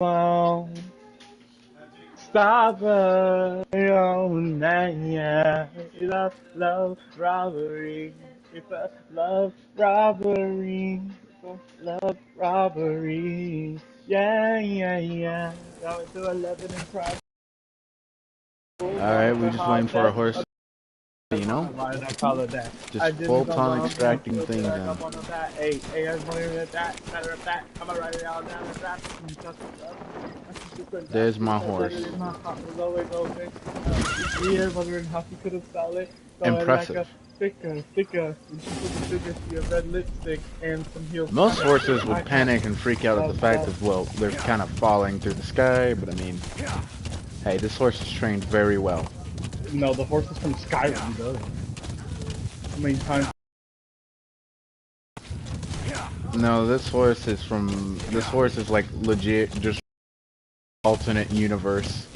Won't stop us on that, yeah. It's a love robbery. It's a love robbery. It's a love robbery. Yeah, yeah, yeah. Going to 11 and pride. Alright, we just waiting for a horse, you know? Why did I call it that? I Just didn't full come on on from extracting field to things back now. up on the bat. Hey, hey, I'm wondering if that, matter of fact, I'm gonna write it all down and rap. There's my horse. My heart was always open. Yeah, wondering how she could have spelled it. So I like Impressive. a thicker. When she put the sugar, she a red lipstick and some heels. Most horses would panic and freak out at the fact that, well, they're kind of falling through the sky, but I mean, hey, this horse is trained very well. No, the horse is from Skyrim, though. How many times? No, this horse is like legit, just alternate universe.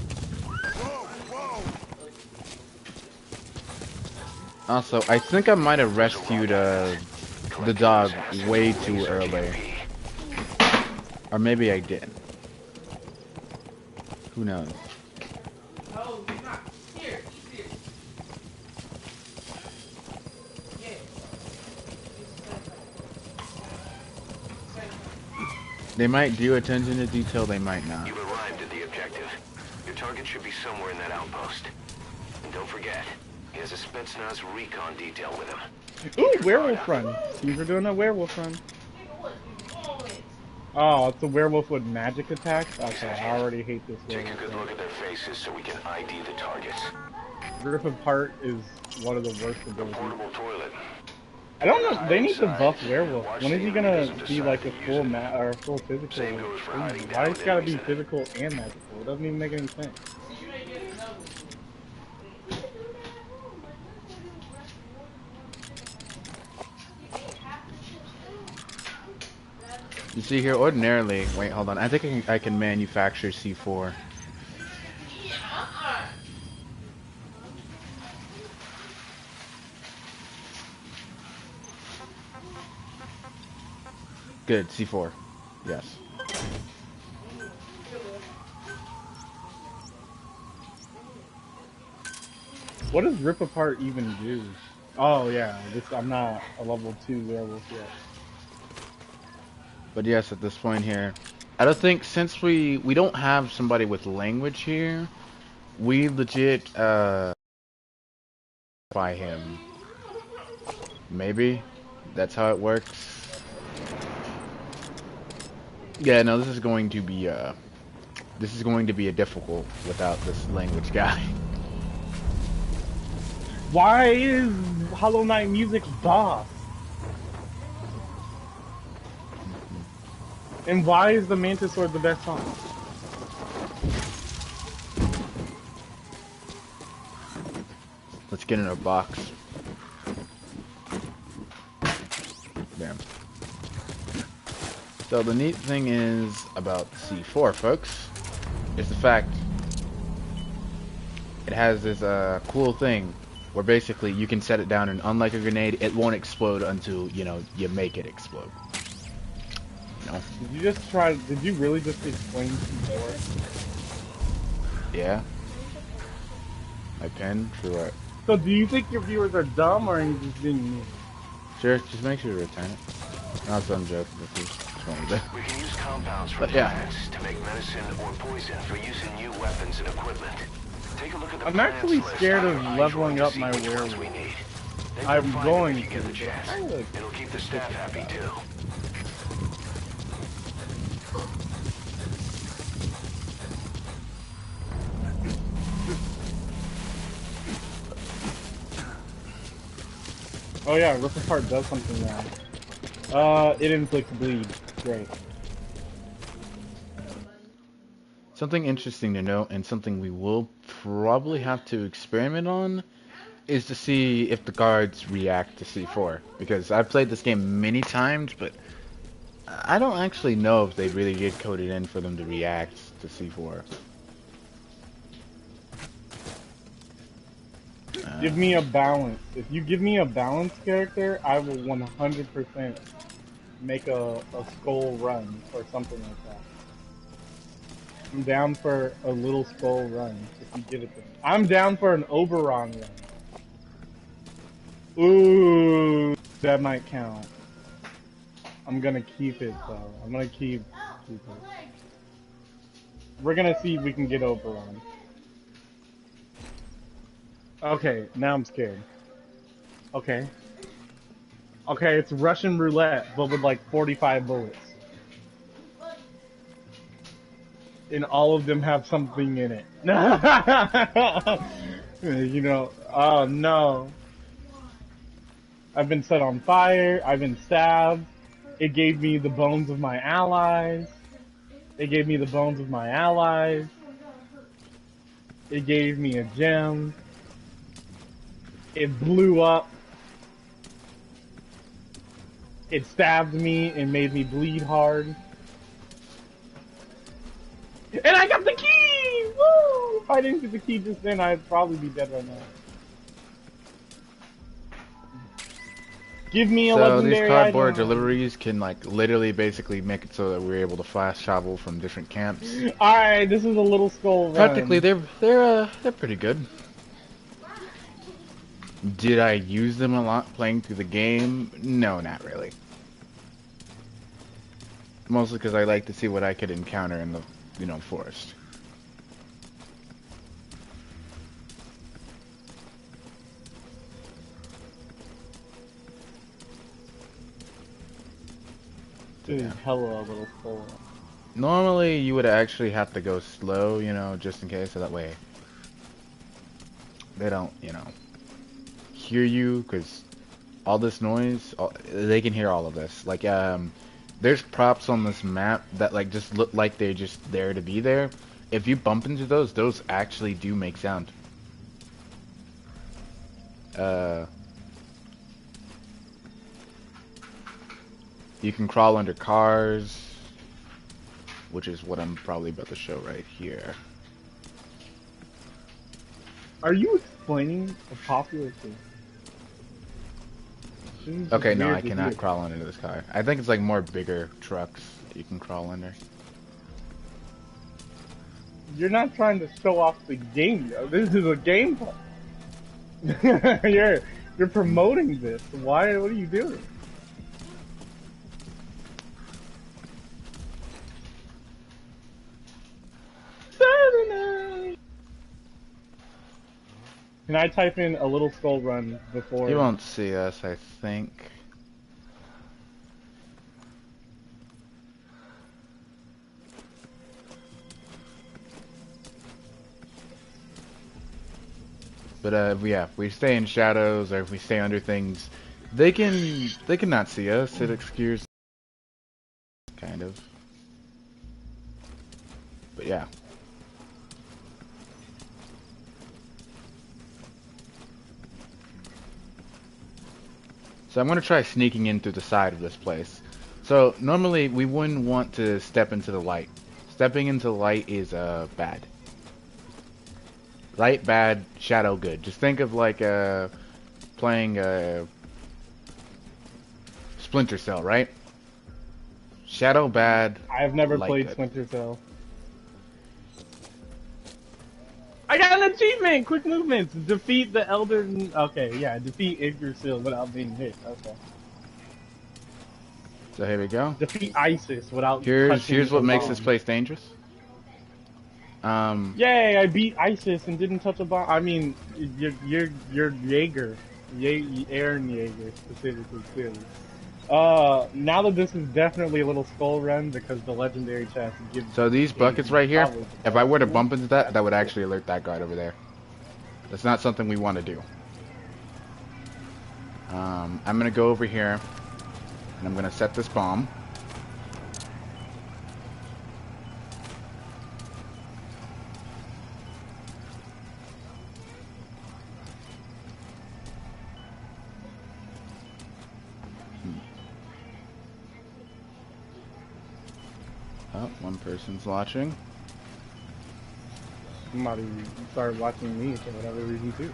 Also, I think I might have rescued the dog way too early. Or maybe I didn't. Who knows? They might do attention to detail, they might not. You've arrived at the objective. Your target should be somewhere in that outpost. And don't forget, he has a Spetsnaz recon detail with him. Ooh, werewolf run. Teams are doing a werewolf run. Oh, it's a werewolf with magic attacks? Okay, I already hate this werewolf. Take a good look at their faces so we can ID the targets. Rip apart is one of the worst abilities. Portable toilet. I don't know, they need to buff werewolf. When is he gonna be like a full or full physical? Why it's gotta be physical and magical? It doesn't even make any sense. You see here, ordinarily, wait, hold on. I think I can manufacture C4. Good, C4. Yes. What does rip apart even do? Oh yeah, I'm not a level 2 werewolf yet. But yes, at this point here, I don't think, since we don't have somebody with language here, we legit by him. Maybe that's how it works. Yeah, no, this is going to be a difficult without this language guy. Why is Hollow Knight music boss? And why is the Mantis Sword the best song? Let's get in our box. Damn. So the neat thing is about C4, folks, is the fact it has this cool thing where basically you can set it down, and unlike a grenade, it won't explode until, you know, you make it explode. You know? Did you really just explain C4? Yeah. My pen? For what? So do you think your viewers are dumb, or are you just being mean? Sure, just make sure to return it. No, I'm joking. This is funny, but... We can use compounds from plants to make medicine or poison for use in new weapons and equipment. Take a look at the I'm actually scared of leveling up my werewolf. I'm going to. Get the chance. It'll keep the staff happy too. Oh yeah, rip apart does something now. It inflicts bleed. Great. Something interesting to note, and something we will probably have to experiment on, is to see if the guards react to C4. Because I've played this game many times, but I don't actually know if they really get coded in for them to react to C4. Give me a balance. If you give me a balanced character, I will 100% make a skull run or something like that. I'm down for a little skull run. If you give it to me. I'm down for an Oberon run. Ooh, that might count. I'm gonna keep it though. I'm gonna keep it. We're gonna see if we can get Oberon. Okay, now I'm scared. Okay. Okay, it's Russian roulette, but with like 45 bullets. And all of them have something in it. You know, oh no. I've been set on fire, I've been stabbed. It gave me the bones of my allies. It gave me the bones of my allies. It gave me a gem. It blew up. It stabbed me and made me bleed hard. And I got the key! Woo! If I didn't get the key just then, I'd probably be dead right now. Give me a legendary these cardboard item. deliveries can like literally basically make it so that we're able to fast travel from different camps. Alright, this is a little skull run. Practically, they're pretty good. Did I use them a lot playing through the game? No, not really. Mostly because I like to see what I could encounter in the, forest. Dude, hella a little skull run. Normally, you would actually have to go slow, just in case, so that way they don't, hear you, because all this noise, they can hear all of this. Like, there's props on this map that, like, just look like they're just there to be there. If you bump into those actually do make sound. You can crawl under cars, which is what I'm probably about to show right here. Are you explaining a popular thing? Okay, no, I cannot crawl under this car. I think it's like more bigger trucks that you can crawl under. You're not trying to show off the game, though. This is a gameplay. You're promoting this. Why? What are you doing? Can I type in a little skull run before? You won't see us, I think. But if we stay in shadows or if we stay under things, they cannot see us. It obscures, kind of. But yeah. So I'm going to try sneaking in through the side of this place. So normally we wouldn't want to step into the light. Stepping into the light is bad. Light bad, shadow good. Just think of like playing Splinter Cell, right? Shadow bad. I've never played good. Splinter Cell. I got an achievement! Quick movements! Defeat the Elder... Okay, yeah, defeat Yggdrasil without being hit. Okay. So here we go. Defeat Isis without Here's what makes this bomb. place dangerous. Yay, I beat Isis and didn't touch a bomb. I mean, you're Jaeger. Aaron Jaeger, specifically, clearly. Now that this is definitely a little skull run because the legendary chest gives... So these buckets right here, if I were to bump into that, that would actually alert that guard over there. That's not something we want to do. I'm going to go over here, and I'm going to set this bomb. Oh, one person's watching. Somebody started watching me for whatever reason too.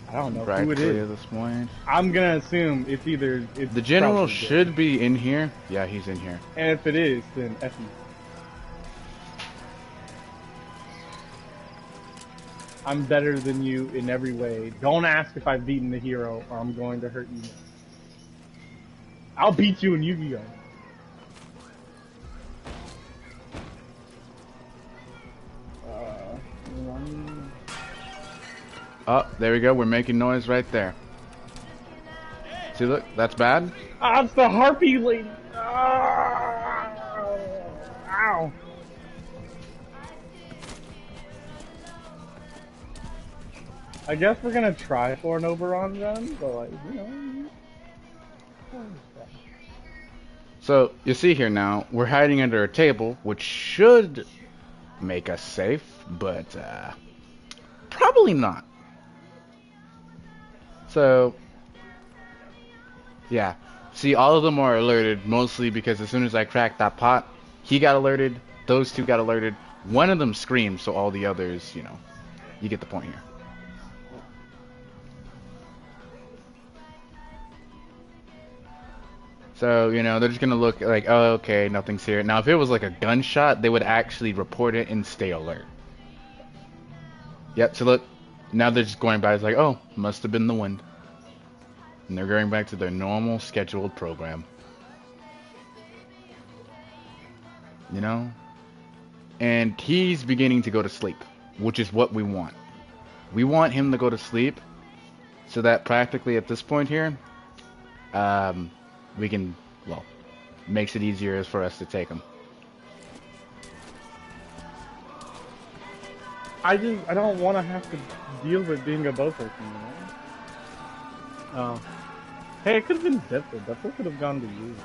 I don't know Right who it is. at this point. I'm gonna assume it's either... The general should be in here. Yeah, he's in here. And if it is, then F you. I'm better than you in every way. Don't ask if I've beaten the hero, or I'm going to hurt you. I'll beat you in Yu-Gi-Oh! Oh, there we go. We're making noise right there. See, look, that's bad. Ah, it's the harpy lady. Ah, ow. I guess we're gonna try for an Oberon run, but like, you know. So, you see here now, we're hiding under a table, which should make us safe, but probably not. So, yeah. See, all of them are alerted, mostly because as soon as I cracked that pot, he got alerted, those two got alerted, one of them screamed, so all the others, you know, you get the point here. So, you know, they're just gonna look like, oh, okay, nothing's here. Now, if it was like a gunshot, they would actually report it and stay alert. Yep, so look, now they're just going by, it's like, oh, must have been the wind. And they're going back to their normal scheduled program. You know? And he's beginning to go to sleep, which is what we want. We want him to go to sleep so that practically at this point here, we can, well, makes it easier for us to take him. I don't want to have to deal with being a bow person, you know? Oh. Hey, it could have been Zephyr. Zephyr could have gone to you.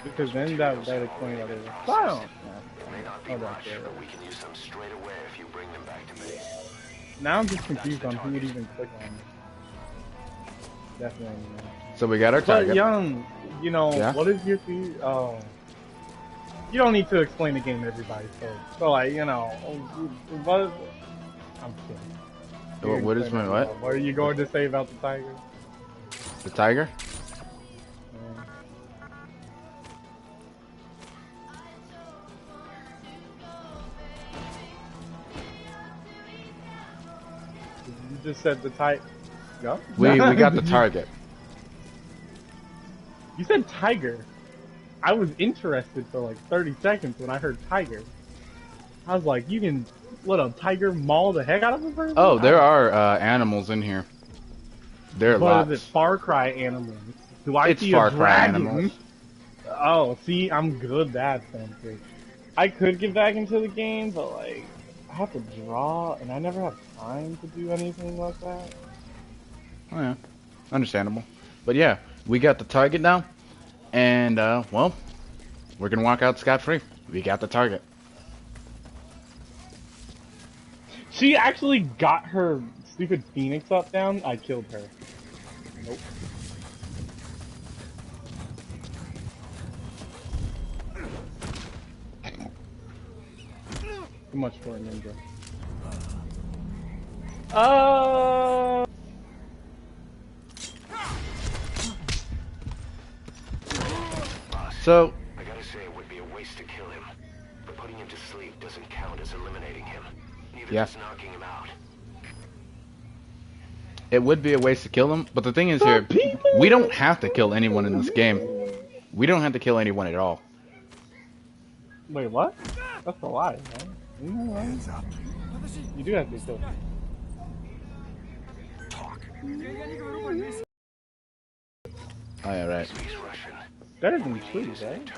Because then that explained other way. I don't know. We can use them straight away if you bring them back to me. Now I'm just confused on who would even click on. Definitely not. So we got our target. But Young, you know, Yeah? what is your you don't need to explain the game to everybody, so like, you know, what? I'm kidding. What is my what? What are you going to say about the tiger? The tiger? You just said the tiger. No? We got the target. You said tiger. I was interested for like 30 seconds when I heard tiger. I was like, you can let a tiger maul the heck out of a person? Oh, there are animals in here. There are lots. What is it? Far Cry animals. Do I It's see Far a Cry dragon? animals. Oh, see, I'm good. That sounds great. I could get back into the game, but like, I have to draw, and I never have time to do anything like that. Oh yeah, understandable. But yeah, we got the target now, and well, we're gonna walk out scot-free. We got the target. She actually got her stupid Phoenix up down. I killed her. Nope. Too much for a ninja. So, I gotta say, it would be a waste to kill him. But putting him to sleep doesn't count as eliminating him. Neither does knocking him out. it would be a waste to kill him, but the thing is here, we don't have to kill anyone in this game. We don't have to kill anyone at all. Wait, what? That's a lie, man. You do have to kill him. Oh yeah, right. Better than Tweet, right?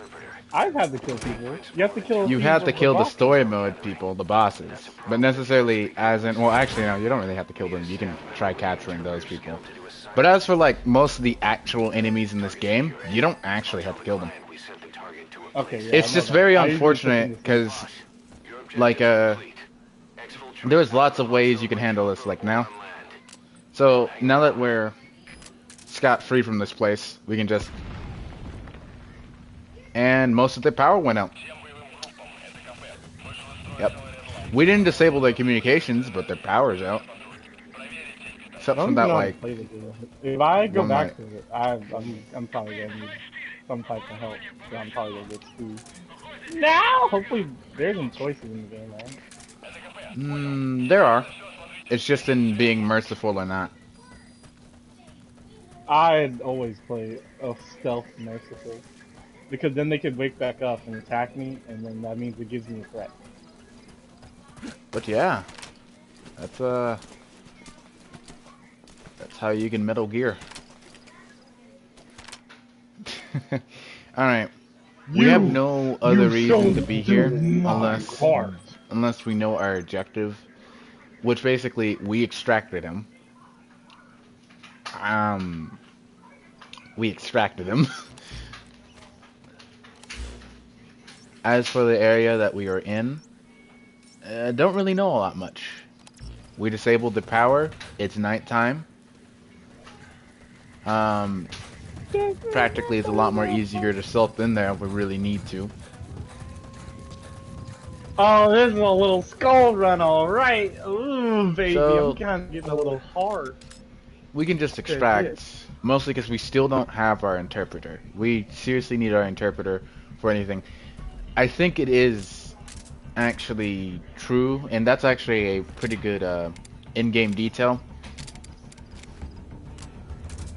I've had to kill people. You have to kill. You have to kill the story mode people, the bosses, but necessarily as in, well, actually no, you don't really have to kill them. You can try capturing those people. But as for like most of the actual enemies in this game, you don't actually have to kill them. Okay, yeah, It's just very unfortunate because, like, there's lots of ways you can handle this. Like now, so now that we're scot-free from this place, we can just. And most of their power went out. Yep. We didn't disable their communications, but their power's out. Except from that, like... If I go back to it, I'm probably gonna need some type of help. So I'm probably gonna get screwed. Now! Hopefully there's some choices in the game, man. There are. It's just in being merciful or not. I'd always play a stealth merciful because then they could wake back up and attack me, and then that means it gives me a threat. But yeah, that's that's how you can Metal Gear. All right. We have no other reason to be here unless we know our objective, which basically we extracted him. We extracted him. As for the area that we are in, don't really know a lot much. We disabled the power. It's nighttime. Practically, it's a lot more easier to stealth in there if we really need to. Oh, this is a little skull run, alright. Ooh, baby, So, I'm kind of getting a little hard. We can just extract, mostly because we still don't have our interpreter. We seriously need our interpreter for anything. I think it is actually true, and that's actually a pretty good in-game detail.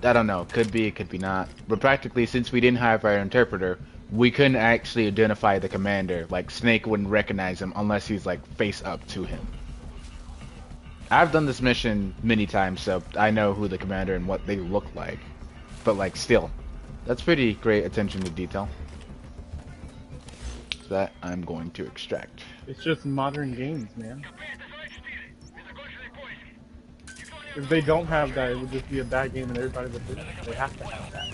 I don't know, could be, could be not. But practically, since we didn't have our interpreter, we couldn't actually identify the commander. Like, Snake wouldn't recognize him unless he's, like, face up to him. I've done this mission many times, so I know who the commander and what they look like. But, like, still, that's pretty great attention to detail. So that I'm going to extract. It's just modern games, man. If they don't have that, it would just be a bad game and everybody would do it. They have to have that.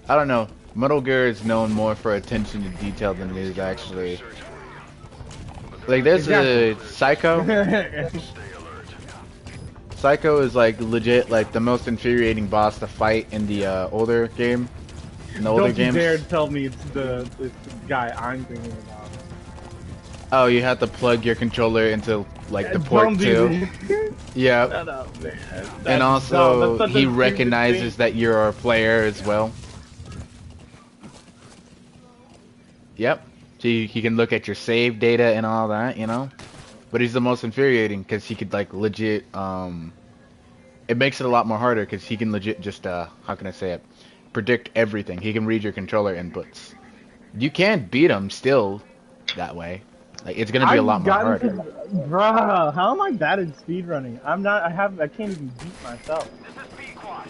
I don't know. Metal Gear is known more for attention to detail than it is actually. Like, there's a Psycho. Psycho is like legit, like the most infuriating boss to fight in the older game. In the older games. Don't you dare tell me it's the guy I'm thinking about. Oh, you have to plug your controller into like the port too. Yeah. Shut up, man. And also, he recognizes that you're a player as well. Yep. So he can look at your save data and all that, you know. But he's the most infuriating because he could like legit. It makes it a lot more harder because he can legit just how can I say it? Predict everything. He can read your controller inputs. You can't beat him still that way. Like, it's gonna be a lot more harder. Bruh, how am I bad at speedrunning? I'm not. I can't even beat myself. This is Pequod.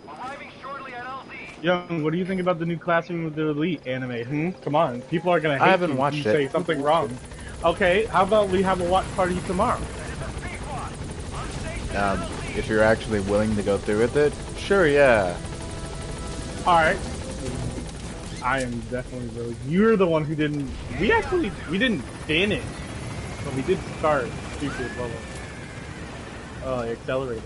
Arriving shortly at LZ. Young, what do you think about the new Classroom of the Elite anime? Come on, people are gonna hate I haven't you if watched you it. say something wrong. Okay, how about we have a watch party tomorrow? If you're actually willing to go through with it, sure, yeah. Alright. I am definitely really. You're the one who didn't. We didn't finish, but we did start stupid level. Oh, accelerated.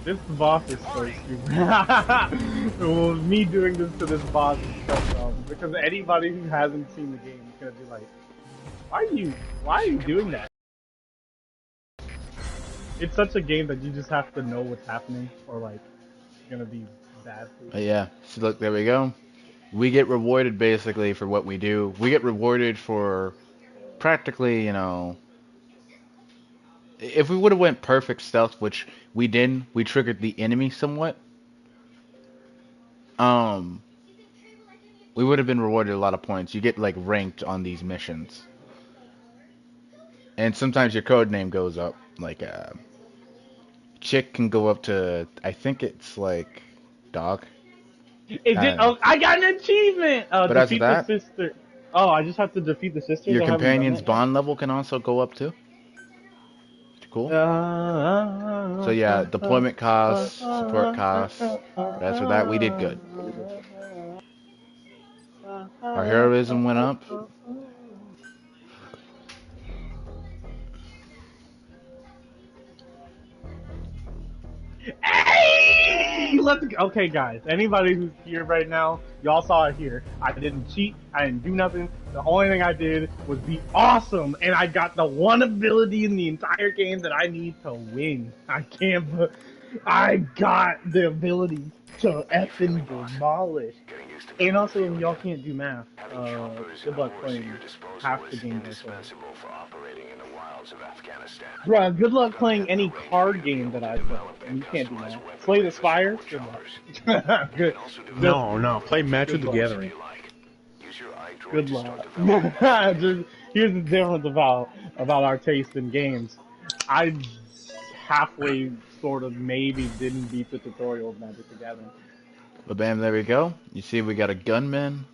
This boss is so stupid. Well, me doing this to this boss is so dumb because anybody who hasn't seen the game is gonna be like, why are you doing that? It's such a game that you just have to know what's happening, or like, it's gonna be bad for you. Yeah, so look, there we go. We get rewarded basically for what we do. We get rewarded for practically, you know, if we would have went perfect stealth, which we didn't, we triggered the enemy somewhat. We would have been rewarded a lot of points. You get like ranked on these missions. And sometimes your code name goes up, like Chick can go up to, I think it's like Dog. Is it? Oh, I got an achievement. But after defeat that, the sister. Oh, I just have to defeat the sister. your companion's bond level can also go up too. Cool. So yeah, deployment costs, support costs. As for that, we did good. Our heroism went up. Hey! Let's go. Okay, guys. Anybody who's here right now, y'all saw it here. I didn't cheat. I didn't do nothing. The only thing I did was be awesome, and I got the one ability in the entire game that I need to win. I can't. I got the ability to effing demolish. Getting used to And also, battlefield y'all again. can't do math. Having choppers Good and luck horse at playing your disposal half the is games I play. indispensable for operating in the wilds of Afghanistan. Bruh, good luck Gonna playing head any that range for you card to be game able that to I play, develop and you and can't do customize that. Slay the weaponry for Spire? support Good luck. choppers. You Good. can also Just, develop No, play Magic the luck. Gathering. you like. Use your iDroid good to luck. start developing. Just, here's the difference about our taste in games. I halfway, sort of, maybe didn't beat the tutorial of Magic the Gathering. But bam, there we go. You see, we got a gunman.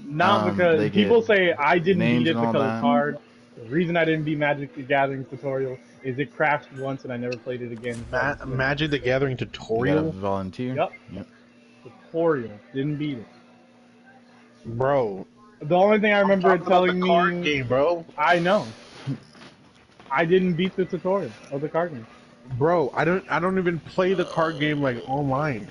Not They because get people say I didn't beat names it and all because it's that. hard. The reason I didn't beat Magic the Gathering tutorial is it crashed once and I never played it again. Magic the Gathering You got a tutorial, volunteer. Yep. Tutorial. Didn't beat it. bro. The only thing I remember it Talking about telling the card me, game, bro. I know. I didn't beat the tutorial of the card game. Bro, I don't even play the card game like online.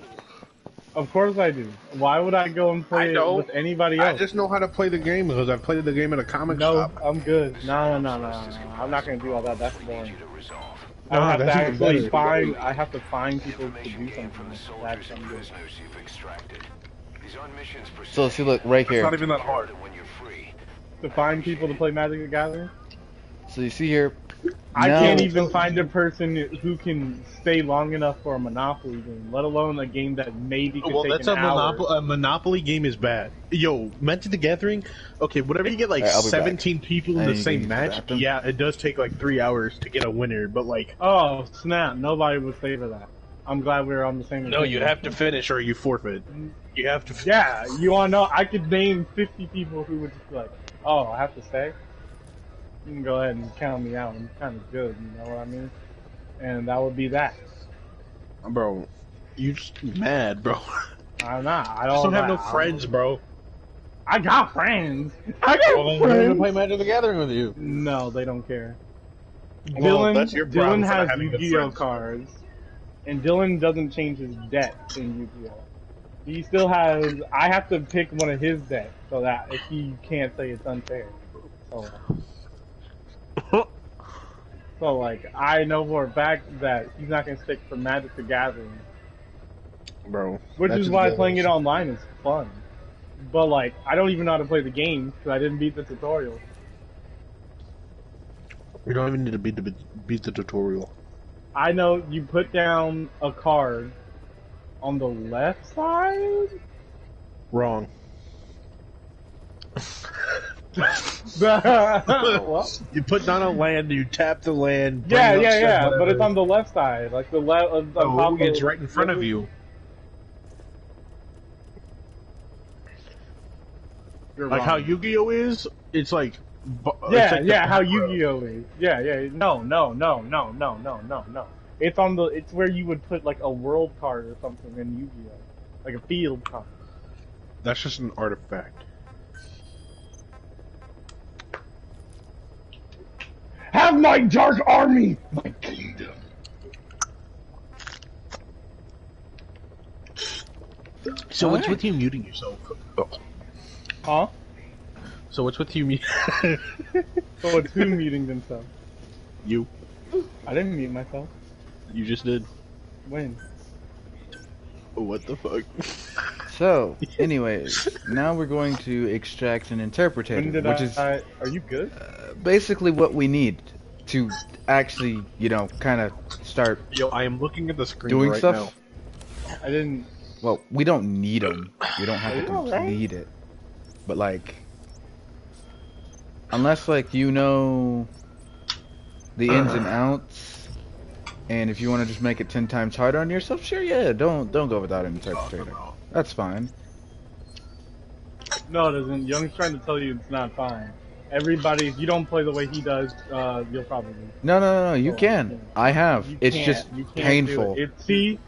Of course I do. Why would I go and play I it know. with anybody I else? just know how to play the game because I played the game at a comic No, shop. I'm good. No. I'm not gonna do all that. That's boring. You to resolve. I have to that's even actually better. find. I have to find people to Information do gained from something. the That's soldiers and I'm good. prisoners you've extracted. These aren't missions per So se. see, look right It's here. not even that hard. When you're free. To find people to play Magic the Gathering. So you see here. I now- can't even find a person who can stay long enough for a Monopoly game, let alone a game that maybe could Well, take that's an hour. a Monopoly game is bad. Yo, Magic the Gathering. Okay, whatever you get like Alright, I'll be 17 people in I the need to same use the match. bathroom. Yeah, it does take like 3 hours to get a winner, but like, Oh snap! Nobody would favor that. I'm glad we're on the same. no, you opinion. have to finish or you forfeit. You have to. Yeah, you wanna know? I could name 50 people who would just be like, "Oh, I have to stay." You can go ahead and count me out. I'm kind of good, you know what I mean? And that would be that. Bro, you just mad, bro. I'm not. I Just don't, don't have no I- friends, bro. I got friends. I got Well, then they're gonna friends. play Magic the Gathering with you. No, they don't care. Well, Dylan, that's your problem Dylan for not has having good Yu-Gi-Oh friends. cards, and Dylan doesn't change his deck in Yu-Gi-Oh. He still has. I have to pick one of his decks so that if he can't say it's unfair. So like, I know for a fact that he's not gonna stick for Magic the Gathering, Bro. which Magic is the why Gathering playing it is- online is fun. But like, I don't even know how to play the game because I didn't beat the tutorial. We don't even need to beat the tutorial. I know you put down a card on the left side. Wrong. What? You put down a land, you tap the land. bring Yeah, up yeah, stuff, yeah. But whatever. it's on the left side, like the left. Oh, it's right in front of you. You're Like wrong. how Yu-Gi-Oh is, it's like. Yeah, it's like yeah. the How back row. Yu-Gi-Oh is. Yeah, yeah. No. It's on the. It's where you would put like a world card or something in Yu-Gi-Oh, like a field card. That's just an artifact. Have my dark army, my kingdom. So what's Alright. with you muting yourself? Oh. Huh? So what's with you So it's who muting themselves? You. I didn't mute myself. You just did. When? What the fuck? So, anyways, now we're going to extract an interpreter, When did which is Are you good? basically what we need to actually, you know, kind of start Yo, I am looking at the screen doing right stuff. now. I didn't. Well, we don't need them. We don't have to Are you alright? complete it. But like, unless like you know the ins and outs, and if you want to just make it 10 times harder on yourself, sure, yeah, don't go without an interpreter. That's fine. No, it doesn't. Young's trying to tell you it's not fine. Everybody, if you don't play the way he does, you'll probably. No, you Oh, can. yeah. I have. You It's can't. just You can't painful. Do it. See,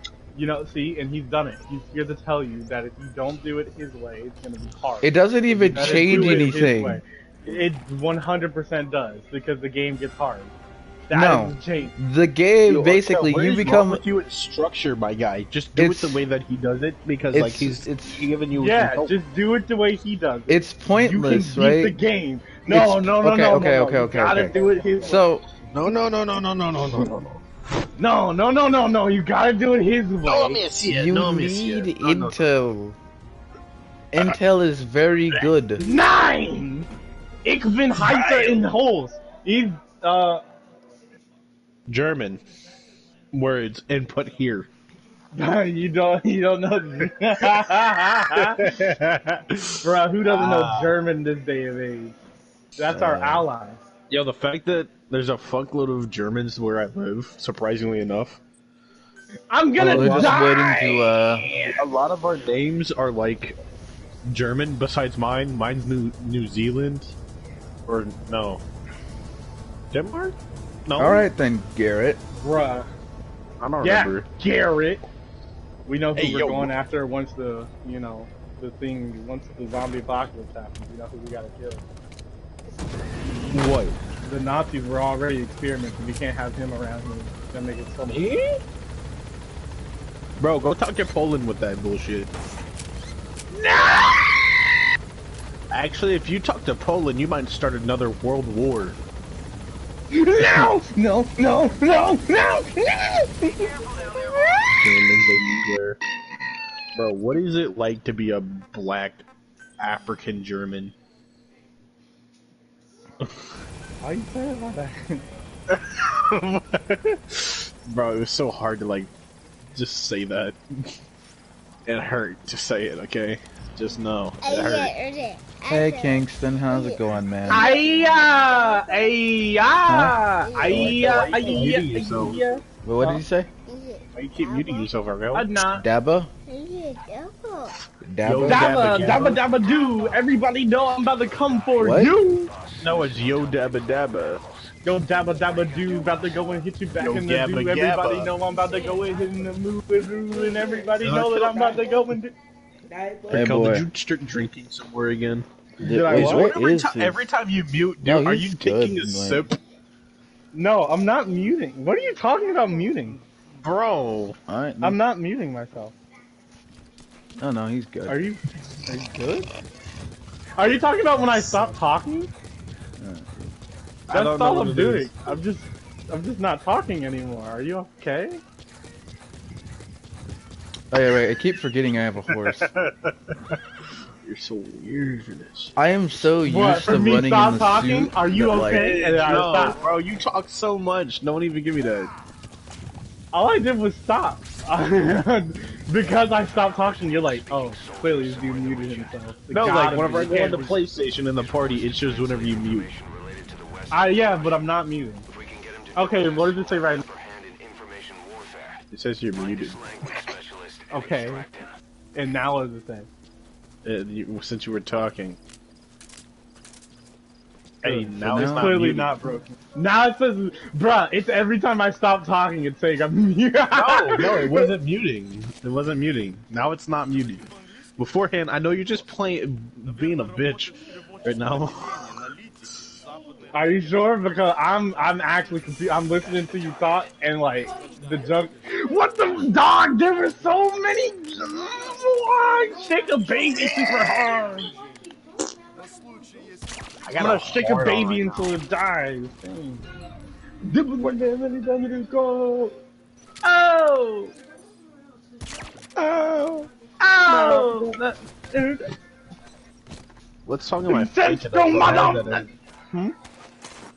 and he's done it. He's here to tell you that if you don't do it his way, it's gonna be hard. It doesn't even You gotta change do it his anything. way. It 100% does because the game gets hard. That No. is the change. The game, Yo, basically, what you is wrong become. with you? It's structure, my guy. Just do it It's- the way that he does it because, it's- like, he's it's- giving you. Yeah, help. just do it the way he does. It. It's You can pointless, beat right? the game. No, It's- no, okay, no. okay, You okay. gotta do it his way. So, No. No, no, no, no, no. You gotta do it his way. No, monsieur. You No, need monsieur. No, no. intel. Intel is very good. 9! Ich bin heißer in holes. He's, German words input here. you don't know. Bro, who doesn't know German this day and age? That's our ally. Yo, the fact that there's a fuckload of Germans where I live, surprisingly enough. I'm gonna We're just die! waiting to A lot of our names are like German besides mine. Mine's New Zealand. Or no. Denmark? No. Alright then, Garrett. Bruh. I don't Yeah, remember. Garrett. We know who Hey, we're yo. going after once the once the zombie apocalypse happens. We know who we gotta kill. What? The Nazis were already experimenting. We can't have him around here. It's gonna make it so much. Bro, go talk to Poland with that bullshit. Actually, if you talk to Poland, you might start another world war. No! No! No! No! No! Bro, what is it like to be a black African German? Why you saying about that? Bro, it was so hard to like just say that. It hurt to say it, okay? Just know. It hurt. Hey Kingston, how's it going, man? Ayya! Ayya! Huh? Ayya! Why you muting Ayya! yourself? Ayya! Well, what did you say? Why you keep muting yourself, Argyle? I'm not. Dabba? Yo, Dabba? Dabba, Dabba, dabba, dabba, do. Everybody know I'm about to come for What? you. No, it's Yo Dabba Dabba. Yo, dabba, dabba, do. About to go and hit you back Yo, in the gabba, do. Everybody gabba. know I'm about to go and hit in the move, and everybody know that I'm about to go and do. Hey Argyle, boy. did you start drinking somewhere again? Did I Wait, what? what is this? Every time you mute, dude, No, are he's you taking good, a like- sip? No, I'm not muting. What are you talking about muting? Bro. Alright. I'm not muting myself. Oh no, he's good. Are you good? Are you talking about when I stop talking? I That's don't know all what I'm it doing. is. I'm just not talking anymore. Are you okay? Oh yeah, right. I keep forgetting I have a horse. You're so weird for this. I am so used What, for to me running stop in the talking? suit. Are you that, like, okay? And I No, stopped. bro, you talk so much. Don't even give me that. All I did was stop. Because I stopped talking, you're like, oh, clearly this dude muted himself. It No, gotta like whenever I be. go on the Can't PlayStation in the party, it shows whenever you mute. yeah, but I'm not muting. Okay, what does it say right now? It says you're muted. Okay. And now what does it say? Since you were talking. Hey, now now- it's not Clearly muted. not broken. Now it says, bruh, it's every time I stop talking, it's saying I'm muted. No, it wasn't muting. It wasn't muting. Now it's not muted. Beforehand, I know you're just playing, being a bitch right now. Are you sure? Because I'm actually confused. I'm listening to you talk and like the junk. What the dog? There were so many. Shake a baby super hard. I'm gonna shake a baby until it dies. Dang. Go. Oh. Oh. Oh. What song am I Sense thinking from of? Madonna.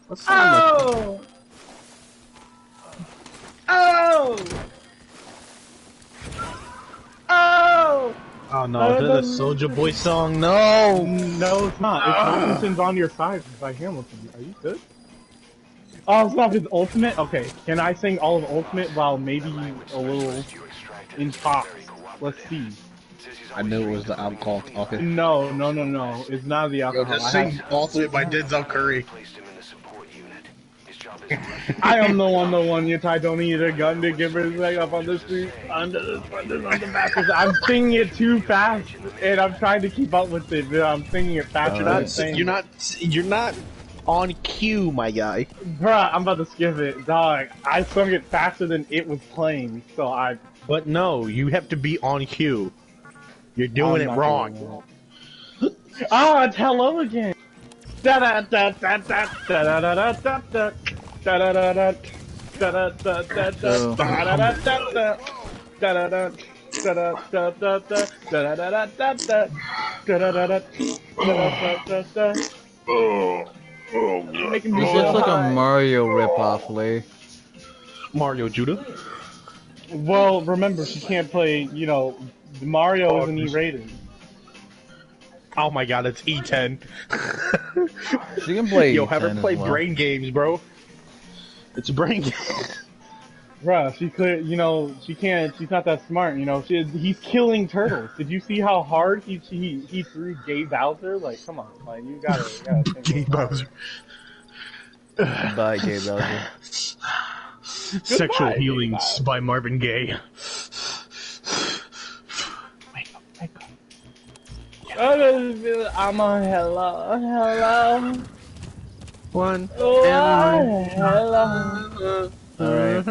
What song am I Oh! Oh! Oh no, is this a Soulja Boy song? No! No, it's not. It's Hamilton's on your side by Hamilton. Are you good? Oh, it's not his ultimate? Okay, can I sing all of ultimate while maybe a little in pop? Let's see. I knew it was the alcohol talking. No, no, no, no. It's not the alcohol. Ultimate by Denzel Curry. I am the one, yet I don't need a gun to give her leg up on the street, under the spiders on the mattress. I'm singing it too fast, and I'm trying to keep up with it, but I'm singing it faster than I'm saying it. You're not on cue, my guy. Bruh, I'm about to skip it, dog. I sung it faster than it was playing, so But no, you have to be on cue. You're doing it I'm not wrong. doing it. Oh, it's hello again. Da da da da da da da da da da da da da da. Da da da da da So- da da da da da da da. Da da da da da da da da da da da da da da. Making me This feel looks like a high. Mario ripoff, Lee. Mario Judah. Well, remember she can't play. You know, Mario isn't E-rated. Oh my god, it's E10. She can play Yo, have her E10 play as well. brain games, bro. It's brain games. Bruh, she could. You know, she can't. She's not that smart. You know, he's killing turtles. Did you see how hard he threw Gay Bowser? Like, come on, like you gotta think Gay about it. Bowser. Bye, Gabe Bowser. Sexual Goodbye, Healings Gay by Marvin Gaye. I'm a hello. One. Oh, hello. Alright.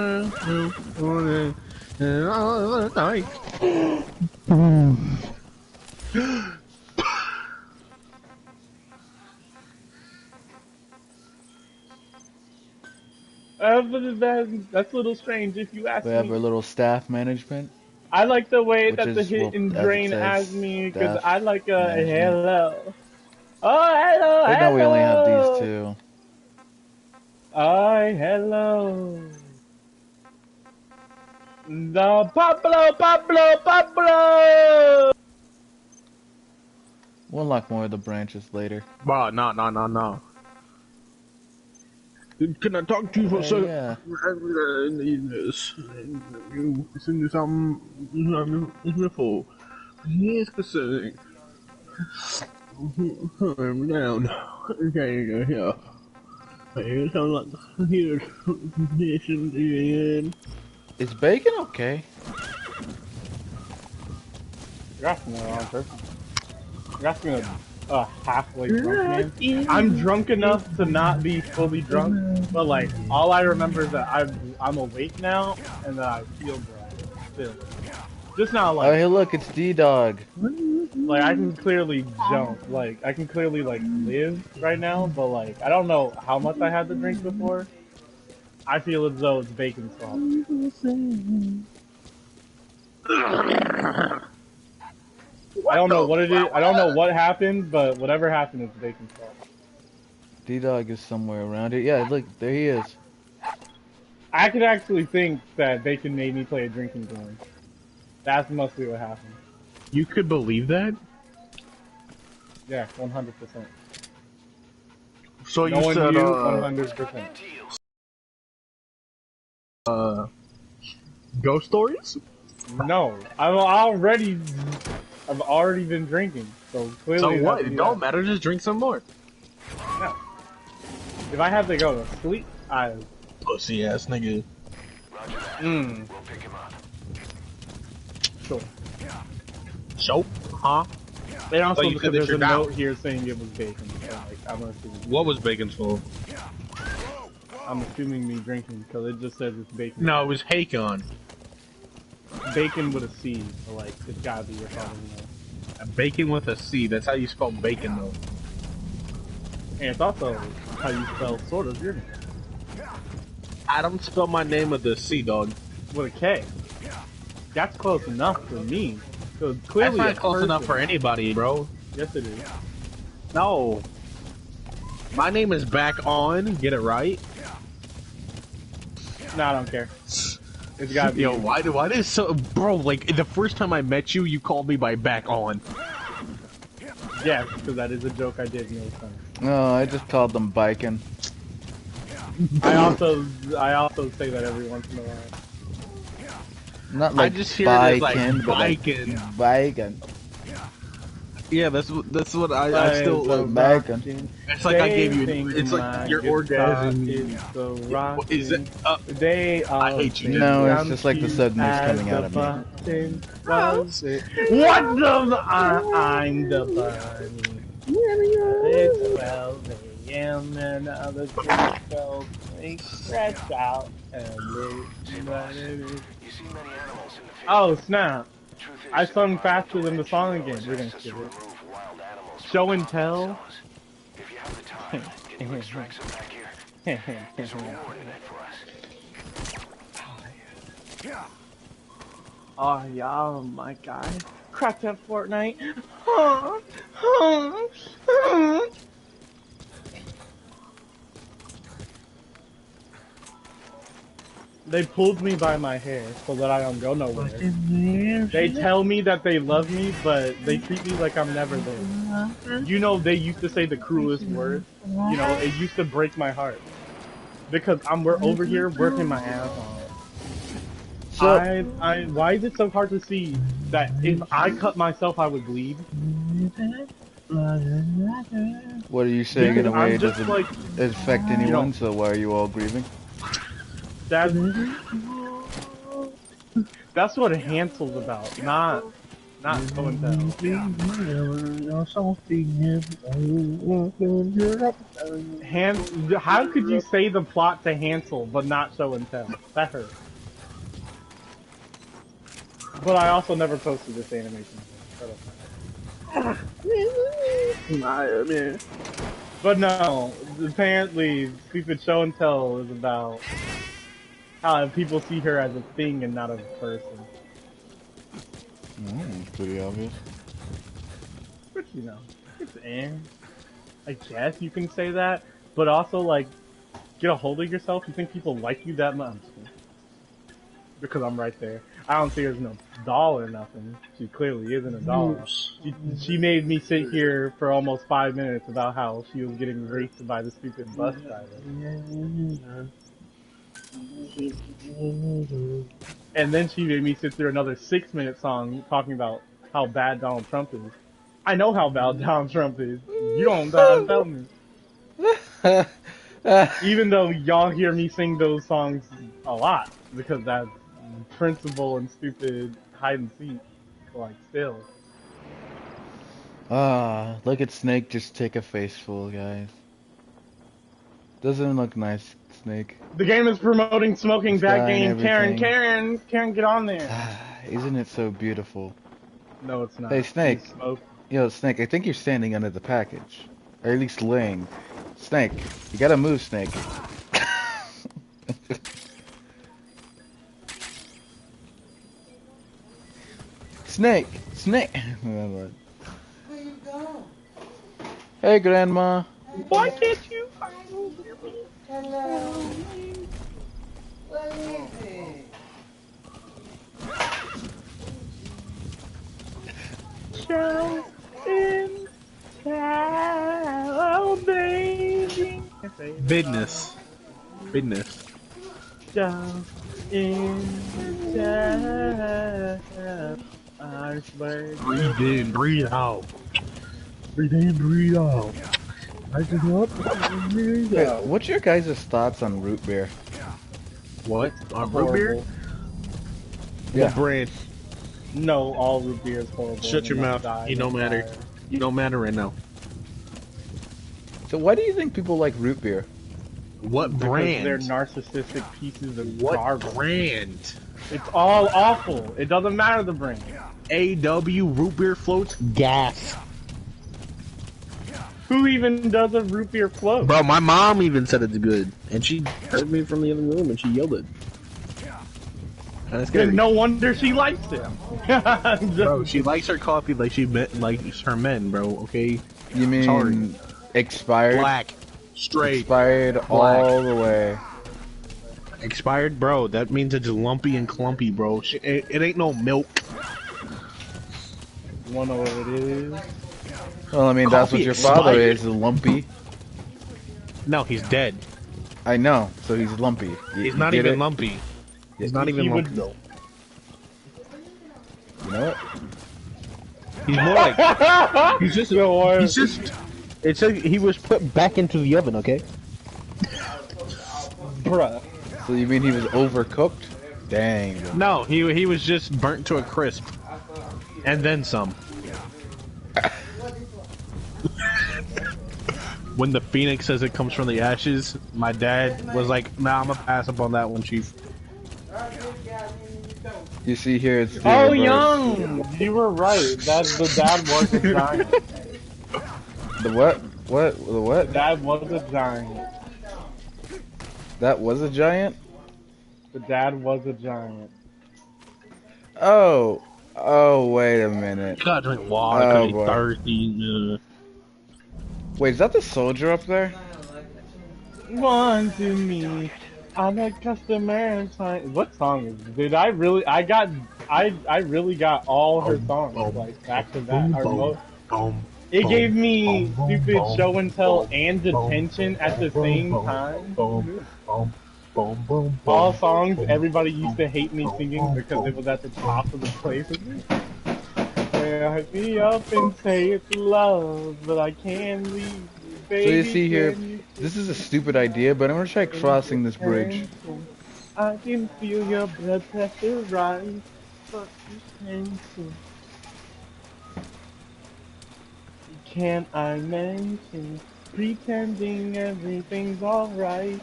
That's a little strange if you ask We have our me. little staff management. I like the way Which that the is, hit well, and as it drain says, as me because staff I like a management. hello. Oh, hello, Right now we only have hello. these two. Oh, hello. The Pablo. We'll unlock more of the branches later. Bah, no. Can I talk to you for a second? Yeah. I need this. You send me something beautiful. Yes, sir. I'm down. Okay, yeah. I sound like here. Listen again. Is bacon okay? You're asking the wrong person. You're asking a halfway drunk man. I'm drunk enough to not be fully drunk, but like all I remember is that I'm awake now and that I feel bad still. Just not Oh, like hey, look, it's D-Dog. like I can clearly jump, like I can clearly like live right now, but like I don't know how much I had to drink before. I feel as though it's bacon's fault. I don't know what it is. I don't know what happened, but whatever happened is bacon's fault. D-Dog is somewhere around here. Yeah, look, there he is. I could actually think that Bacon made me play a drinking game. That's mostly what happened. You could believe that? Yeah, 100%. So you Knowing said, you, 100%. ghost stories? No, I've already been drinking, so clearly. So what? that's- It don't matter, just drink some more. No. If I have to go to sleep, Pussy ass nigga. Roger that. mm, We'll pick him up. sure. So? Huh? And also you because said that there's a you're down. note here saying it was bacon. So like, I'm assuming, What was bacon's fault? I'm assuming me drinking because it just says it's bacon. No, it was Hakon. Bacon with a C, so like it's gotta be your father. Bacon with a C. That's how you spell bacon, though. And it's also how you spell sort of your name I don't spell my name with a C, dog. with a K. That's close enough for me. So That's clearly not a close enough for person. anybody, bro. Yes, it is. No. My name is Back On. Get it right. No, I don't care. It's gotta be. Yo, why did so, bro? Like the first time I met you, you called me by Back On. Yeah, because that is a joke I did and it was funny. No, I just called them biking. I also say that every once in a while. Not I like just hear it as like biking, but like biking. biking. Yeah, that's what I Like, still. Like biking. It's like I gave you. They It's think like my your guitar orgasm. is so What is it? rocking. They I hate you, dude. No, it's I'm just like the cute sudden is as coming out the of me. button was it. What the? I'm the bunny. It's 12 a.m. and now the kids go stretch out and live. You see many animals in the field. Oh snap! Truth is, I sung faster than the song again. We're gonna to skip it. remove wild animals from Show and the tell. zones. If you have the time, can you extract some back here? There's a reward in it for us. Oh yeah, oh my god. Crack that Fortnite. Huh, huh, huh. They pulled me by my hair so that I don't go nowhere. They tell me that they love me, but they treat me like I'm never there. You know, they used to say the cruelest words. You know, it used to break my heart. Because we're over here working my ass off. So, Why is it so hard to see that if I cut myself, I would bleed? what are you saying in a Because way I'm it just doesn't like, affect anyone? So why are you all grieving? that's what Hansel's about, not show and tell. How could you say the plot to Hansel but not show and tell? That hurt. But I also never posted this animation. But no, apparently, stupid show and tell is about how people see her as a thing and not a person. Pretty obvious. But you know, it's I guess you can say that, but also like, get a hold of yourself. You think people like you that much? Because I'm right there. I don't see her as no doll or nothing. She clearly isn't a doll. She made me sit here for almost 5 minutes about how she was getting raped by the stupid bus driver. And then she made me sit through another 6-minute song talking about how bad Donald Trump is. I know how bad Donald Trump is. You don't gotta tell me. Even though y'all hear me sing those songs a lot, because that's principal and stupid hide and seek, like still. Look at Snake just take a face full, guys. Doesn't look nice, Snake. The game is promoting smoking. This Bad guy and game. everything. Karen, get on there. Isn't it so beautiful? No, it's not. Hey, Snake. You smoke. Yo, Snake, I think you're standing under the package. Or at least laying. Snake, you gotta move, Snake. Snake! Snake! Hey, Grandma. Why can't you? Hello. What is it? Show in town, baby. Business. Show in town. I swear. Breathe in, breathe out. Breathe in, breathe out. I just want to breathe Hey, out. what's your guys' thoughts on root beer? What? On root beer? Horrible. Yeah. What brand? No, all root beer is horrible. Shut your mouth. You don't matter. You don't matter right now. So why do you think people like root beer? What Because brand? they're narcissistic pieces of What garbage. brand? It's all awful. It doesn't matter the brand. AW root beer floats? Gas. Who even does a root beer float? Bro, my mom even said it's good. And she heard me from the other room and she yelled it. Kinda scary. Then no wonder she likes it. Bro, she likes her coffee like she likes her men, bro, okay? You mean Sorry. expired? Black. Straight. Expired Black. all the way. Expired, bro. That means it's lumpy and clumpy, bro. It ain't no milk. Wanna know what it is? Well, I mean, that's what Coffee your father expired. is, lumpy. No, he's dead. I know, so he's lumpy. He's You not get even it? lumpy. He's not even He lumpy, would- though. You know what? He's more like... He's just... No, why- He's just... It's like he was put back into the oven, okay? Bruh. So you mean he was overcooked? Dang. No, he was just burnt to a crisp. And then some. When the phoenix says it comes from the ashes, my dad was like, nah, I'm gonna pass up on that one, Chief. You see here, it's the Oh, reverse. Young! You were right. The dad was a giant. The what? What? The what? Dad was a giant. That was a giant? The dad was a giant. Oh, wait a minute. You gotta drink water Oh, because you're boy. thirsty. Wait, is that the soldier up there? One to me. I'm a customer. What song is it? Dude, I really got all her songs like back to back. It gave me stupid show and tell and detention at the same time. All songs everybody used to hate me singing because it was at the top of the playlist. Hype me up and say it's love, but I can't leave you, baby. So you see here, this is a stupid idea, but I'm gonna try crossing this bridge. I can feel your blood pressure rise, but you can't. Can't I mention pretending everything's alright?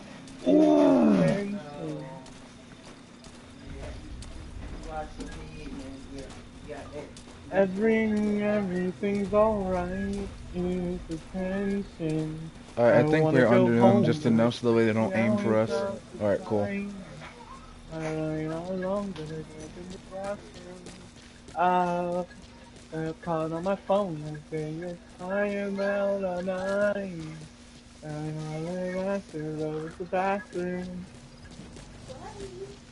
Everything's alright. It's attention. Alright, I think we're under them just enough so that way they don't aim for us. Alright, cool. I'm calling on my phone and saying I am out all night. And I to the bathroom.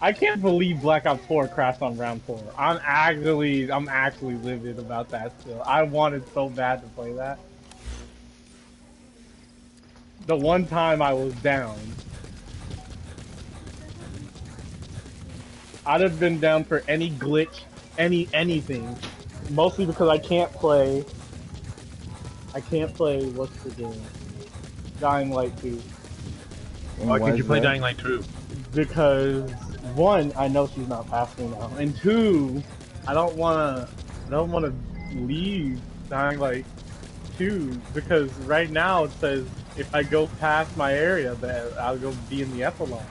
I can't believe Black Ops 4 crashed on round 4. I'm actually livid about that still. I wanted so bad to play that. The one time I was down. I'd have been down for any glitch, anything. Mostly because I can't play, what's the game? Dying Light 2. Why can't you play Dying Light 2? Because, one, I know she's not past me now, and two, I don't wanna leave Dying Light 2, because right now it says if I go past my area, that I'll go be in the epilogue.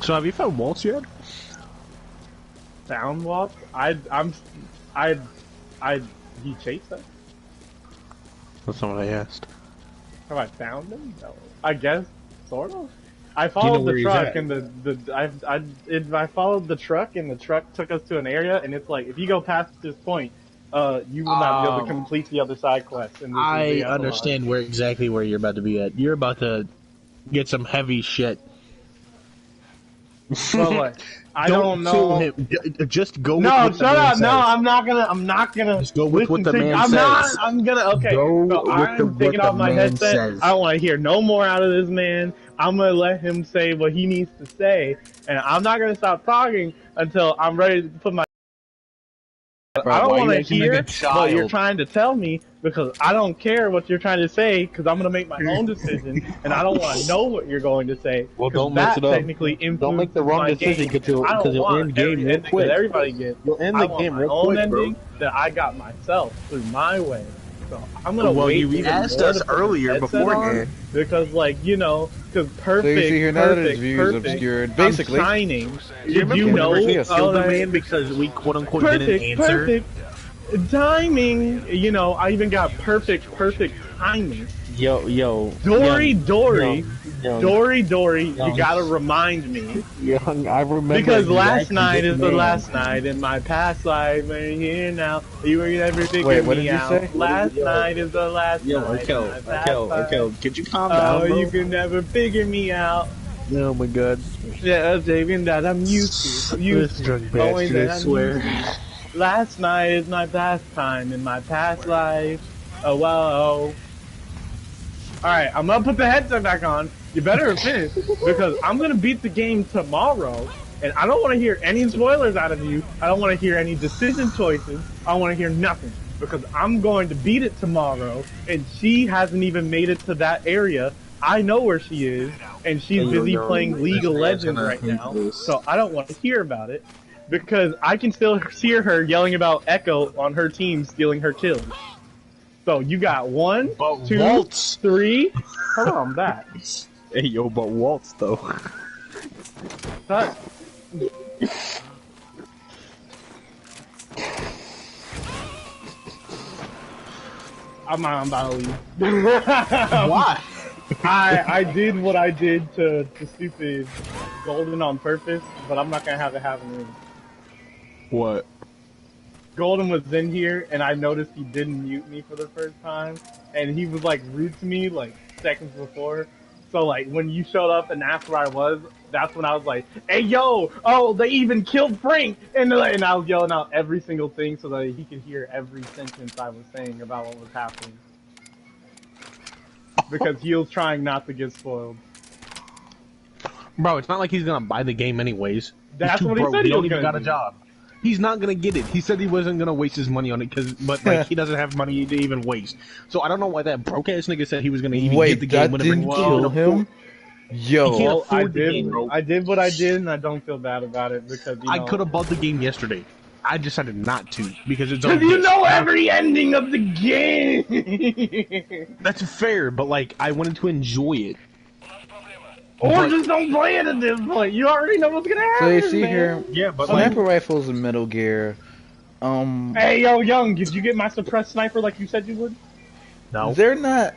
So have you found Waltz yet? Found Waltz? He chased us? That's not what I asked. Have I found him? No. I guess, sort of. I followed the truck and I followed the truck and the truck took us to an area and it's like, if you go past this point, you will not be able to complete the other side quest. And I understand exactly where you're about to be at. You're about to get some heavy shit. Well, like, I don't know. Kill him. Just go with No, what the shut man up. says. No, I'm not gonna. Just go with what the man says. I'm gonna, okay. Go So with I'm what taking the off my man headset. says. I don't want to hear no more out of this man. I'm gonna let him say what he needs to say. And I'm not gonna stop talking until I'm ready to put my. I don't want to hear what you're trying to tell me because I don't care what you're trying to say because I'm going to make my own decision and I don't want to know what you're going to say. Well, don't mess it up. Technically Don't make the wrong decision because you'll end game real quick. Everybody gets. You'll end the game real quick, ending that I got myself through my way. So I'm gonna wait. You asked us earlier beforehand because, like, you know, because perfect. So you see here, now that his view is obscured, basically. I'm shining. Did you know killed the man because we quote unquote didn't answer? Perfect timing. You know, I even got perfect timing. Yo, Dory, young. you gotta remind me. Young, I remember. Because last night is the last night in my past life, and here now, you were never figuring me out. Say? Last night is the last night. Okay, could you calm down, bro? You can never figure me out. Oh my god. Yeah, David, that I'm used to. This drunk bastard, I swear. Last night is my past time in my past life. Oh, whoa. Alright, I'm gonna put the headset back on. You better finish, because I'm gonna beat the game tomorrow, and I don't want to hear any spoilers out of you. I don't want to hear any decision choices. I want to hear nothing, because I'm going to beat it tomorrow, and she hasn't even made it to that area. I know where she is, and she's busy playing League of Legends right now, so I don't want to hear about it, because I can still hear her yelling about Echo on her team stealing her kills. So you got 1, 2, Waltz. 3. Hold on, I'm back. Hey, yo, but Waltz though. Cut. I'm about to leave. Why? I did what I did to stupid Golden on purpose, but I'm not gonna have it happen to me. What? Golden was in here, and I noticed he didn't mute me for the first time, and he was like rude to me like seconds before. So like when you showed up and asked where I was, that's when I was like, "Hey yo, oh they even killed Frank!" And I was yelling out every single thing so that he could hear every sentence I was saying about what was happening, because he was trying not to get spoiled. Bro, it's not like he's gonna buy the game anyways. That's He's too what he broke. said he don't was even gonna got a do. job. He's not gonna get it. He said he wasn't gonna waste his money on it but like he doesn't have money to even waste. So I don't know why that broke ass nigga said he was gonna even Wait, get the game that whenever didn't he kill can't him? afford- Yo, He can't Well, afford the game, bro. I did what I did, and I don't feel bad about it because you know, I could have bought the game yesterday. I decided not to because it's Because on you disc. know every ending of the game! That's fair, but like I wanted to enjoy it. Or But- just don't play it at this point. You already know what's gonna so happen, you see man. here, Yeah, but like sniper rifles in Metal Gear. Hey, yo, Young, did you get my suppressed sniper like you said you would? no. They're not.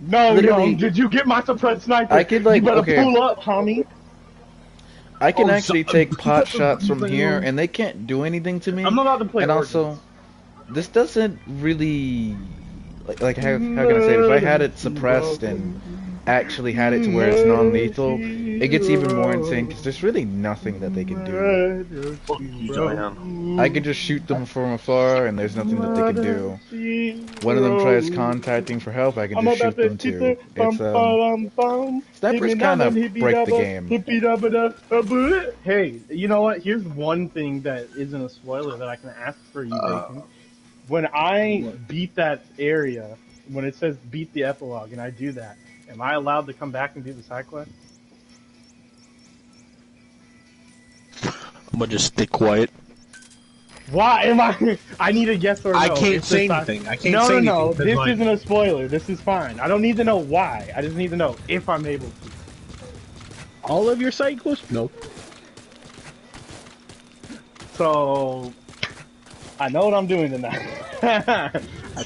No, Literally- Young, did you get my suppressed sniper? I could, like, you better okay. pull up, homie. I can Oh, actually so- take pot shots from here, and they can't do anything to me. I'm not allowed to play And Origins. also, this doesn't really like how can I say it? If I had it suppressed and actually had it to where it's non-lethal, it gets even more insane because there's really nothing that they can do. Fuck you, Zion. I could just shoot them from afar, and there's nothing that they can do. One of them tries contacting for help, I can just shoot them too. It's snipers kind of break the game. Hey, you know what? Here's one thing that isn't a spoiler that I can ask for you, Bacon. When I beat that area, when it says beat the epilogue, and I do that, am I allowed to come back and do the side quest? I'm gonna just stay quiet. Why am I? I need a yes or no. I can't It's say the anything. I can't no, say no, anything. no. 'cause, This like, isn't a spoiler. This is fine. I don't need to know why. I just need to know if I'm able to. all of your side quests? No. So, I know what I'm doing tonight. I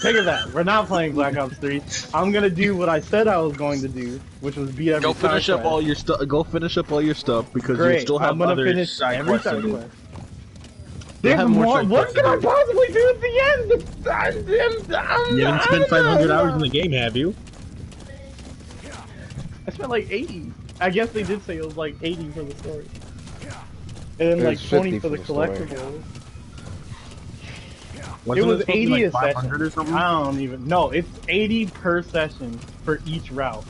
take it back. We're not playing Black Ops 3. I'm gonna do what I said I was going to do, which was beat every Go finish side up all quest. your stuff. Go finish up all your stuff because you Great. still have I'm gonna other finish side every quests side to do. quest. You'll There's have more more. side What quests can to I do. possibly do at the end? You haven't spent 500 hours in the game, have you? I spent like 80. I guess they did say it was like 80 for the story. And then It like was 20 50 for the for the story. collectibles. Wasn't It was supposed to be 80 a like 500 or session. something? I don't even. No, it's 80 per session for each route.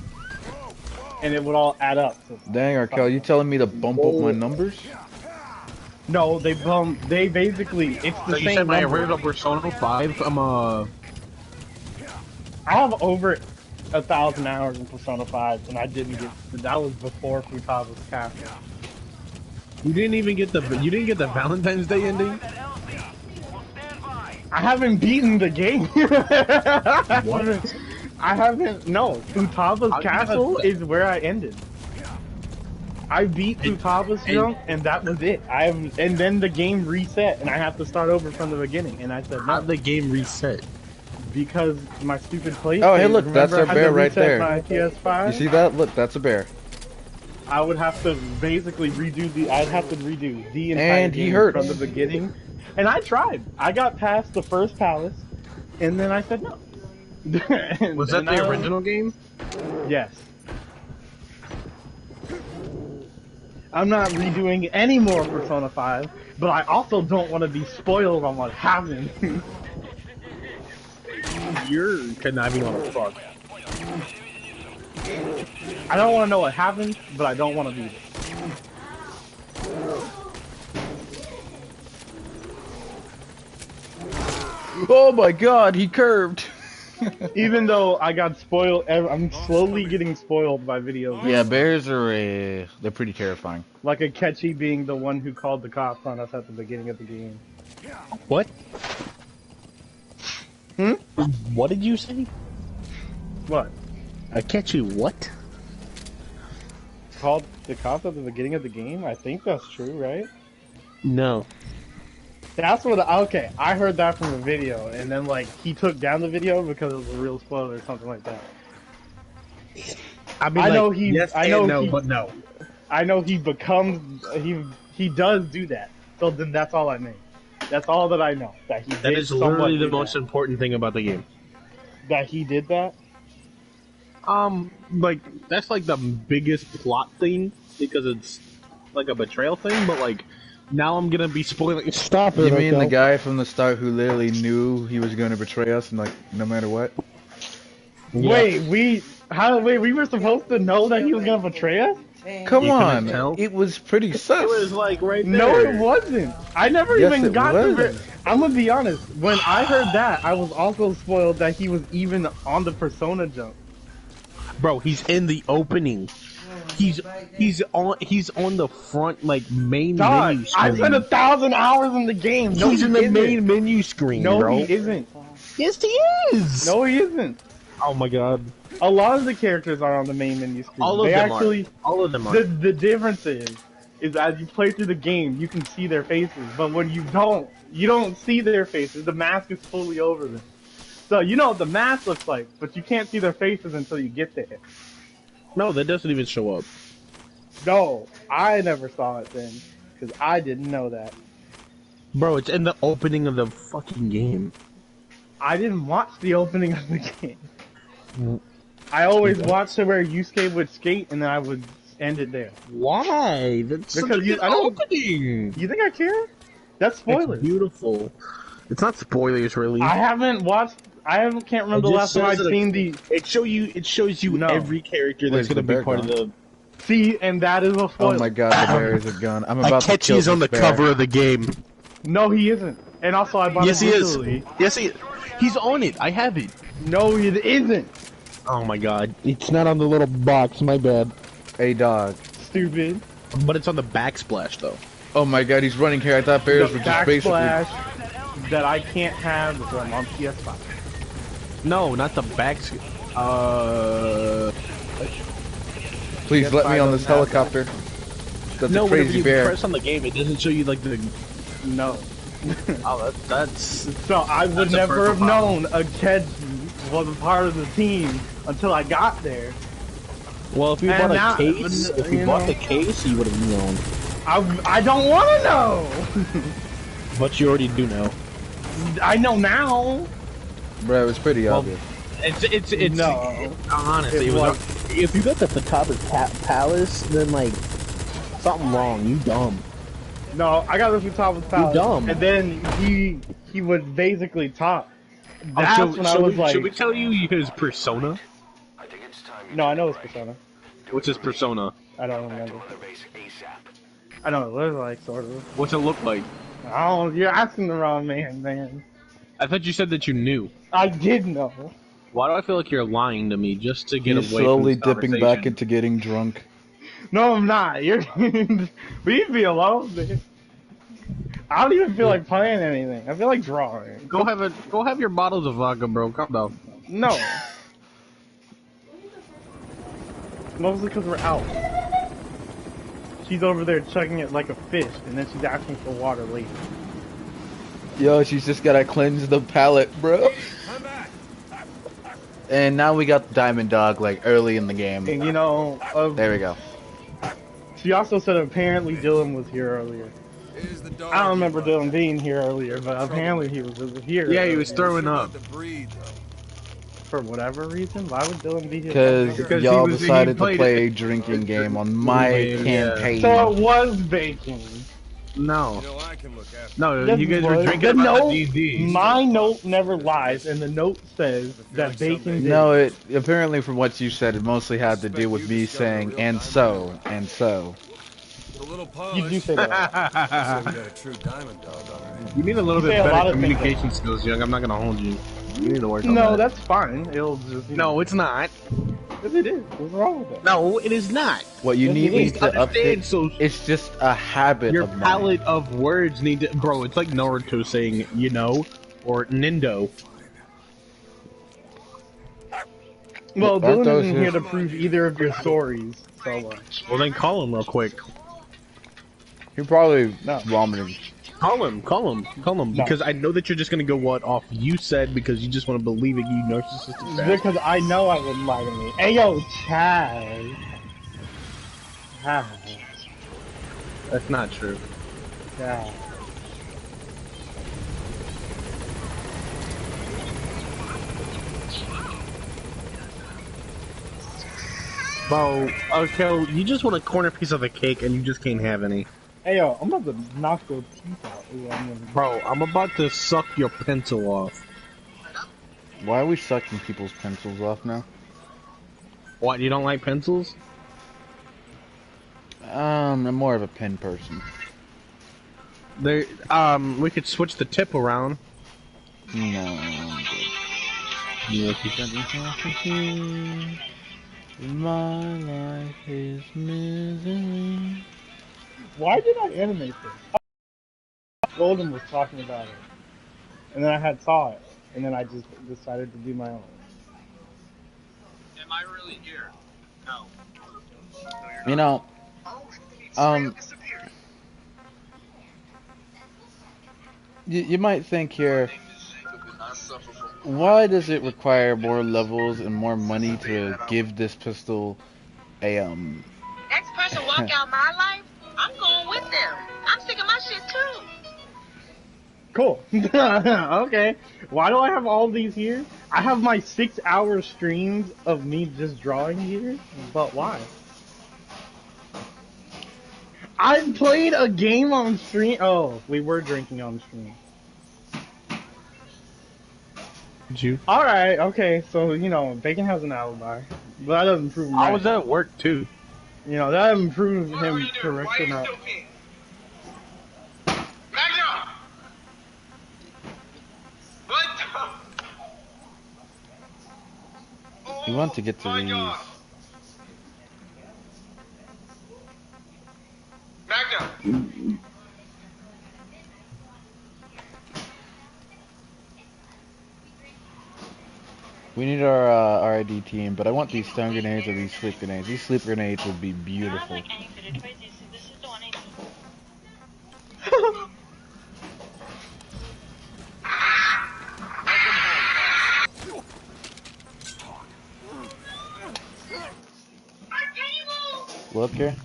And it would all add up. To, Dang, Arkel, you telling me to bump up my numbers? no, they basically, it's the So you same said my number. original Persona 5, I have over 1,000 hours in Persona 5, and I didn't get. That was before Futaba's Castle. you didn't get the Valentine's Day ending? I haven't beaten the game. What? I haven't. No, Futaba's How do you Castle have- is where I ended. I beat Futaba's junk, and that was it. And then the game reset, and I have to start over from the beginning. And I said How'd no, the game reset? because my stupid PlayStation. Oh, hey, look, that's remember our I had to bear right reset there. My PS5. You see that? Look, that's a bear. I would have to basically redo the. I'd have to redo the entire And he game hurts. from the beginning. And I tried. I got past the first palace, and then I said no. And Was that then the I- original game? Yes. I'm not redoing any more Persona 5, but I also don't want to be spoiled on what happened. You're conniving on a fuck. I don't want to know what happened, but I don't want to be there. Oh my god, he curved. Even though I got spoiled, I'm slowly getting spoiled by videos. Yeah, bears are they're pretty terrifying. Like Akechi being the one who called the cops on us at the beginning of the game. What? Hmm? What did you say? What? I catch you what? Called the cops at the beginning of the game? I think that's true, right? No. That's what. Okay, I heard that from a video, and then like he took down the video because it was a real spoiler or something like that. I mean, I know like, he- Yes I and know no, he- but no. I know he becomes he does do that. So then that's all I mean. That's all that I know. That he That did is literally the do most that. important thing about the game. That he did that. Like that's like the biggest plot thing because it's like a betrayal thing. But like now I'm gonna be spoiling. Stop it! You mean the okay? guy from the start who literally knew he was going to betray us, and like no matter what? Yeah. Wait, we were supposed to know that he was gonna betray us? Come You couldn't on, tell? it was pretty sus. It was like right there. No, it wasn't. I never Yes, even it got was. to. I'm gonna be honest. When I heard that, I was also spoiled that he was even on the Persona jump. Bro, he's in the opening. He's on the front like main Dog, menu I screen. spent 1,000 hours in the game. No, He's he in the isn't. main menu screen, No, bro. he isn't. Yes, he is. No, he isn't. Oh my god. A lot of the characters are on the main menu screen. All of they them actually, are. All of them are. The difference is as you play through the game, you can see their faces. But when you don't see their faces. The mask is fully over them. So you know what the mask looks like, but you can't see their faces until you get there. No, that doesn't even show up. No, I never saw it then, because I didn't know that. Bro, it's in the opening of the fucking game. I didn't watch the opening of the game. I always watched it where Yusuke would skate, and then I would end it there. Why? That's such Because a you- good I don't- opening. You think I care? That's spoilers. It's beautiful. It's not spoilers, really. I haven't watched. Can't remember the It last just time I've says that seen the. It shows you No. every character Where's that's gonna the be bear part of gone? the. See, and that is a spoiler. Oh my god, the bear is a gun. I'm about to kill Akechi's on the this bear. cover of the game. No, he isn't. And also, I bought Yes, it he is. digitally. Yes, he's on it. I have it. No, he isn't. Oh my god, it's not on the little box. My bad. Hey dog. Stupid. But it's on the backsplash though. Oh my god, he's running here. I thought bears The were just basically. backsplash that I can't have because I'm on PS5. No, not the backs. Please Yes, let me I on don't this have helicopter. That's No, a whenever crazy you bear. press on the game, it doesn't show you like the. No. Oh, that's. So I would That's a never have purple known Akechi was a part of the team until I got there. Well, if you And bought now- a case, but, if you you bought know. the case, you would have known. I don't want to know. But you already do know. I know now. Bro, it was pretty obvious. It's No. honestly, It it was. was. If you got the Futaba Palace, then like something wrong. You dumb. No, I got the top of the palace. dumb. And then he would basically talk. That's should, when I was like, should we tell you his persona? I think it's time. no, I know it's Persona. What's his persona? I don't remember. Mother base ASAP. I know what it looks like, sort of. What's it look like? Oh, you're asking the wrong man. I thought you said that you knew. I did know. Why do I feel like you're lying to me just to get He's away slowly from this dipping back conversation? into getting drunk. No, I'm not. You're. Leave me alone, man. I don't even feel like playing anything. I feel like drawing. Go have your bottles of vodka, bro. Calm down. No. Mostly because we're out. She's over there chugging it like a fish, and then she's asking for water later. Yo, she's just gotta cleanse the palate, bro. And now we got Diamond Dog like early in the game. And you know, There we go. she also said apparently Dylan was here earlier. I don't remember Dylan being here earlier, but apparently he was here. Yeah, he was earlier. throwing up. For whatever reason. Why would Dylan be here? Because y'all he decided to played play a it. drinking game on my Yeah. campaign. So it was baking. No. No, Yes, you guys it were was. drinking the about note, the DD. My note never lies, and the note says that bacon did. No, it apparently from what you said, it mostly had to do with me saying and so and so. You do say that. You need a little You bit say a lot better of things. communication skills, Young. I'm not gonna hold you. You need to work on No, that. that's fine. It'll just. No, it's not. Yes, it is. What's wrong with that? No, it is not. What you Yes, need it me is. to Understand, update? so It's just a habit your of mine. palette of words need to, bro. It's like Naruto saying, you know, or Nindo. Well, Aren't Dylan those isn't here his- to prove either of your stories. So, Well, then call him real quick. You're probably No. vomiting. Call him, No. because I know that you're just gonna go what off you said because you just want to believe it, you narcissistic bastard. because I know I wouldn't lie to me. Hey, yo, Chad. Ah, That's not true. yeah. Bro, okay, you just want a corner piece of a cake and you just can't have any. Hey yo, I'm about to knock your teeth out. Ooh, I'm gonna... Bro, I'm about to suck your pencil off. Why are we sucking people's pencils off now? What, you don't like pencils? I'm more of a pen person. There, we could switch the tip around. No, I'm good. My life is misery. Why did I animate this? Golden was talking about it. And then I had saw it. And then I just decided to do my own. Am I really here? No. You know, you might think here, why does it require more levels and more money to give this pistol a Next person walk out my life, I'm going with them. I'm sick of my shit too. Cool. Okay. Why do I have all these here? I have my 6-hour streams of me just drawing here, but why? I played a game on stream. Oh, we were drinking on stream. Did you? Alright, okay, so, you know, Bacon has an alibi. But that doesn't prove him I right. was at work too. You know, that doesn't prove What are him you doing? correct Why or are you not. still here? Magna! What the? we want to get to My these. God. Magna! We need our RID team, but I want these stun grenades or these sleep grenades. These sleep grenades would be beautiful. Look here.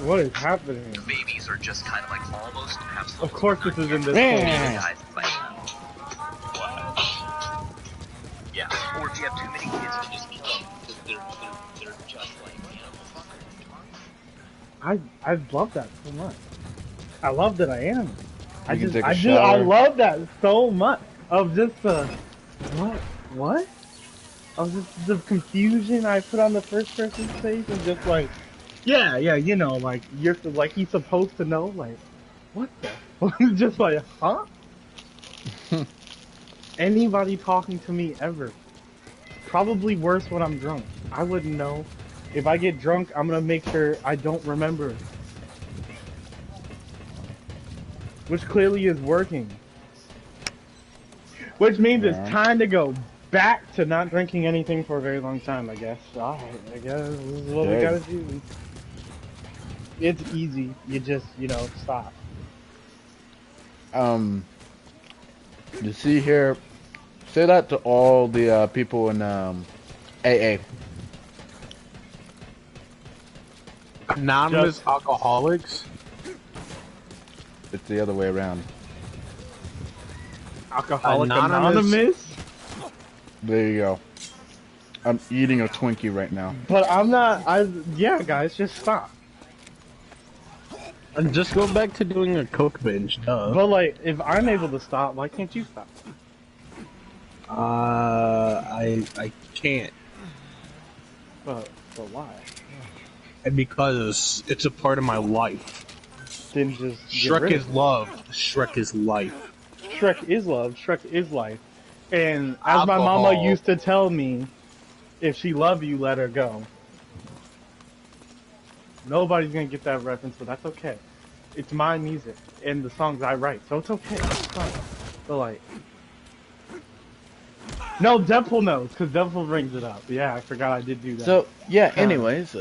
What is happening? Babies are just kind of like almost have some. Of course this is in this Man. Guys, like, yeah. Or if you have too many kids, you just kill them because they're just like, you know. I love that so much. I love that I am. You can take a shower. I love that so much. Of just the what? Of just the confusion I put on the first person's face and just like, yeah, you know, like you're like he's supposed to know, like, what the? Just like, huh? Anybody talking to me ever? Probably worse when I'm drunk. I wouldn't know. If I get drunk, I'm gonna make sure I don't remember. Which clearly is working. Which means it's time to go back to not drinking anything for a very long time, I guess. Alright, I guess this is what we gotta do. It's easy. You just, you know, stop. You see here, say that to all the people in AA. Anonymous alcoholics. It's the other way around. Alcoholic Anonymous. Anonymous? There you go. I'm eating a Twinkie right now. But I'm not, yeah guys, just stop. And just go back to doing a coke binge, duh. But like, if I'm able to stop, why can't you stop? I can't. But why? And because it's a part of my life. Then just get Shrek rid is of it. love. Shrek is life. Shrek is love, Shrek is life. And as my mama Alcohol. used to tell me, if she love you, let her go. Nobody's gonna get that reference, but that's okay. It's my music and the songs I write, so it's okay. It's fine. So like, no, Deadpool knows because Deadpool brings it up. Yeah, I forgot I did do that. So yeah. Anyways,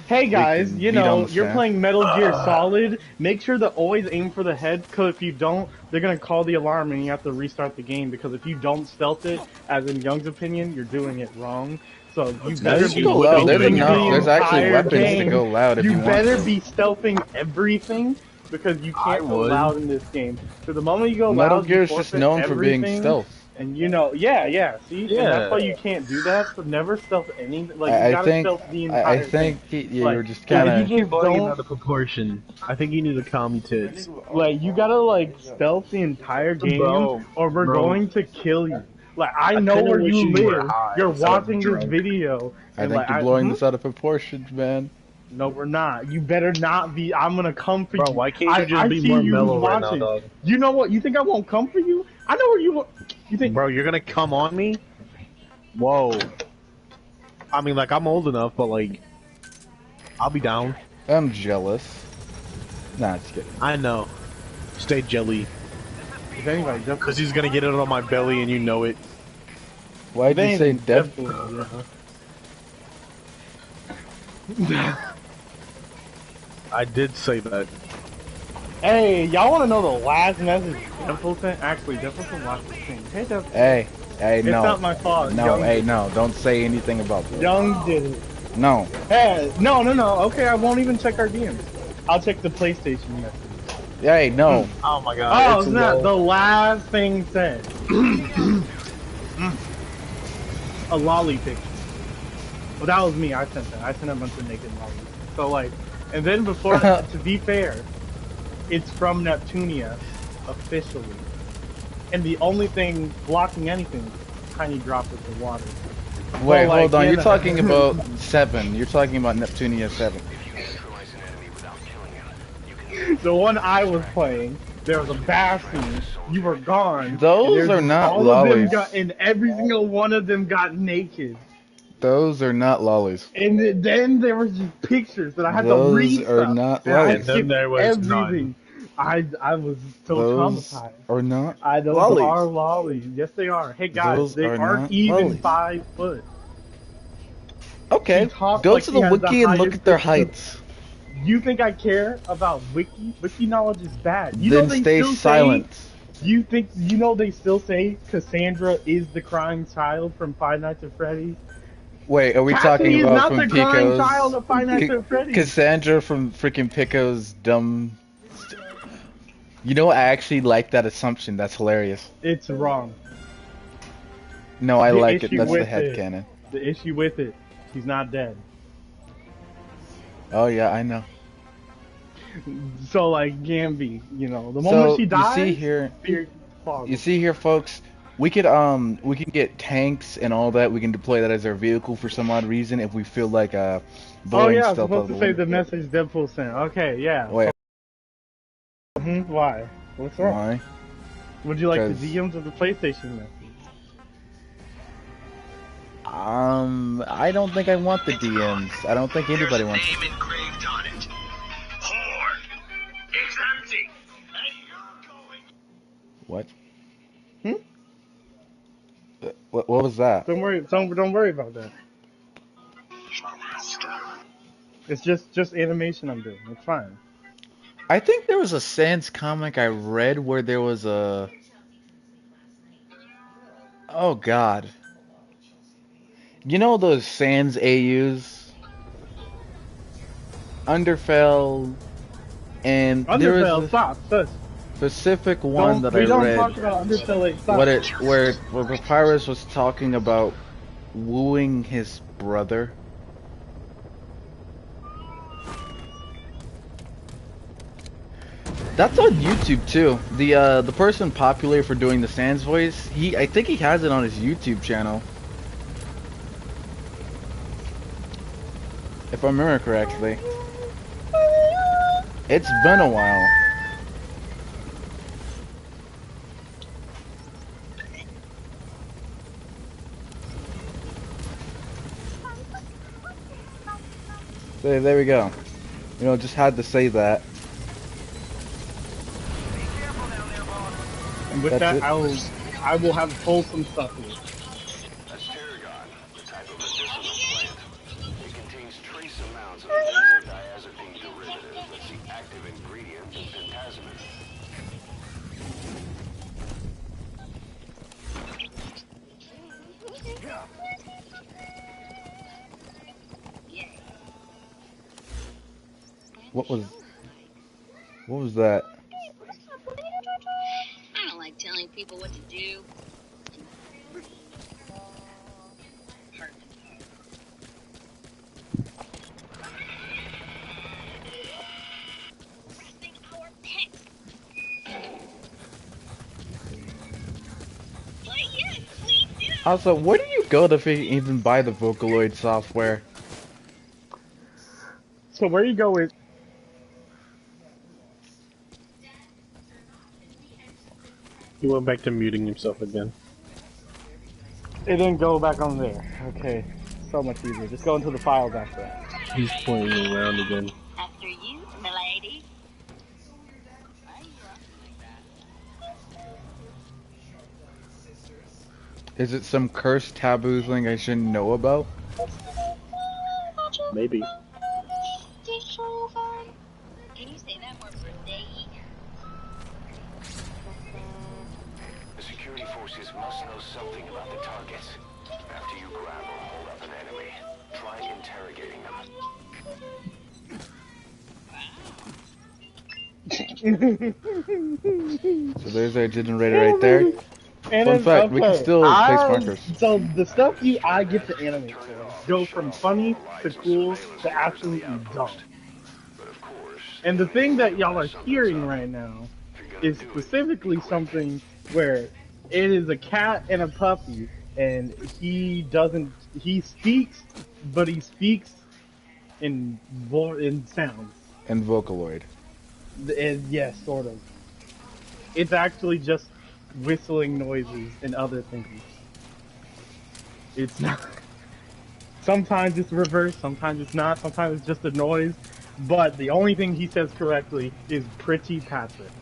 Hey guys, can you beat on know, the you're staff. playing Metal Gear Solid. Make sure to always aim for the head, because if you don't, they're gonna call the alarm and you have to restart the game. Because if you don't stealth it, as in Young's opinion, you're doing it wrong. So you better You be can go loud. There's stealthing enough. the There's actually entire weapons to game. go loud if you want better to. be stealthing everything, because you I can't go would. loud in this game. So the moment you go Metal loud, Gear you is just forfeit known for being everything. stealth. And you know, yeah, see? And that's Yeah. why you can't do that, so never stealth anything. Like, you I gotta think stealth the entire I think thing. you Like, were just if kind you of. just Blowing don't, out of proportion. I think you need to calm your tits. like, you gotta, like, stealth the entire game, Bro, or we're bro. going to kill you. Like, I I know kinda where wish you you were live. high You're instead of watching this drunk. video. I and, think like, you're blowing hmm? this out of proportion, man. No, we're not. You better not be. I'm gonna come for Bro, you. why can't you just I be see more you mellow right now, watching. dog? You know what? You think I won't come for you? I know where you. You think? Bro, you're gonna come on me? Whoa. I mean, like, I'm old enough, but, like, I'll be down. I'm jealous. Nah, just kidding. I know. Stay jelly. If anybody, Because he's gonna get it on my belly and you know it. Why'd you say Death? I did say that. Hey, y'all want to know the last message Dimple sent? Actually, Dimple sent lots of things. Hey, Dimple. Hey, It's no. not my fault. No, Young, hey, no. Don't say anything about that. Young did it. No. Hey, no. Okay, I won't even check our DMs. I'll check the PlayStation message. Hey, no. Oh my god. Oh, it's not the last thing said. A lolly picture. Well, that was me. I sent that. I sent a bunch of naked lollies. So, like, and then before, to be fair, it's from Neptunia, officially. And the only thing blocking anything is tiny droplets of water. Wait, like, hold on. you You're know. talking about 7. You're talking about Neptunia 7. Neutralize an enemy without killing him. You can The one I was playing, there was a bath scene. You were gone. Those and there's- are not all of them lollies. got, and every single one of them got naked. Those are not lollies. And then there was just pictures that I had Those to read. are stuff, not and I lollies. And then skipped there was everything. I was so Those traumatized. are not Those lollies. are lollies. Yes, they are. Hey guys, Those they are aren't not even lollies. 5 foot. Okay, He talks go like to he the has the wiki and look highest at their picture. heights. You think I care about wiki? Wiki knowledge is bad. You know Then they stay still silent. Say, you know they still say Cassandra is the crying child from Five Nights at Freddy's? Wait, are we Cassidy talking is about not from the crying child Pico's? of Five Nights at Freddy's. Cassandra from freaking Pico's dumb. You know, I actually like that assumption. That's hilarious. It's wrong. No, I The like it. issue That's the with it- headcanon. The issue with it, he's not dead. Oh yeah, I know. So like Gamby, you know, the moment So she dies, you see here, fear falls. you see here, folks. We can get tanks and all that. We can deploy that as our vehicle for some odd reason if we feel like Oh blowing yeah, I was stuff supposed out to say of the message Deadpool sent. Okay, yeah. Wait, Why? What's wrong? why? Would you like the 'Cause- DMs of the PlayStation message? I don't think I want the DMs. I don't think anybody wants. There's a name engraved on it. Horde. It's empty. And you're going. What? Hmm? What was that? Don't worry about that. It's just animation I'm doing. It's fine. I think there was a Sans comic I read where there was a. Oh God. You know those Sans AUs? Underfell, and there Undertale, was a stop. Sus. specific one that I We don't read. talk about Undertale. Like, stop. Where Papyrus was talking about wooing his brother. That's on YouTube too. The person popular for doing the Sans voice, I think he has it on his YouTube channel. If I remember correctly. It's been a while. There we go. You know, just had to say that. And with That's that, it. I will have wholesome stuff here. That's tarragon, the type of medicinal plant. It contains trace amounts of What was that? I don't like telling people what to do. Also, where do you go to even buy the Vocaloid software? So where you go with? He went back to muting himself again. It didn't go back on there. Okay, so much easier. Just go into the files after that. He's playing around again. After you, milady. Is it some cursed taboo thing I shouldn't know about? Maybe. Can you say that more birthday? The security forces must know something about the targets. After you grab or hold up an enemy, try interrogating them. So there's our generator right there. And Fun fact, we can still place markers. So the stuff I get to animate for go from funny to cool to absolutely dumb. And the thing that y'all are hearing right now is specifically something where it is a cat and a puppy, and he speaks, but he speaks in sounds. And Vocaloid. And yes, sort of. It's actually just whistling noises and other things. It's not. Sometimes it's reversed, sometimes it's not, sometimes it's just a noise. But the only thing he says correctly is Pretty Patrick.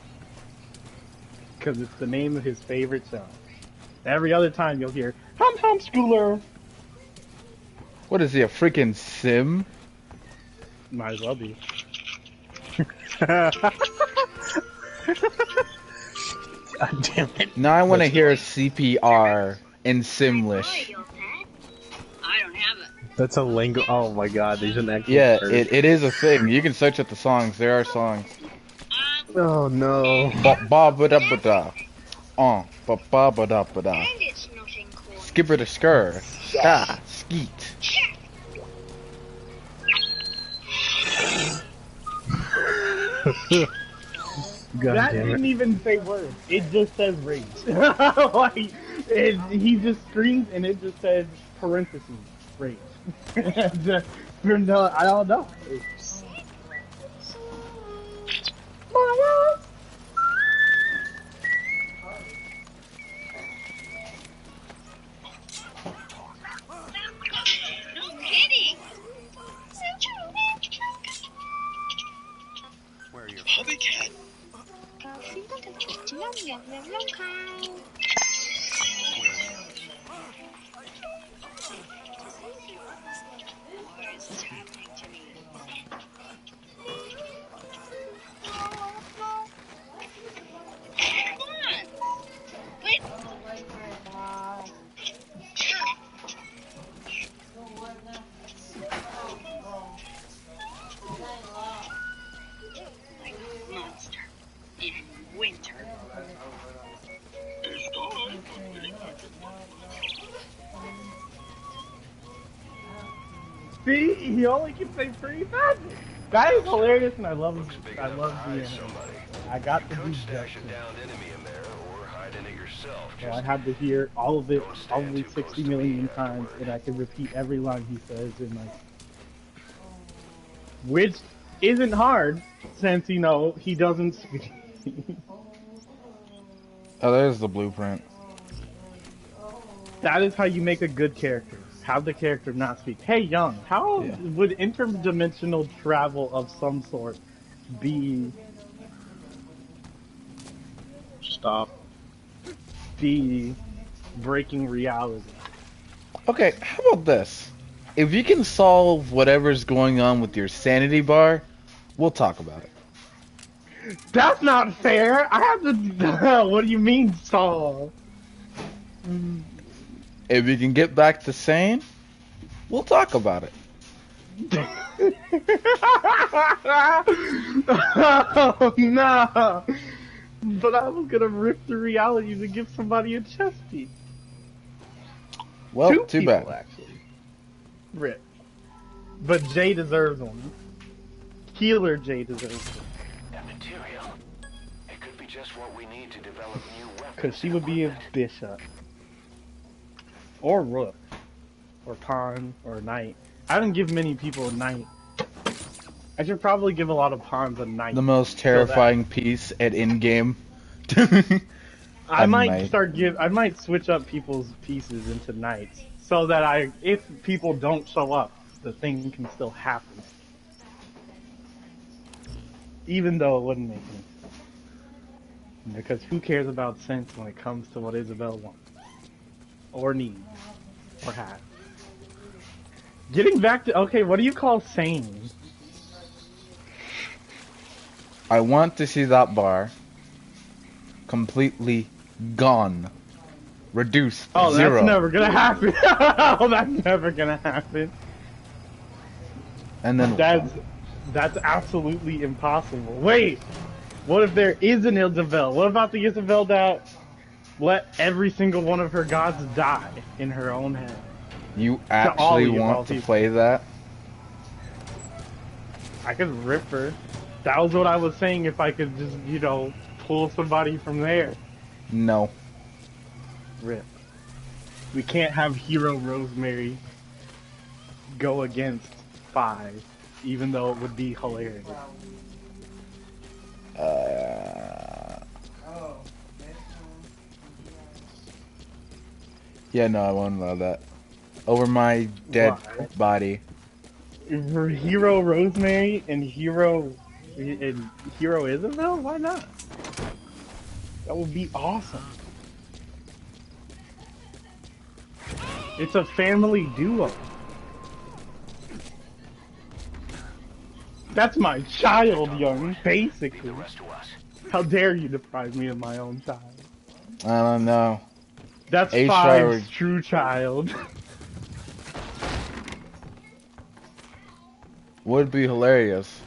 Because it's the name of his favorite show. Every other time you'll hear, Hum Hum Schooler! What is he, a freaking sim? Might as well be. God damn it. Now I want to hear CPR in Simlish. I don't have it. That's a language. Oh my god, there's an actual Yeah, word. it is a thing. You can search up the songs. There are songs. Oh no. Ba ba ba da ba da. Ba ba ba da ba da. And it's nothing cool. Skipper the skr. Ska. Skeet. God That damn didn't it. even say words. It just says rage. Like, he just screams and it just says parentheses rage. Just, no, I don't know. No kidding. Where are your Hobby cat. What is happening to me? Come on. Wait. Like a monster in winter. See, he only can say pretty fast. That is hilarious, and I love the I got the Could beat stash a downed enemy in there or hide in it yourself. So I Just had to hear all of it Don't stand probably too close 60 to million me times, afterward. and I can repeat every line he says in like, which isn't hard since he doesn't speak. Oh, there's the blueprint. That is how you make a good character. Have the character not speak. Hey, Young, how Yeah. would interdimensional travel of some sort be Stop. breaking reality? Okay, how about this? If you can solve whatever's going on with your sanity bar, we'll talk about it. That's not fair. I have to. What do you mean, Saul? If you can get back to sane, we'll talk about it. Oh no! But I was gonna rip the reality to give somebody a chest piece. Well, Two too people, bad. actually. Rip. But Jay deserves one. Healer Jay deserves one. That material. It could be just what we need to develop new weapons. Because she would be a bishop. Or rook. Or pawn. Or knight. I don't give many people a knight. I should probably give a lot of pawns a knight. The most terrifying piece at in-game. I A might knight. I might switch up people's pieces into knights. So that if people don't show up, the thing can still happen. Even though it wouldn't make any sense. Because who cares about sense when it comes to what Isabel wants? Or needs. Or has. Getting back to, okay, what do you call sane? I want to see that bar completely gone. Reduced. Oh, Zero. that's never gonna happen. Oh, that's never gonna happen. And then That's absolutely impossible. Wait, what if there is an Isabel? What about the Isabel that let every single one of her gods die in her own head? you all actually of you, all want to people. play that? I could rip her. That was what I was saying, if I could just, pull somebody from there. No. Rip. We can't have Hero Rosemary go against 5, even though it would be hilarious. Yeah, no, I won't allow that. Over my dead Why? body. For Hero Rosemary and Hero Isabel? Why not? That would be awesome. It's a family duo. That's my child, young, basically. How dare you deprive me of my own child? I don't know. That's H-Star Five's true child. Would be hilarious.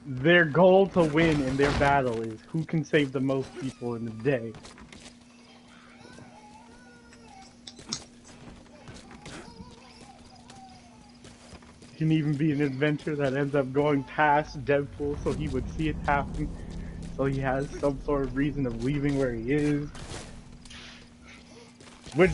Their goal to win in their battle is who can save the most people in the day. He can even be an adventure that ends up going past Deadpool so he would see it happen. So he has some sort of reason of leaving where he is. Which,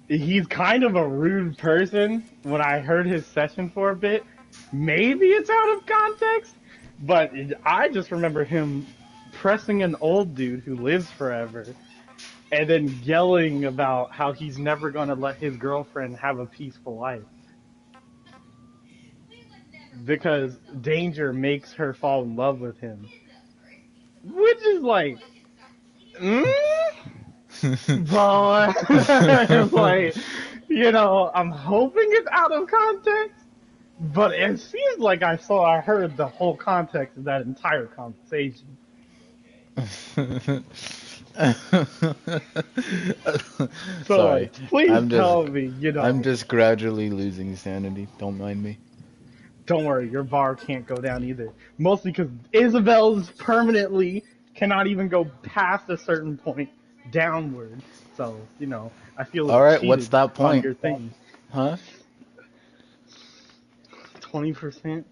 he's kind of a rude person. When I heard his session for a bit, maybe it's out of context, but I just remember him pressing an old dude who lives forever and then yelling about how he's never going to let his girlfriend have a peaceful life. Because danger makes her fall in love with him. Which is like, But, like, I'm hoping it's out of context, but it seems like I heard the whole context of that entire conversation. So, Sorry. please tell me, I'm just gradually losing sanity. Don't mind me. Don't worry, your bar can't go down either. Mostly because Isabel's permanently cannot even go past a certain point downward. So, I feel All right, cheated what's that on point? your thing. Huh? 20%?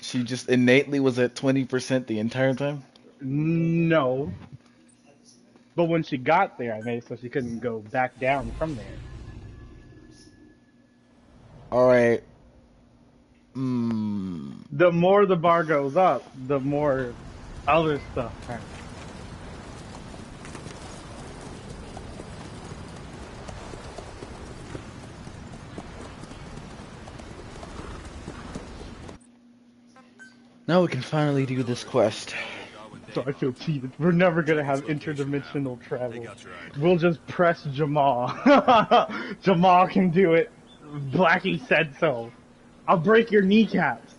She just innately was at 20% the entire time? No. But when she got there, I made so she couldn't go back down from there. Alright. The more the bar goes up, the more other stuff happens. Now we can finally do this quest. So I feel cheated. We're never gonna have interdimensional travel. We'll just press Jamal. Jamal can do it. Blackie said so. I'll break your kneecaps.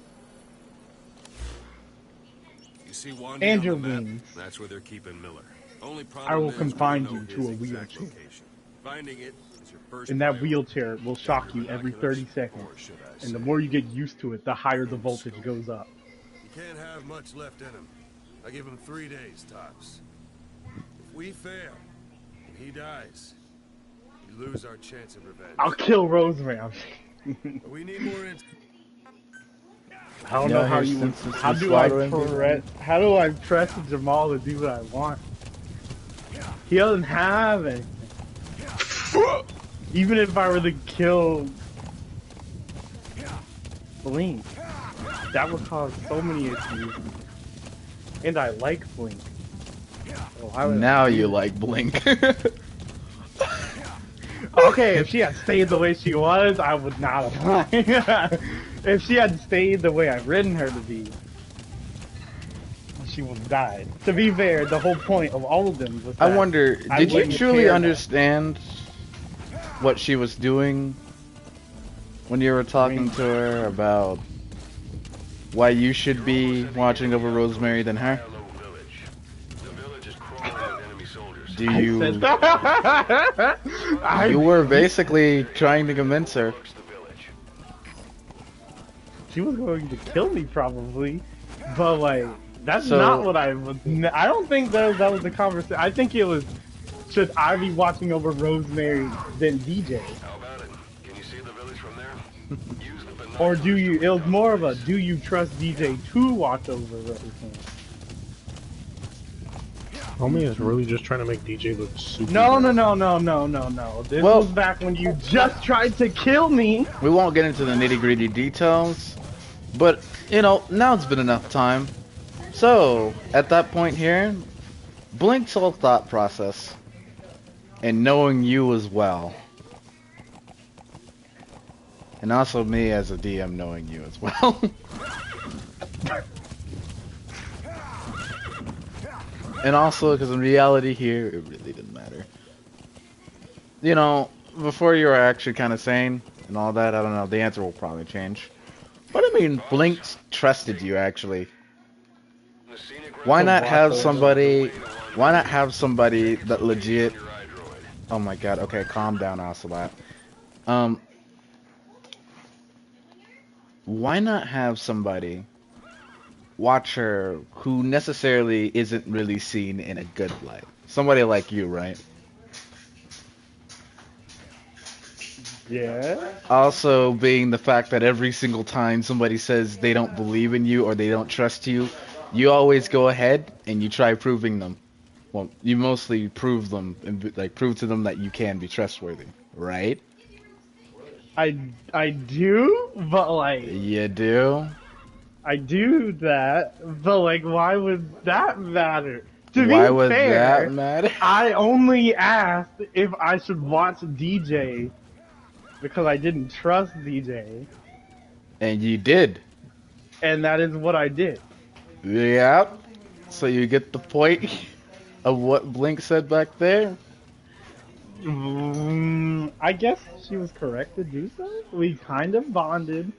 You see Wanda And on your the map? wings. That's where they're keeping Miller. Only I will problem is we confine don't you know to his a exact wheelchair. location. Finding it is and that wheelchair will shock you every 30 seconds. And the more you get used to it, the higher the voltage goes up. You can't have much left in him. I give him 3 days tops. If we fail, and he dies, we lose our chance of revenge. I'll kill Rosemary. But we need more info. I don't know how you would. How do I press Jamal to do what I want? He doesn't have anything. Even if I were to kill Blink, that would cause so many issues. And I like Blink. So now you like Blink. Okay, if she had stayed the way she was, I would not have. If she had stayed the way I've written her to be, she would have died. To be fair, the whole point of all of them was I wonder, did you truly care understand what she was doing when you were talking to her about why you should be watching over Rosemary than her? Do you... You were basically trying to convince her. She was going to kill me probably, but like, that's not what I was. I don't think that was the conversation. I think it was, should I be watching over Rosemary than DJ? How about it? Can you see the village from there? Use the binoculars. Or do you, it was more of a, do you trust DJ to watch over Rosemary? Homie is really just trying to make DJ look super. No. This was back when you just tried to kill me. We won't get into the nitty-gritty details, but, you know, now it's been enough time. So, at that point here, Blink's whole thought process, and knowing you as well, and also me as a DM knowing you as well. And also, because in reality here, it really didn't matter. You know, before you were actually kind of sane and all that, I don't know, the answer will probably change. But I mean, Blink trusted you, actually. Why not have somebody that legit... Oh my god, okay, calm down, Ocelot. Why not have somebody watch her who necessarily isn't really seen in a good light? Somebody like you, right? Yeah. Also being the fact that every single time somebody says they don't believe in you or they don't trust you, you always go ahead and you try proving them. Well, you mostly prove them and like prove to them that you can be trustworthy, right? I do, but like... You do? I do that, but like, why would that matter? To Why be would fair, that matter? I only asked if I should watch DJ because I didn't trust DJ. And you did. And that is what I did. Yep. So you get the point of what Blink said back there? I guess she was correct to do so. We kind of bonded.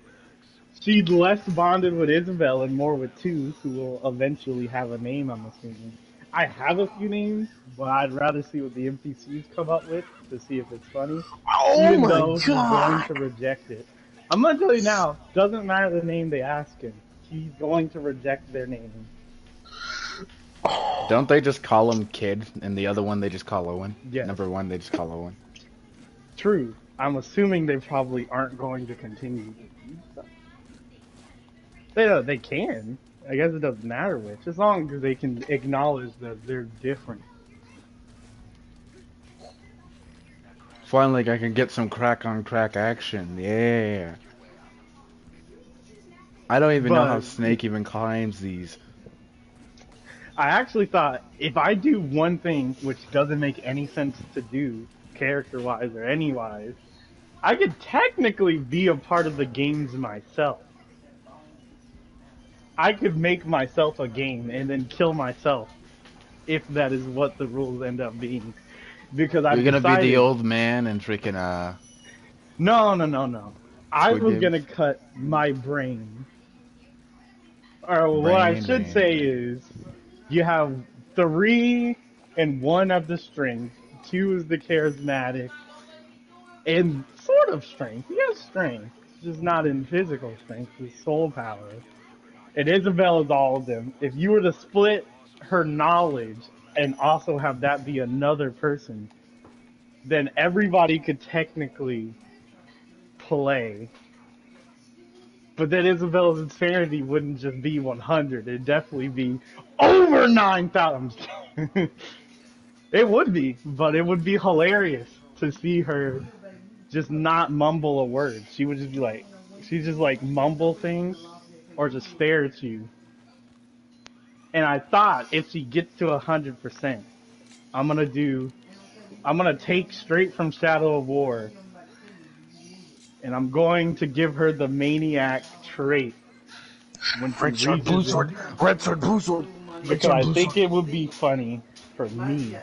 She's less bonded with Isabel and more with Tooth, who will eventually have a name, I'm assuming. I have a few names, but I'd rather see what the NPCs come up with to see if it's funny. Oh even my though she's God. going to reject it. I'm gonna tell you now, doesn't matter the name they ask him. He's going to reject their name. Don't they just call him Kid, and the other one they just call Owen? Yes. Number one they just call Owen. True. I'm assuming they probably aren't going to continue. They can. I guess it doesn't matter which, as long as they can acknowledge that they're different. Finally, I can get some crack on crack action. Yeah. I don't even know how Snake even climbs these. I actually thought if I do one thing which doesn't make any sense to do, character-wise or any-wise, I could technically be a part of the games myself. I could make myself a game and then kill myself, if that is what the rules end up being. Because You're gonna be the old man and freaking No. I was Games. gonna cut my brain. Or what I should say is, you have 3 and 1 of the strength, 2 is the charismatic, in sort of strength. He has strength, just not in physical strength. His soul power. And Isabel is all of them. If you were to split her knowledge and also have that be another person, then everybody could technically play. But then Isabella's insanity wouldn't just be 100. It'd definitely be over 9,000. It would be, but it would be hilarious to see her just not mumble a word. She would just be like, she'd just like mumble things or just stare at you. And I thought if she gets to 100%, I'm gonna take straight from Shadow of War, and I'm going to give her the maniac trait when she Red sword, reaches blue it. sword, red sword, blue sword. Because I think it would be funny for me.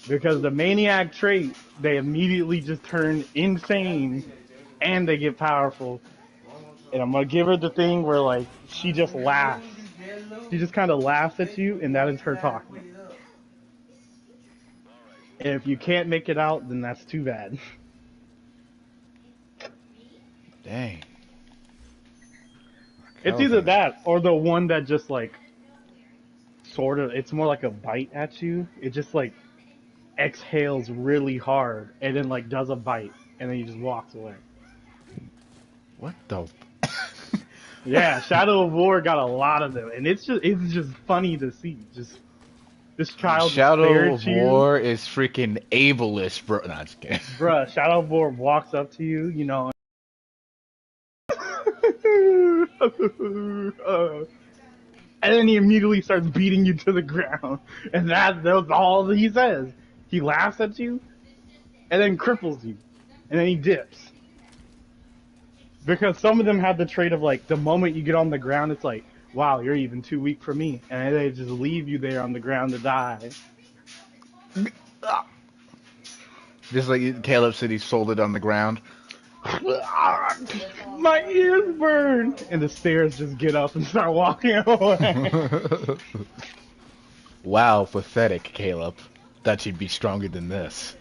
Because the maniac trait, they immediately just turn insane and they get powerful. And I'm gonna give her the thing where like she just laughs. She just kind of laughs at you, and that is her talking. And if you can't make it out, then that's too bad. Dang. It's either that or the one that just like sort of, it's more like a bite at you. It just like exhales really hard and then like does a bite and then he just walks away. What the? Yeah, Shadow of War got a lot of them, and it's just funny to see. Just this child Shadow of stares at you. War is freaking ableist, bro. Nah, just kidding. Bruh, Shadow of War walks up to you, you know. And then he immediately starts beating you to the ground. And that's all he says. He laughs at you, and then cripples you. And then he dips. Because some of them have the trait of like, the moment you get on the ground, it's like, wow, you're even too weak for me. And they just leave you there on the ground to die. Just like Caleb said, he sold it on the ground. My ears burn! And the stairs just get up and start walking away. Wow, pathetic, Caleb. Thought you'd be stronger than this.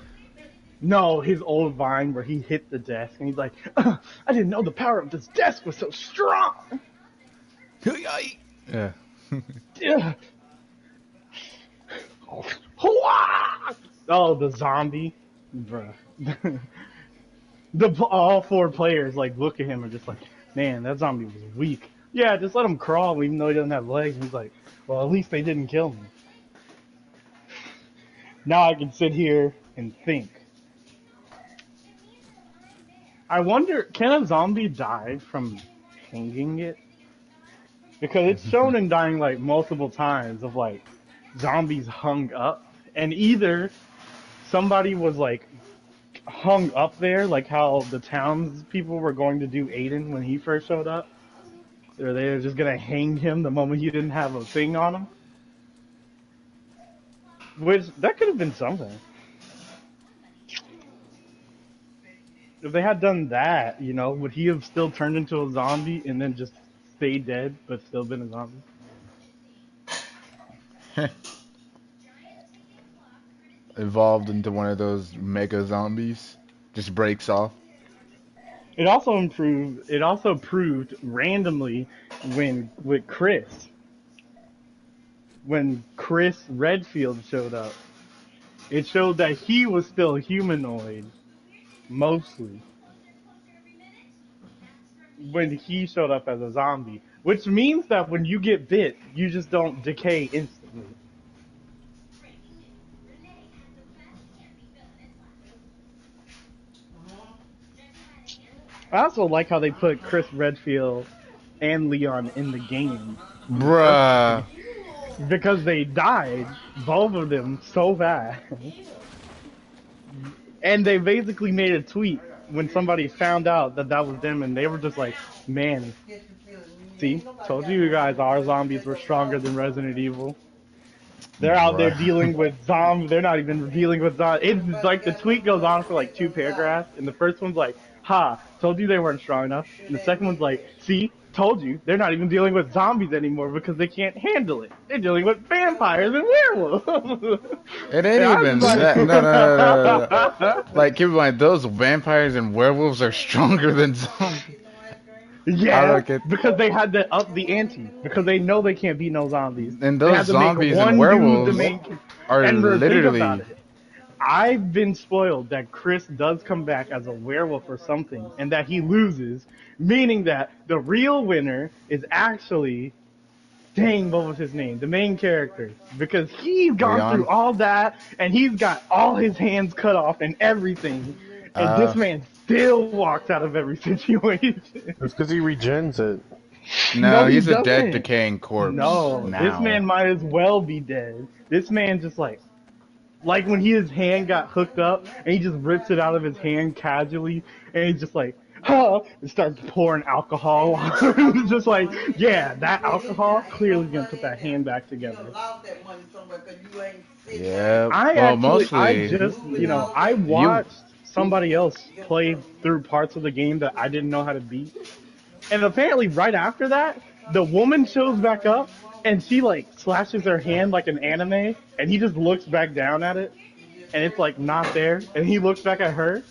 No, his old vine where he hit the desk and he's like, I didn't know the power of this desk was so strong. Yeah. Yeah. Oh, the zombie. Bruh. All four players like look at him and just like, man, that zombie was weak. Yeah, just let him crawl even though he doesn't have legs. And he's like, well, at least they didn't kill me. Now I can sit here and think. I wonder, can a zombie die from hanging it? Because it's shown in Dying Light multiple times of like zombies hung up, and either somebody was like hung up there, like how the townspeople were going to do Aiden when he first showed up, or they were just gonna hang him the moment he didn't have a thing on him. Which that could have been something. If they had done that, you know, would he have still turned into a zombie and then just stayed dead, but still been a zombie? Evolved into one of those mega zombies. Just breaks off. It also proved randomly with Chris. When Chris Redfield showed up, it showed that he was still humanoid. Mostly. When he showed up as a zombie. Which means that when you get bit, you just don't decay instantly. I also like how they put Chris Redfield and Leon in the game. Bruh. Because they died, both of them, so fast. And they basically made a tweet when somebody found out that that was them, and they were just like, man, see, told you guys our zombies were stronger than Resident Evil. They're out there dealing with zombies, they're not even dealing with zombies. It's like the tweet goes on for like 2 paragraphs, and the first one's like, ha, told you they weren't strong enough. And the second one's like, see, told you, they're not even dealing with zombies anymore because they can't handle it. They're dealing with vampires and werewolves. It ain't even that. No. Like, keep in mind, those vampires and werewolves are stronger than zombies. Yeah, because they had to up the ante. Because they know they can't beat no zombies. And those zombies and werewolves are literally... I've been spoiled that Chris does come back as a werewolf or something, and that he loses, meaning that the real winner is actually... Dang, what was his name? The main character. Because he's gone through all that, and he's got all his hands cut off and everything. And this man still walks out of every situation. It's because he regens it. No, he's a dead, decaying corpse. No, this man might as well be dead. This man just like when his hand got hooked up, and he just rips it out of his hand casually, and he's just like, huh, and starts pouring alcohol on him. Just like, yeah, that alcohol clearly gonna put that hand back together. Yeah, I watched somebody else play through parts of the game that I didn't know how to beat. And apparently right after that, the woman shows back up and she like slashes her hand like an anime, and he just looks back down at it and it's like not there, and he looks back at her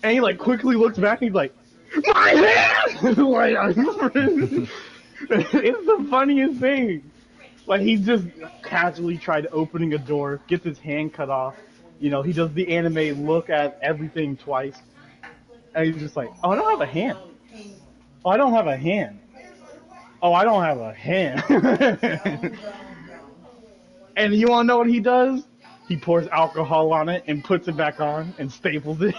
and he like quickly looks back and he's like, my hand! Like, it's the funniest thing. Like, he just casually tried opening a door, gets his hand cut off. You know, he does the anime look at everything twice. And he's just like, oh, I don't have a hand. Oh, I don't have a hand. Oh, I don't have a hand. And you want to know what he does? He pours alcohol on it and puts it back on and staples it.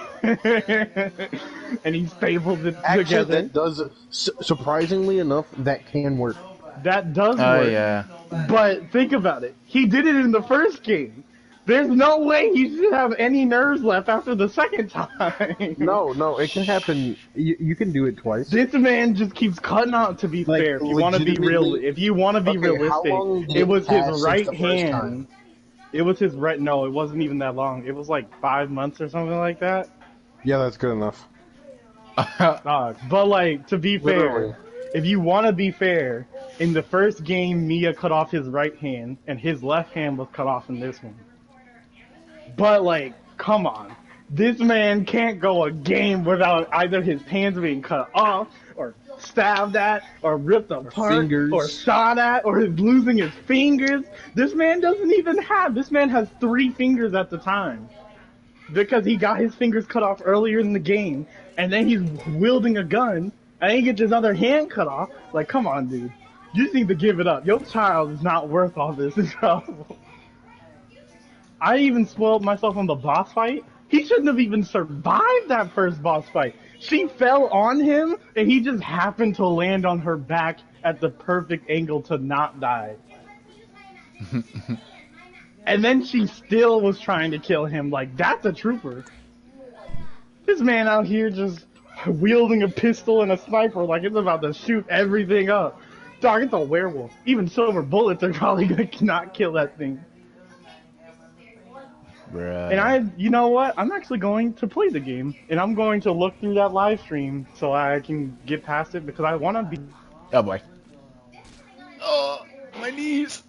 And he staples it together. That does, surprisingly enough, that can work. That does work. Yeah. But think about it. He did it in the first game. There's no way he should have any nerves left after the second time. No, it can happen. You can do it twice. This man just keeps cutting out. To be fair, if you want to be real, if you want to be realistic, it was his right hand. It was his right. No, it wasn't even that long. It was like 5 months or something like that. Yeah, that's good enough. But like, to be fair, if you want to be fair, in the first game, Mia cut off his right hand, and his left hand was cut off in this one. But like, come on. This man can't go a game without either his hands being cut off, or stabbed at, or ripped apart, or shot at, or his losing his fingers. This man doesn't even have, this man has 3 fingers at the time. Because he got his fingers cut off earlier in the game, and then he's wielding a gun, and he gets his other hand cut off. Like, come on, dude. You just need to give it up. Your child is not worth all this. I even spoiled myself on the boss fight. He shouldn't have even survived that first boss fight. She fell on him, and he just happened to land on her back at the perfect angle to not die. And then she still was trying to kill him. Like, that's a trooper. This man out here just wielding a pistol and a sniper like it's about to shoot everything up. Dog, it's a werewolf. Even silver bullets are probably gonna not kill that thing. Bruh. And you know what? I'm actually going to play the game, and I'm going to look through that live stream so I can get past it, because I want to be... Oh boy. Oh, my knees.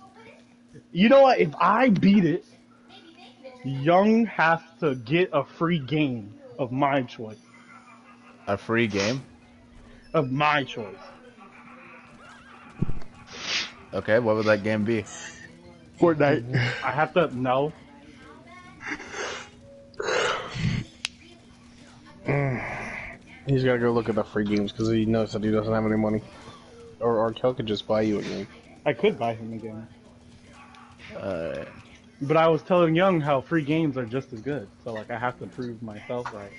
You know what? If I beat it, Young has to get a free game of my choice. A free game? Of my choice. Okay, what would that game be? Fortnite. I have to... No. He's gotta go look at the free games because he knows that he doesn't have any money. Or Kel could just buy you a game. I could buy him a game. But I was telling Young how free games are just as good. So, like, I have to prove myself right.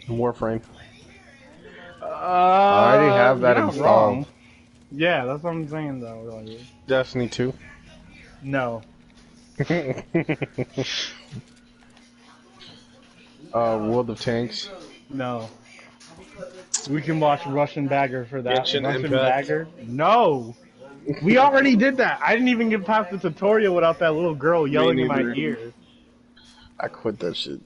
Warframe. I already have that installed. Wrong. Yeah, that's what I'm saying, though. Like, Destiny 2. No. World of Tanks. No. We can watch Russian Bagger for that. Genshin Russian Impact. Bagger? No! We already did that. I didn't even get past the tutorial without that little girl yelling in my ear. I quit that shit.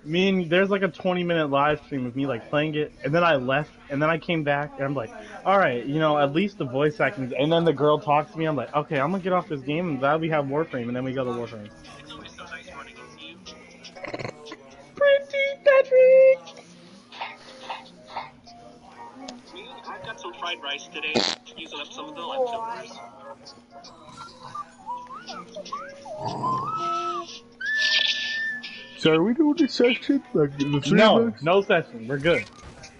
There's like a 20-minute live stream of me like playing it, and then I left, and then I came back, and I'm like, all right, at least the voice acting. And then the girl talks to me. I'm like, okay, I'm gonna get off this game. I'm glad we have Warframe, and then we go to Warframe. It's always so nice running in Siege. Pretty Patrick. Me, I've got some fried rice today. Using up some of the leftovers. So are we doing this session? Like the three No, of us? no session. We're good.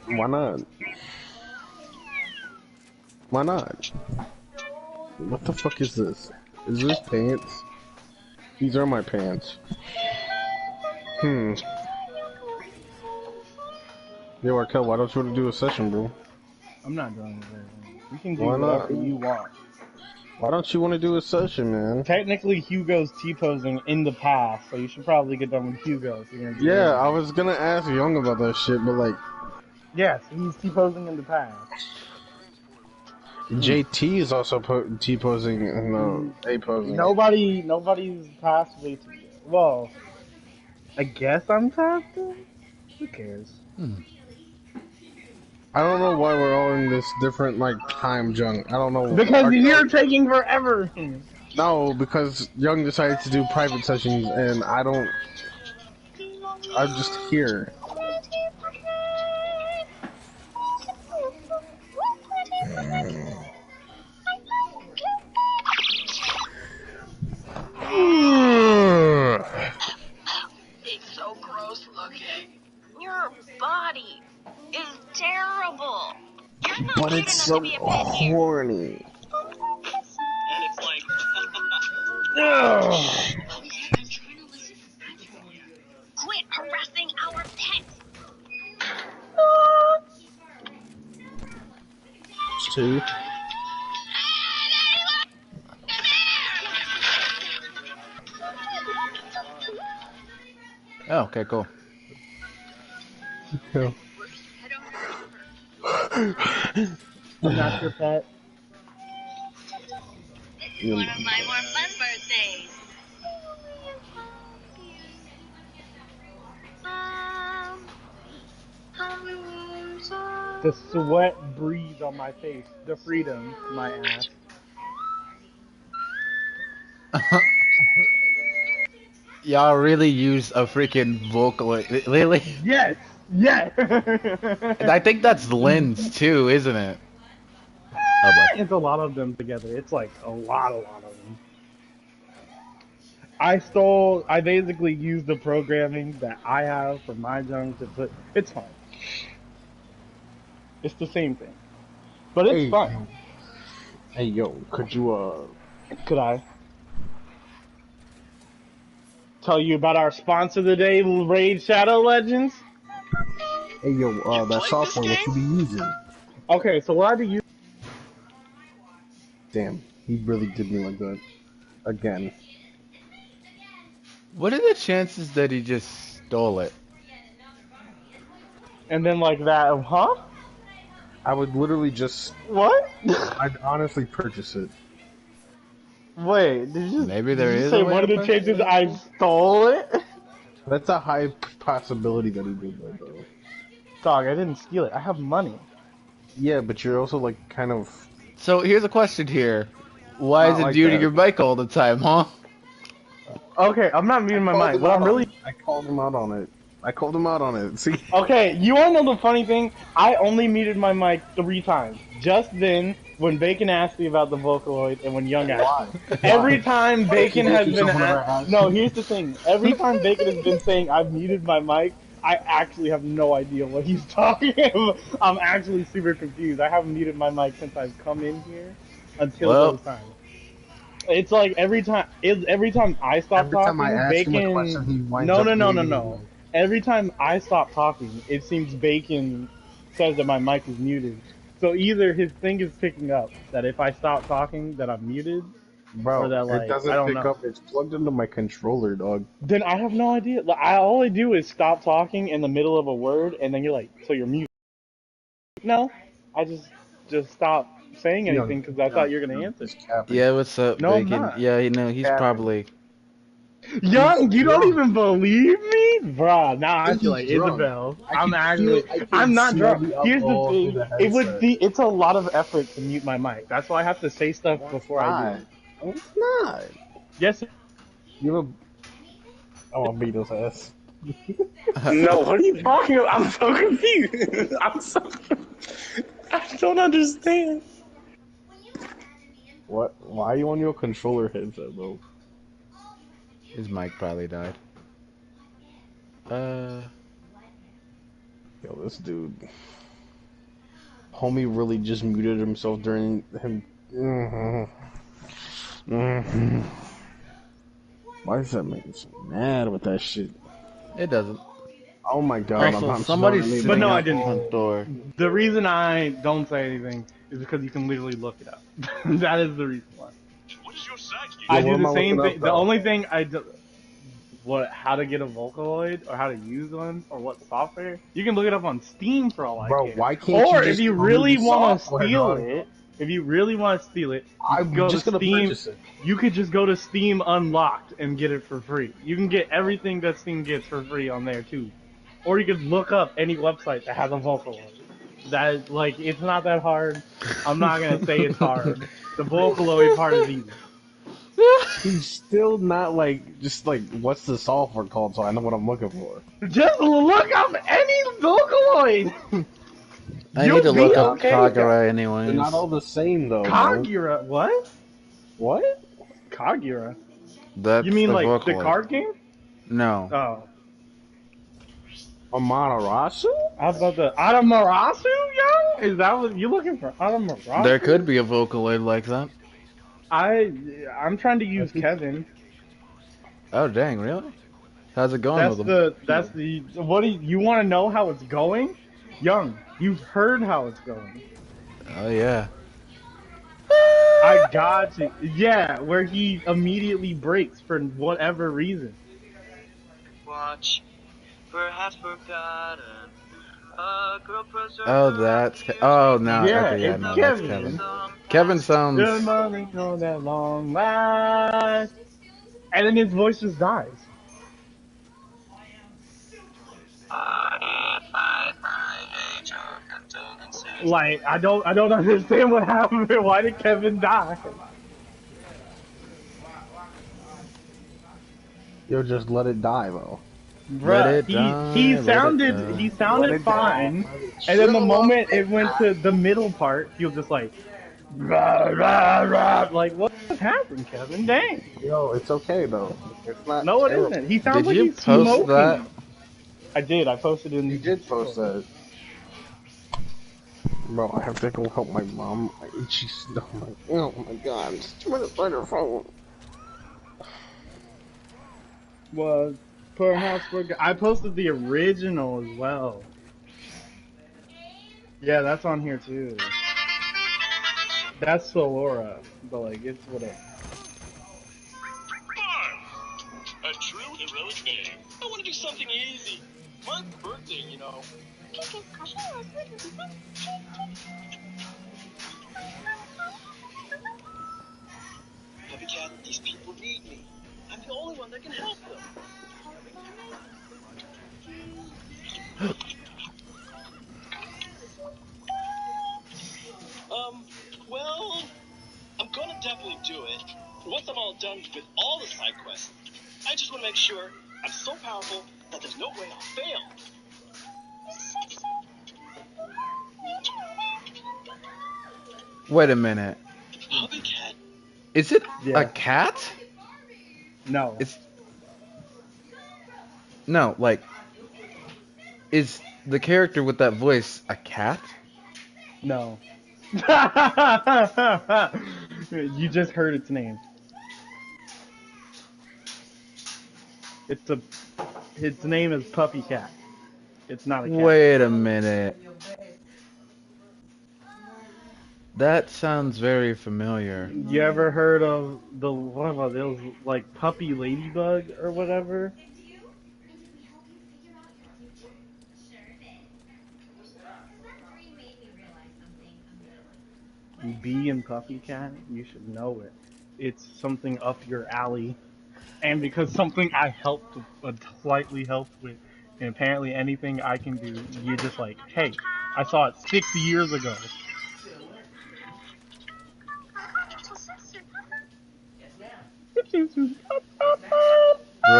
Why not? Why not? What the fuck is this? Is this pants? These are my pants. Yo, Raquel, why don't you want to do a session, bro? I'm not doing it. You can do Why not? whatever you want. Why don't you want to do a session, man? Technically, Hugo's T-posing in the past, so you should probably get done with Hugo. If you're gonna do Yeah, that. I was gonna ask Young about that shit, but like, Yes, he's T-posing in the past. JT is also T-posing and A-posing. Nobody's past way too. Well, I guess I'm past it. Who cares? I don't know why we're all in this different like time junk. I don't know. Because you're taking forever. No, because Young decided to do private sessions, and I don't. I'm just here. It's so gross looking. Your body is terrible. You're not But cute it's enough so to be a pet here. horny. And it's like, Quit harassing our pets. Two. Oh, okay, cool. Yeah. Not your pet. One of my more fun birthdays. The sweat breathes on my face. The freedom, my ass. Y'all really use a freaking Vocaloid, Lily. Yes, yes. And I think that's Lynn's too, isn't it? Oh boy. It's a lot of them together. It's like a lot of them. I basically used the programming that I have for my junk to put. It's fine. It's the same thing, but it's Hey. fine. Hey, yo, could you Could I tell you about our sponsor of the day, Raid Shadow Legends? Hey, yo, that software what you be using? Okay, so what I do use. Damn, he really did me like that. Again. What are the chances that he just stole it? And then like that, huh? I would literally just. What? I'd honestly purchase it. Wait, did you? Maybe there did you is say a way one of to the purchase chances it? I stole it? That's a high possibility that he did that, though. Dog, I didn't steal it. I have money. Yeah, but you're also like kind of. So here's a question here. Why Not is it like muting that. your mic all the time, huh? Okay, I'm not muting my Called mic. him What I'm out really. on it. I called him out on it. I called him out on it. See? Okay, you wanna know the funny thing? I only muted my mic 3 times. Just then, when Bacon asked me about the Vocaloid, and when Young asked me. Every time Bacon has been No, here's the thing. Every time Bacon has been saying I've muted my mic, I actually have no idea what he's talking about. I'm actually super confused. I haven't muted my mic since I've come in here until Well. those times. It's like every time I stop Every talking, time I ask him a Bacon. question, he winds No. up muting Every time I stop talking, it seems Bacon says that my mic is muted. So either his thing is picking up that if I stop talking that I'm muted, Bro, or that, like, it doesn't I don't pick know. up. It's plugged into my controller, dog. then I have no idea. Like, all I do is stop talking in the middle of a word, and then you're like, so you're muted. No, I just stop saying anything because I thought you were gonna answer. It's capping. Yeah, what's up, No, I'm Bacon? not. Yeah, you know, he's Captain. probably Young, you don't even believe me? Bruh, now I think feel like he's drunk. Isabel. I I'm can actually, feel- I can I'm not smell drunk. the Here's the alcohol through thing, the it would headset. be, it's a lot of effort to mute my mic. That's why I have to say stuff No, it's before I do not. it. No, it's not. Yes, You have a... Oh, I'll beat his ass. no, what are you talking about? I'm so confused. I don't understand. What? Why are you on your controller headset, bro? His mic probably died. Yo, this dude. Homie really just muted himself during him. Why does that make me so mad with that shit? It doesn't. Oh my god, Also, I'm somebody's sorry. sitting But no, out I the didn't. front door. The reason I don't say anything is because you can literally look it up. That is the reason why. I what do am the I same looking thing. up, The though? only thing I do, how to get a Vocaloid or how to use one or what software, you can look it up on Steam for all I Bro, care. why can't Or you if just you tell me really the want to software, steal dog? it, if you really want to steal it, you I'm can go just to gonna Steam. purchase it. You could just go to Steam Unlocked and get it for free. You can get everything that Steam gets for free on there too. Or you could look up any website that has a Vocaloid. That, like, it's not that hard. I'm not gonna say it's hard. The Vocaloid part is easy. He's still not like, just like, what's the software called so I know what I'm looking for. Just look up any Vocaloid! I You'll need to be look up okay. Kagura They're anyways. not all the same though, bro. Kagura, what? What? Kagura? That's You mean the like the Vocaloid. card game? No. Oh. Amaterasu? How about the Aramarasu, yo? Is that what you looking for? Aramarasu? There could be a Vocaloid like that. I'm trying to use Kevin. Oh dang, really? How's it going with him? What do you want to know how it's going? Young, you've heard how it's going. Oh yeah. I got you. Yeah, where he immediately breaks for whatever reason. Watch, perhaps forgotten. A girl preserved. Oh, that's. Oh no. Yeah, Okay, yeah, it's no, Kevin. that's Kevin. Kevin sounds. Good morning on that long last. And then his voice just dies. Like, I don't understand what happened. Why did Kevin die? Yo, just let it die, bro. Bruh, he let sounded fine, and then the moment it went to the middle part, he was just like, rah, rah, rah. Like, what happened, Kevin? Dang. Yo, it's okay though. It's not. No, it terrible. isn't. He sounds Did like you he's post smoking. that? I did. I posted it in. You did post that. Bro, I have to go help my mom. She's. Oh my god, I'm just trying to find her phone. Was perhaps I posted the original as well. Yeah, that's on here too. That's Solora, but like it's whatever. A true heroic day. I want to do something easy. My birthday, you know. Puppy Cat, these people need me. I'm the only one that can help them. Well, I'm gonna definitely do it. Once I'm all done with all the side quests, I just want to make sure I'm so powerful that there's no way I'll fail. Wait a minute. Puppy Cat? Is it Yeah. a cat? No. It's. No, like. Is the character with that voice a cat? No. You just heard its name. Its name is Puppy Cat. It's not a cat. Wait a minute. That sounds very familiar. You ever heard of what was those like Puppy Ladybug or whatever? Bee and Puppy Cat, you should know it. It's something up your alley. and because something I helped, slightly helped with, and apparently anything I can do, you're just like, hey, I saw it 6 years ago. Bro,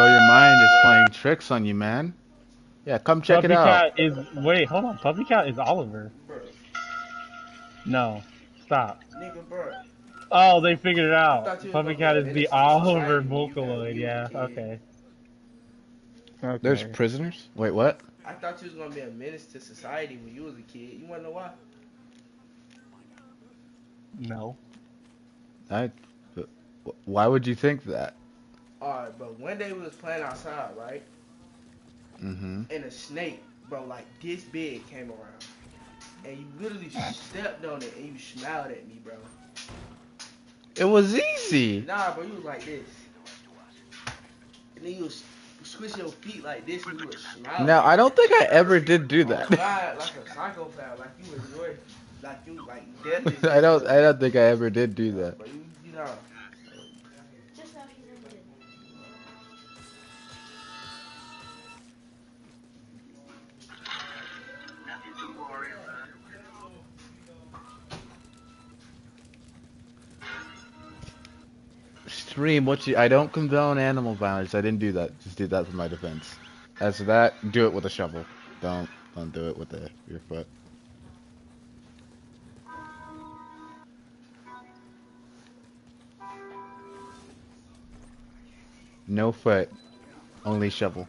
your mind is playing tricks on you, man. Yeah, come check it Puppy out. Cat is, wait, hold on, Puppy Cat is Oliver. No, stop. Nigga, bro. Oh, they figured it out. thought you was Puppy gonna Cat be a is the menace to Oliver society when you got Vocaloid, yeah, a kid. okay. There's Okay. prisoners? Wait, what? I thought you was gonna be a menace to society when you was a kid. You wanna know why? No. Why would you think that? Alright, but one day we was playing outside, right? Mm-hmm. And a snake, bro, like this big came around. And you literally stepped on it and you smiled at me, bro. It was easy. Nah, bro, you was like this. And then you was switch your feet like this and you was smiling. Now, I don't think I ever did do Oh, that. God, like a psychopath, like you enjoy, like you, like death is I don't think I ever did do that. But you know. Stream, I don't condone animal violence. I didn't do that. Just did that for my defense. As for that, do it with a shovel. Don't do it with your foot. No foot, only shovel.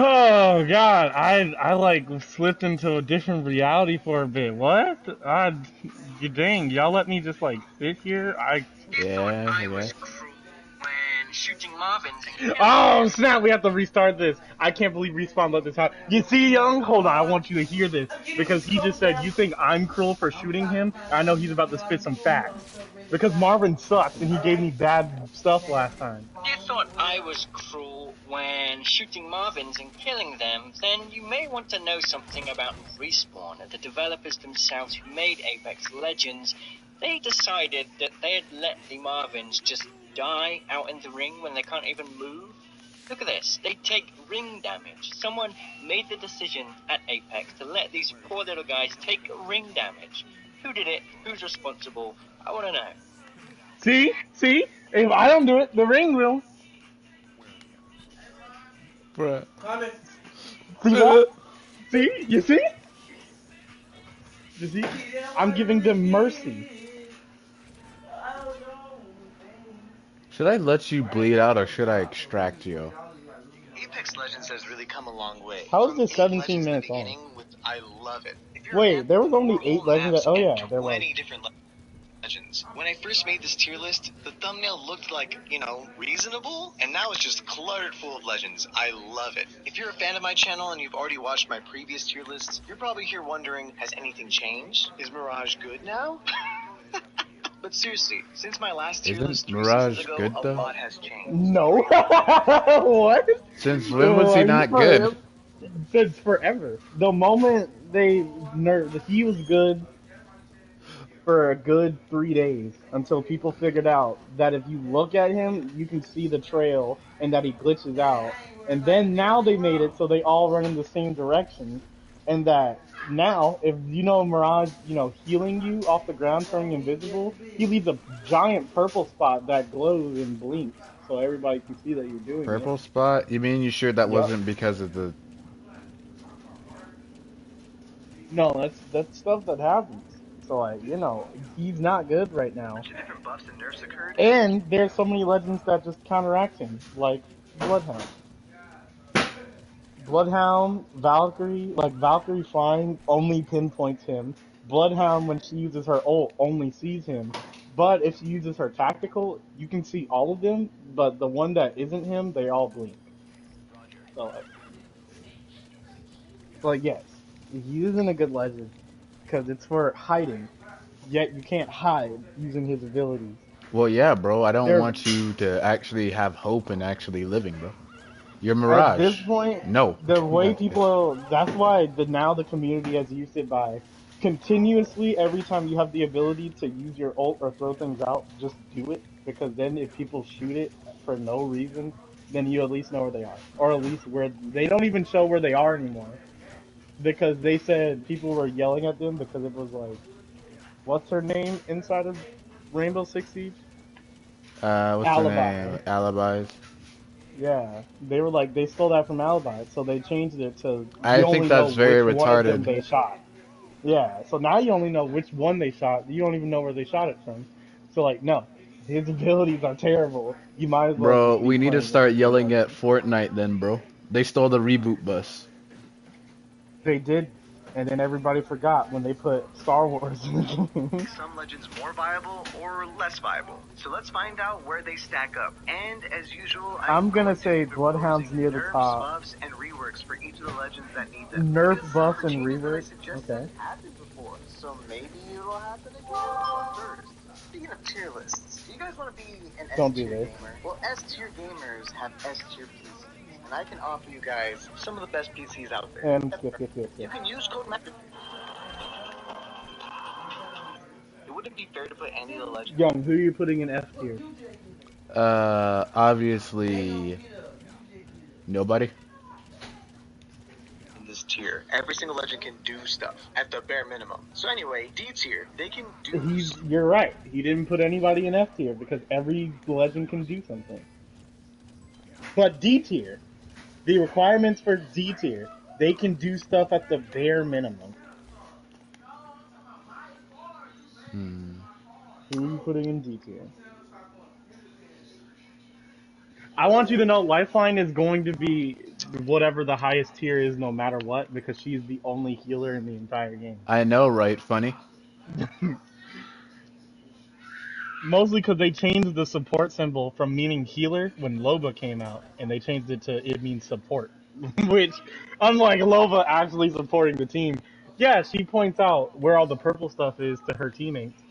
Oh god, I like slipped into a different reality for a bit. What? You dang, y'all let me just like sit here? Yeah. Shooting Marvin's and Oh snap, we have to restart this. I can't believe Respawn let this happen. You see, Young? Hold on, I want you to hear this. Because he just said, you think I'm cruel for shooting him? I know he's about to spit some facts. Because Marvin sucks and he gave me bad stuff last time. you thought I was cruel when shooting Marvins and killing them, then you may want to know something about Respawn. The developers themselves who made Apex Legends, they decided that they had let the Marvins just die out in the ring when they can't even move. Look at this, they take ring damage. Someone made the decision at Apex to let these poor little guys take ring damage. Who did it? Who's responsible? I want to know. See? If I don't do it, the ring will. Bruh. See that? See? You see? You see? I'm giving them mercy. Should I let you bleed out or should I extract you? Apex Legends has really come a long way. How is this 17 minutes long? I love it. Wait, there was only 8 legends. Oh yeah, there was. 20 different legends. When I first made this tier list, the thumbnail looked like, reasonable, and now it's just cluttered full of legends. I love it. If you're a fan of my channel and you've already watched my previous tier lists, you're probably here wondering, has anything changed? Is Mirage good now? But seriously, since my last tier Isn't list 3 Mirage seasons ago, good, though? a lot has changed. No. What? Since when was he not good? Since forever. The moment they he was good for a good 3 days until people figured out that if you look at him, you can see the trail and that he glitches out. And then now they made it so they all run in the same direction, and that now if Mirage, healing you off the ground, turning invisible, he leaves a giant purple spot that glows and blinks, so everybody can see that you're doing Purple it. spot? You mean you sure that Yep. wasn't because of the... No, that's stuff that happens. So he's not good right now. Different buffs and nerfs occurred. And there's so many legends that just counteract him, like Bloodhound. Bloodhound, Valkyrie, Valkyrie flying only pinpoints him. Bloodhound, when she uses her ult, only sees him. But if she uses her tactical, you can see all of them, but the one that isn't him, they all blink. So like yes, he isn't a good legend, because it's for hiding, yet you can't hide using his abilities. Well, yeah, bro. I don't They're, want you to actually have hope and actually living, bro. You're at this Mirage. point, No. the way people, that's why now the community has used it by continuously every time you have the ability to use your ult or throw things out, just do it, because then if people shoot it for no reason, then you at least know where they are, or at least where they don't even show where they are anymore, because they said people were yelling at them because it was like, what's her name inside of Rainbow Six Siege? What's the Alibi. name? Alibis. Yeah, they were like, they stole that from Alibi, so they changed it to I you think only know that's very which one of them retarded. they shot. Yeah, so now you only know which one they shot. You don't even know where they shot it from. So like, no, his abilities are terrible. You might as well Bro, just be we need to playing start with the yelling at legend. Fortnite then, bro. They stole the reboot bus. They did, and then everybody forgot when they put Star Wars in the game. Some legends more viable or less viable. So let's find out where they stack up. And as usual, I'm gonna say Bloodhound's near the nerfs, top. buffs, and reworks for each of the legends that need them. Nerf, buff, and rework. Okay. Happened before, so maybe it'll happen again. First, speaking of tier lists, do you guys want to be an Don't do S-tier this. gamer? Well, S-tier gamers have S-tier PCs, and I can offer you guys some of the best PCs out there. And skip. You can use code MECHA. It wouldn't be fair to put any of the legends. Young, who are you putting in F tier? Obviously, nobody. In this tier, every single legend can do stuff at the bare minimum. So anyway, D tier, they can do. You're right. He didn't put anybody in F tier because every legend can do something. But D tier, the requirements for D tier, they can do stuff at the bare minimum. Who are you putting in D tier? I want you to know Lifeline is going to be whatever the highest tier is no matter what, because she's the only healer in the entire game. I know, right? Funny. Mostly because they changed the support symbol from meaning healer when Loba came out, and they changed it to it means support. Which, unlike Loba actually supporting the team, yeah, she points out where all the purple stuff is to her teammates.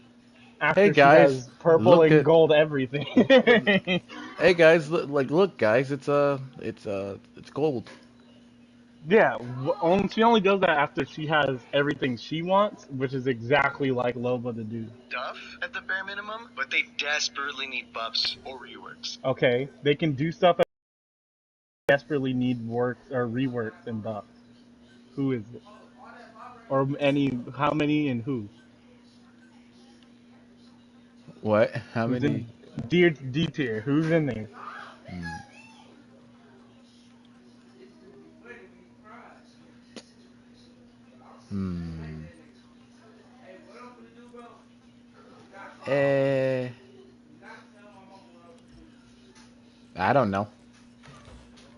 After Hey guys, she has purple and gold everything. Hey guys, look guys, it's gold. Yeah, she only does that after she has everything she wants, which is exactly like Loba to do. Stuff at the bare minimum, but they desperately need buffs or reworks. Okay, they can do stuff that desperately need works or reworks and buffs. Who is it? Or how many and who? What? How Who's many? in D tier, who's in there? I don't know.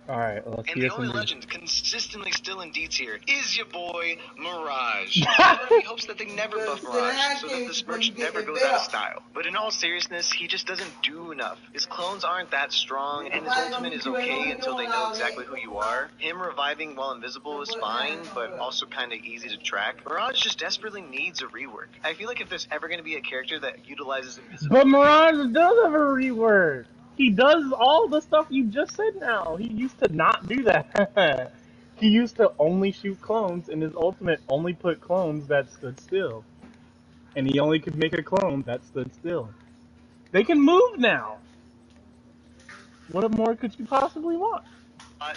Alright, let's And hear the only some. legend consistently still in D tier is your boy, Mirage. Everybody hopes that they never buff Mirage, so that this merch never goes out of style. But in all seriousness, he just doesn't do enough. His clones aren't that strong, and his ultimate is okay until they know exactly who you are. Him reviving while invisible is fine, but also kind of easy to track. Mirage just desperately needs a rework. I feel like if there's ever going to be a character that utilizes invisibility... But Mirage does have a rework! He does all the stuff you just said now. He used to not do that. He used to only shoot clones, and his ultimate only put clones that stood still. And he only could make a clone that stood still. They can move now! What more could you possibly want?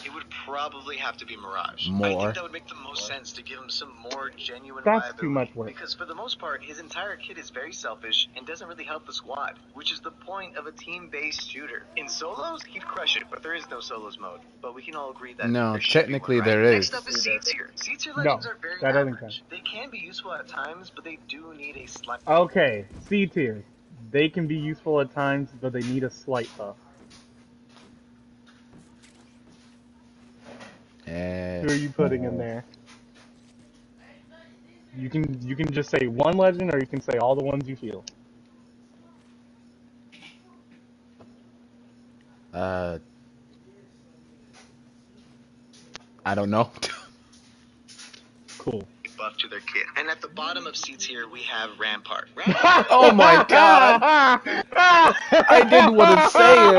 It would probably have to be Mirage. More. I think that would make the most sense to give him some more genuine That's viability. too much work. Because for the most part, his entire kit is very selfish and doesn't really help the squad, which is the point of a team-based shooter. In solos, he'd crush it, but there is no solos mode. But we can all agree that No, there should technically be one, right? there Next is. up is C tier. C tier No, legends are very that doesn't average. count. They can be useful at times, but they do need a slight... Okay, C tier. They can be useful at times, but they need a slight buff. Who are you putting in there? You can just say one legend, or you can say all the ones you feel. I don't know. Cool. Buff to their kit. And at the bottom of C tier, we have Rampart. Oh my god! I didn't want to say it.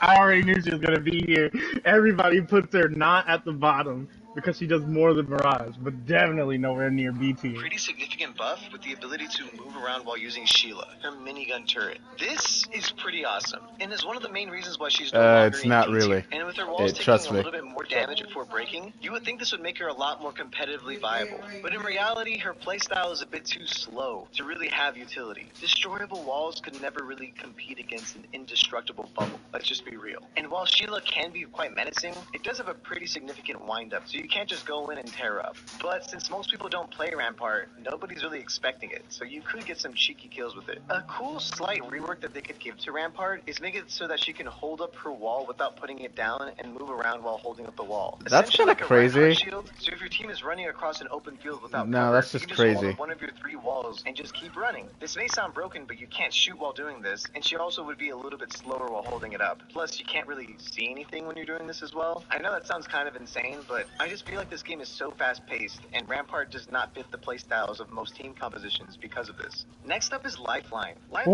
I already knew she was gonna be here. Everybody puts her not at the bottom because she does more than Mirage, but definitely nowhere near B tier. Pretty significant buff with the ability to move around while using Sheila, her minigun turret. This is pretty awesome, and is one of the main reasons why she's no longer It's in not D tier. really. And with her walls taking Trust a me. little bit more damage before breaking, you would think this would make her a lot more competitively viable. But in reality, her playstyle is a bit too slow to really have utility. Destroyable walls could never really compete against an indestructible bubble. Let's just be real. And while Sheila can be quite menacing, it does have a pretty significant wind-up, so you can't just go in and tear up. But since most people don't play Rampart, nobody's really expecting it, so you could get some cheeky kills with it. A cool slight rework that they could give to Rampart is make it so that she can hold up her wall without putting it down and move around while holding up the wall. That's Essentially kinda like a crazy. Reinhardt shield, so if your team is running across an open field without No, cover, that's you just can just hold crazy. up one of your 3 walls and just keep running. This may sound broken, but you can't shoot while doing this, and she also would be a little bit slower while holding it up. Plus, you can't really see anything when you're doing this as well. I know that sounds kind of insane, but I just feel like this game is so fast-paced, and Rampart does not fit the playstyles of most team compositions because of this. Next up is Lifeline. What?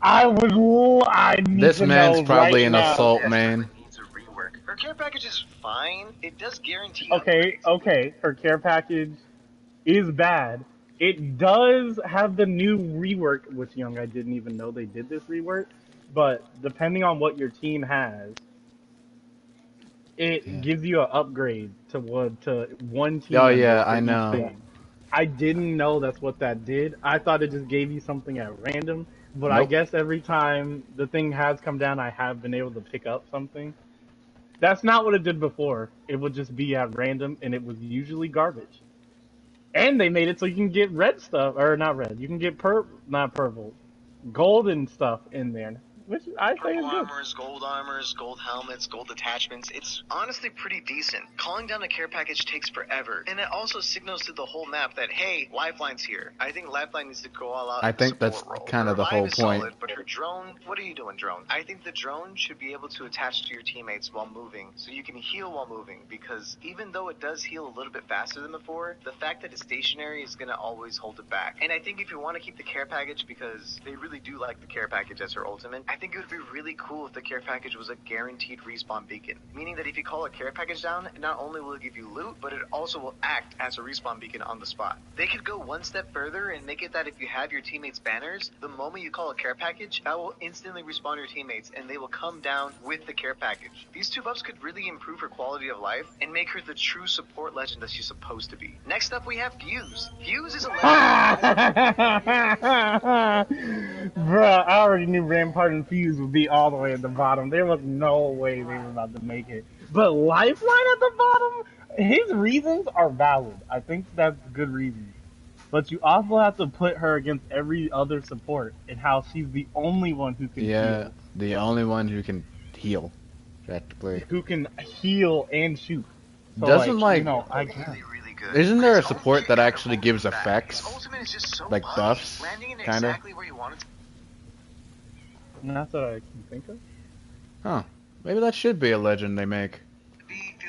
I need This to man's know probably right an now. assault man. Needs a rework. Her care package is fine. It does guarantee Okay, her care package is bad. It does have the new rework, which Young, I didn't even know they did this rework, but depending on what your team has, it gives you an upgrade to one team. Oh, yeah, member for I each know. thing. I didn't know that's what that did. I thought it just gave you something at random, but I Nope. guess every time the thing has come down, I have been able to pick up something. That's not what it did before. It would just be at random, and it was usually garbage. And they made it so you can get red stuff, or not red. You can get not purple, golden stuff in there, which I say is Purple good. armors, gold helmets, gold attachments. It's honestly pretty decent. Calling down a care package takes forever, and it also signals to the whole map that, hey, Lifeline's here. I think Lifeline needs to go all out. I in the think that's support role. kind of Her the whole revive is point. solid, but her drone, what are you doing, drone? I think the drone should be able to attach to your teammates while moving, so you can heal while moving, because even though it does heal a little bit faster than before, the fact that it's stationary is going to always hold it back. And I think if you want to keep the care package, because they really do like the care package as her ultimate, I think it would be really cool if the care package was a guaranteed respawn beacon, meaning that if you call a care package down, not only will it give you loot, but it also will act as a respawn beacon on the spot. They could go one step further and make it that if you have your teammates' banners, the moment you call a care package, that will instantly respawn your teammates and they will come down with the care package. These 2 buffs could really improve her quality of life and make her the true support legend that she's supposed to be. Next up we have Fuse. Fuse is a Bruh, I already knew Rampart and Fuse would be all the way at the bottom. There was no way they were about to make it. But Lifeline at the bottom? His reasons are valid. I think that's good reasons. But you also have to put her against every other support and how she's the only one who can Yeah, heal. the only one who can heal, practically. Who can heal and shoot. So Doesn't you know, I guess. really good. Isn't there a support that actually gives effects? His ultimate is just so Like lucky, buffs, landing in kinda? exactly where you want it to. Not that I can think of. Huh. Maybe that should be a legend they make.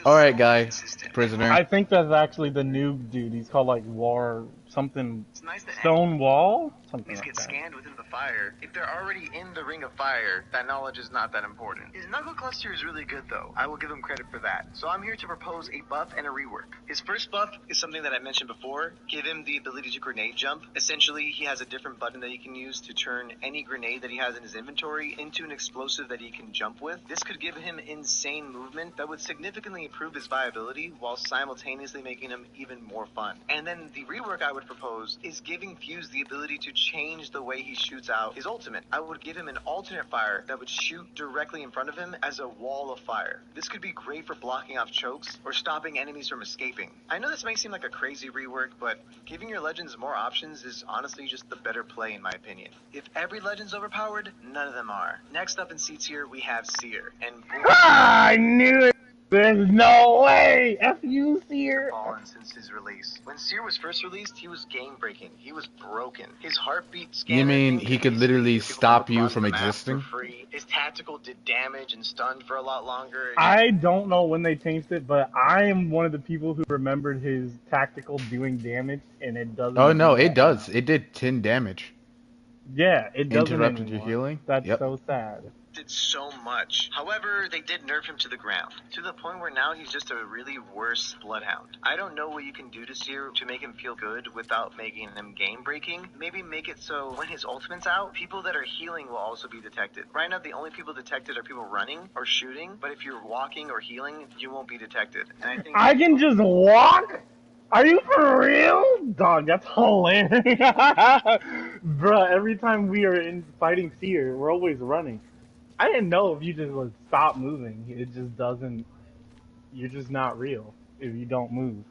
Alright, guy. Prisoner. I think that's actually the new dude. He's called like War something. It's nice that Stone Wall? Something enemies like get that. scanned within the fire. If they're already in the ring of fire, that knowledge is not that important. His knuckle cluster is really good though. I will give him credit for that. So I'm here to propose a buff and a rework. His first buff is something that I mentioned before. Give him the ability to grenade jump. Essentially, he has a different button that he can use to turn any grenade that he has in his inventory into an explosive that he can jump with. This could give him insane movement that would significantly improve his viability while simultaneously making him even more fun. And then the rework I would propose is giving Fuse the ability to change the way he shoots out his ultimate. I would give him an alternate fire that would shoot directly in front of him as a wall of fire. This could be great for blocking off chokes or stopping enemies from escaping. I know this may seem like a crazy rework, but giving your legends more options is honestly just the better play in my opinion. If every legend's overpowered, none of them are. Next up in C tier, we have Seer. And I knew it! There's no way! F you, Seer! Fallen since his release. When Seer was first released, he was game breaking. He was broken. His heartbeat scanner. You mean thing he could basically literally give people stop to you run from the map existing? for free. His tactical did damage and stunned for a lot longer. I don't know when they changed it, but I am one of the people who remembered his tactical doing damage, and it doesn't. Oh no, do it that does. now. it did 10 damage. Yeah, it doesn't Interrupted your anymore. healing? That's Yep. so sad. Did so much. However, they did nerf him to the ground, to the point where now he's just a really worse Bloodhound. I don't know what you can do to Seer to make him feel good without making him game breaking. Maybe make it so when his ultimate's out, people that are healing will also be detected. Right now, the only people detected are people running or shooting, but if you're walking or healing, you won't be detected. And I think I can just walk? Are you for real? Dog, that's hilarious. Bruh, every time we are in fighting Seer, we're always running. I didn't know if you just like stop moving. It just doesn't. You're just not real if you don't move.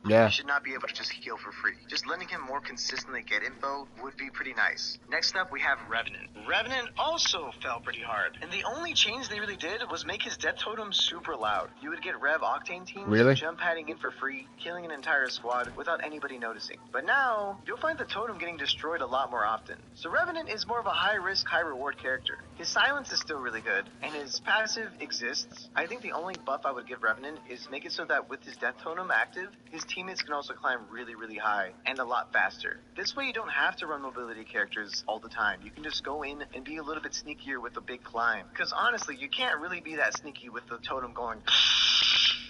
Yeah. he should not be able to just heal for free. Just letting him more consistently get info would be pretty nice. Next up, we have Revenant. Revenant also fell pretty hard, and the only change they really did was make his death totem super loud. You would get Rev Octane teams Really? jump padding in for free, killing an entire squad without anybody noticing. But now, you'll find the totem getting destroyed a lot more often. So Revenant is more of a high-risk, high-reward character. His silence is still really good, and his passive exists. I think the only buff I would give Revenant is make it so that with his death totem active, his teammates can also climb really, really high, and a lot faster. This way you don't have to run mobility characters all the time. You can just go in and be a little bit sneakier with the big climb. Because honestly, you can't really be that sneaky with the totem going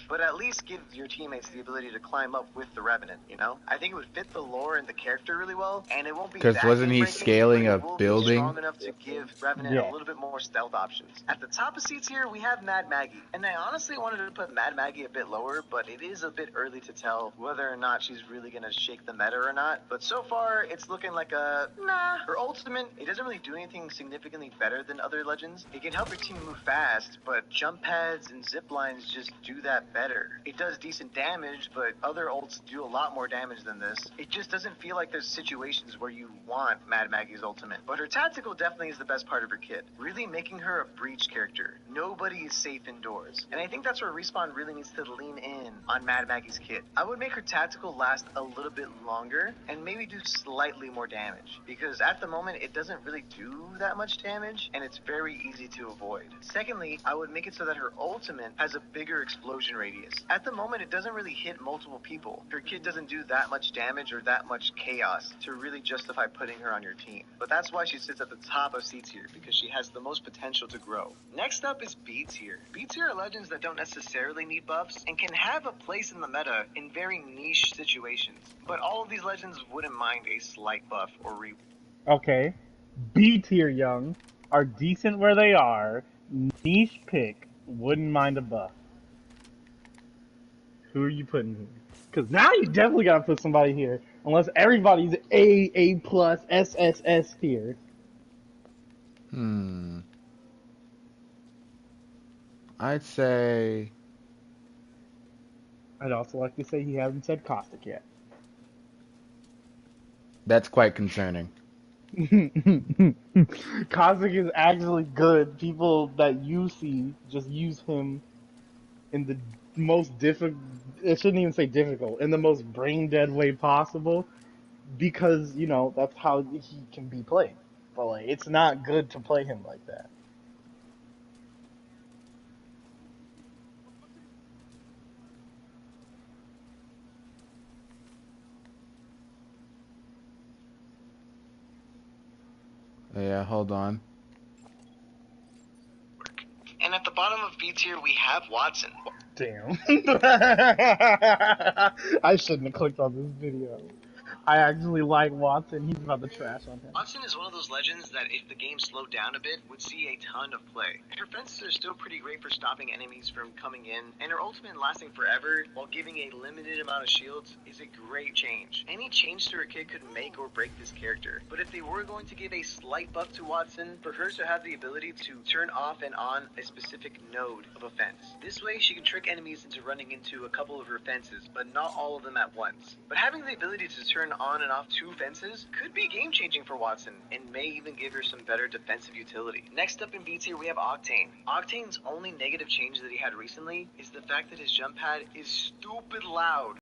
but at least give your teammates the ability to climb up with the Revenant, you know? I think it would fit the lore and the character really well, and it won't be 'Cause that wasn't he game-breaking, scaling but a it will building? be strong enough to give Revenant a little bit more stealth options. At the top of seats here, we have Mad Maggie, and I honestly wanted to put Mad Maggie a bit lower, but it is a bit early to tell whether or not she's really gonna shake the meta or not. But so far, it's looking like a nah. Her ultimate, it doesn't really do anything significantly better than other legends. It can help your team move fast, but jump pads and zip lines just do that better. It does decent damage, but other ults do a lot more damage than this. It just doesn't feel like there's situations where you want Mad Maggie's ultimate. But her tactical definitely is the best part of her kit, really making her a breach character. Nobody is safe indoors. And I think that's where Respawn really needs to lean in on Mad Maggie's kit. I would make her tactical last a little bit longer and maybe do slightly more damage, because at the moment it doesn't really do that much damage and it's very easy to avoid. Secondly, I would make it so that her ultimate has a bigger explosion radius. At the moment it doesn't really hit multiple people. Her kit doesn't do that much damage or that much chaos to really justify putting her on your team. But that's why she sits at the top of C tier, because she has the most potential to grow. Next up is B tier. B tier are legends that don't necessarily need buffs and can have a place in the meta in very niche situations. But all of these legends wouldn't mind a slight buff or Okay. B tier young are decent where they are. Niche pick, wouldn't mind a buff. Who are you putting here? Because now you definitely gotta put somebody here, unless everybody's A plus, SSS tier. I'd say... I'd also like to say he hasn't said Caustic yet. That's quite concerning. Caustic is actually good. People that you see just use him in the most difficult, it shouldn't even say difficult, in the most brain dead way possible, because, you know, that's how he can be played. But, like, it's not good to play him like that. Yeah, hold on. And at the bottom of B tier, we have Watson. Damn. I shouldn't have clicked on this video. I actually like Watson. He's about to trash on him. Watson is one of those legends that if the game slowed down a bit, would see a ton of play. Her fences are still pretty great for stopping enemies from coming in, and her ultimate lasting forever while giving a limited amount of shields is a great change. Any change to her kit could make or break this character, but if they were going to give a slight buff to Watson, for her to have the ability to turn off and on a specific node of a fence. This way she can trick enemies into running into a couple of her fences, but not all of them at once. But having the ability to turn on and off 2 fences could be game-changing for Watson, and may even give her some better defensive utility. Next up in B tier, we have Octane. Octane's only negative change that he had recently is the fact that his jump pad is stupid loud.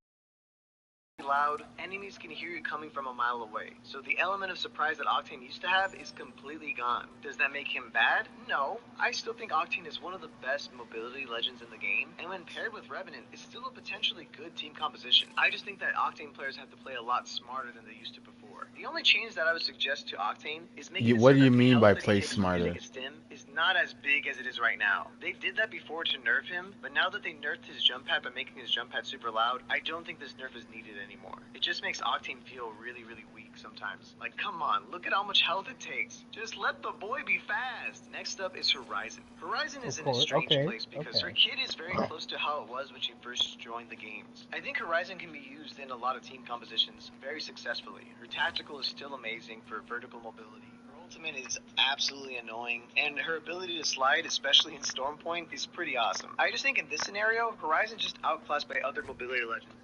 Enemies can hear you coming from a mile away. So the element of surprise that Octane used to have is completely gone. Does that make him bad? No. I still think Octane is one of the best mobility legends in the game, and when paired with Revenant, is still a potentially good team composition. I just think that Octane players have to play a lot smarter than they used to before. The only change that I would suggest to Octane is making What it do so you that the mean health by that he play takes smarter? using his stim is not as big as it is right now. They did that before to nerf him, but now that they nerfed his jump pad by making his jump pad super loud, I don't think this nerf is needed anymore. It just makes Octane feel really, really weak sometimes. Like, come on, look at how much health it takes. Just let the boy be fast. Next up is Horizon. Horizon is in a strange place because her kit is very close to how it was when she first joined the games. I think Horizon can be used in a lot of team compositions very successfully. Her tactical is still amazing for vertical mobility. Her ultimate is absolutely annoying, and her ability to slide, especially in Stormpoint, is pretty awesome. I just think in this scenario, Horizon just outclassed by other mobility legends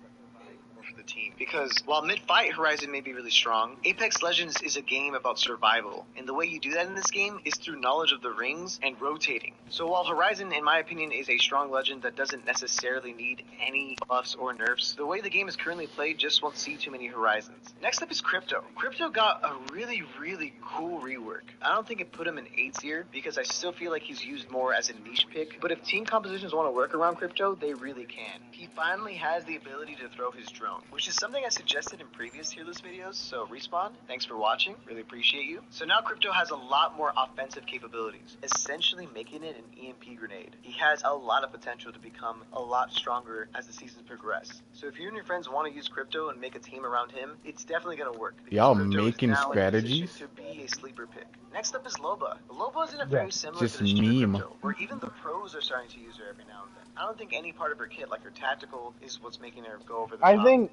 for the team, because while mid-fight Horizon may be really strong, Apex Legends is a game about survival, and the way you do that in this game is through knowledge of the rings and rotating. So while Horizon, in my opinion, is a strong legend that doesn't necessarily need any buffs or nerfs, the way the game is currently played just won't see too many Horizons. Next up is Crypto. Crypto got a really, really cool rework. I don't think it put him in A tier, because I still feel like he's used more as a niche pick, but if team compositions want to work around Crypto, they really can. He finally has the ability to throw his drone, which is something I suggested in previous tier list videos, so Respawn, thanks for watching, really appreciate you. So now Crypto has a lot more offensive capabilities, essentially making it an EMP grenade. He has a lot of potential to become a lot stronger as the seasons progress. So if you and your friends want to use Crypto and make a team around him, it's definitely going to work. Y'all Crypto is making now in a position strategies? to be a sleeper pick. Next up is Loba. Loba is in a very similar Just position to meme. Crypto, where even the pros are starting to use her every now and then. I don't think any part of her kit, like her tactical, is what's making her go over the top. I think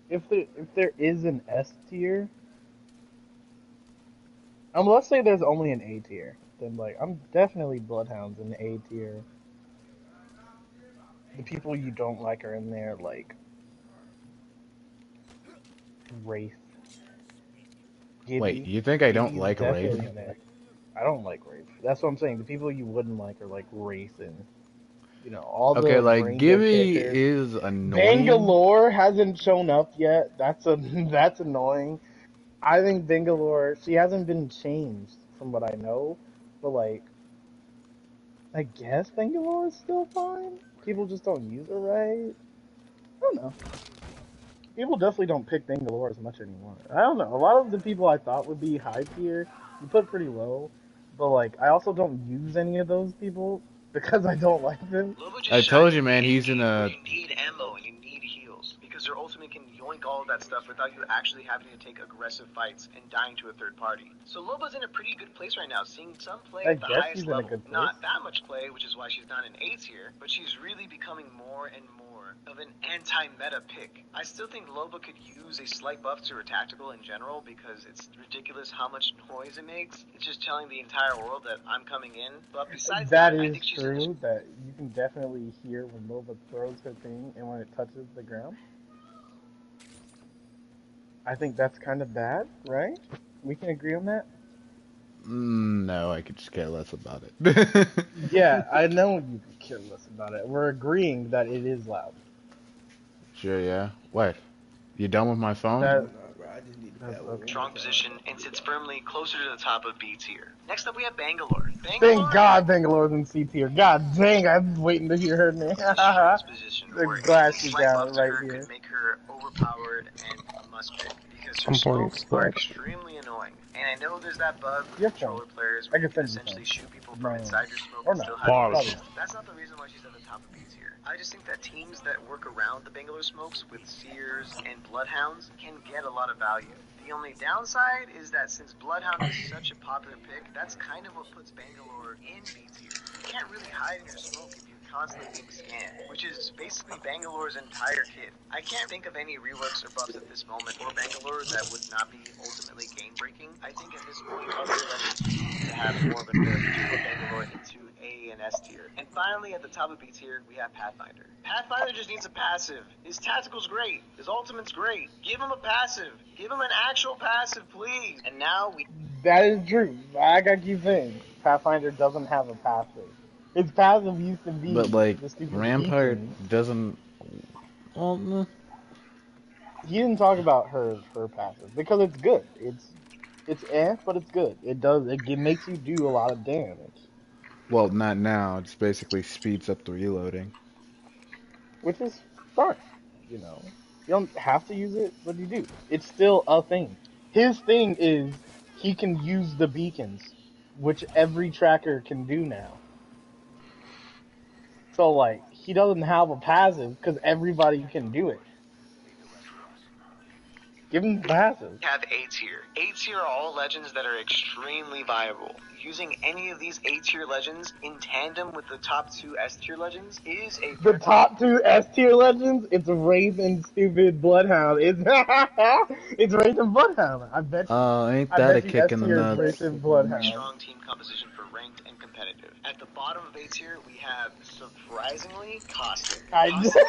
if there is an S tier, let's say there's only an A tier, then like I'm definitely Bloodhounds in the A tier. The people you don't like are in there, like Wraith. Gibby. Wait, you think I don't Gibby's like definitely Wraith? in there. I don't like Wraith. That's what I'm saying. The people you wouldn't like are like Wraith and all the Okay, like brain dead Gibby characters. is annoying. Bangalore hasn't shown up yet. That's annoying. I think Bangalore, she hasn't been changed from what I know, but like, I guess Bangalore is still fine. People just don't use her right. I don't know. People definitely don't pick Bangalore as much anymore. I don't know. A lot of the people I thought would be high tier, you put pretty low, but like, I also don't use any of those people because I don't like them. I told you, man, he's in a... You need ammo and you need heals, because your ultimate can yoink all of that stuff without you actually having to take aggressive fights and dying to a third party. So Loba's in a pretty good place right now, seeing some play at the highest level. Not that much play, which is why she's not in A tier, but she's really becoming more and more of an anti-meta pick. I still think Loba could use a slight buff to her tactical in general, because it's ridiculous how much noise it makes. It's just telling the entire world that I'm coming in. But besides that I is think she's true, that you can definitely hear when Loba throws her thing and when it touches the ground. I think that's kind of bad, right? We can agree on that? No, I could just care less about it. Yeah, I know you could care less about it. We're agreeing that it is loud. Sure, yeah. What? You done with my phone? Strong position and sits firmly closer to the top of B tier. Next up we have Bangalore. Thank God Bangalore's in C tier. God dang, I'm waiting to hear her name. They're glad she got it right here. Could make her overpowered and a must pick, because her smokes are extremely annoying. And I know there's that bug with controller players where you can essentially shoot people from inside your smoke and still have it. That's not the reason why she's at the top of B tier. I just think that teams that work around the Bangalore smokes with Seers and Bloodhounds can get a lot of value. The only downside is that since Bloodhound is such a popular pick, that's kind of what puts Bangalore in B tier. You can't really hide in your smoke if you constantly being scanned, which is basically Bangalore's entire kit. I can't think of any reworks or buffs at this moment for Bangalore that would not be ultimately game-breaking. I think at this point, other legends need to have more of a nerf to put Bangalore into A and S tier. And finally, at the top of B tier, we have Pathfinder. Pathfinder just needs a passive. His tactical's great. His ultimate's great. Give him a passive. Give him an actual passive, please. And now we... That is true. Like I keep saying, Pathfinder doesn't have a passive. His passive used to be. But like the stupid Rampart beacon. doesn't. Well, no. He didn't talk about her passive because it's good. It's but it's good. It makes you do a lot of damage. Well, not now. It basically speeds up the reloading. Which is fun, you know. You don't have to use it, but you do. It's still a thing. His thing is he can use the beacons, which every tracker can do now. So, like, he doesn't have a passive because everybody can do it. Give him the passive. We have A tier. A tier are all legends that are extremely viable. Using any of these A tier legends in tandem with the top 2 S tier legends is a... The top 2 S tier legends, it's Wraith and stupid Bloodhound. It's Wraith and Bloodhound. I bet you. Ain't that a kick in the nuts? Wraith and Bloodhound. Strong team composition for ranked and competitive. At the bottom of A tier, we have surprisingly Caustic. Caustic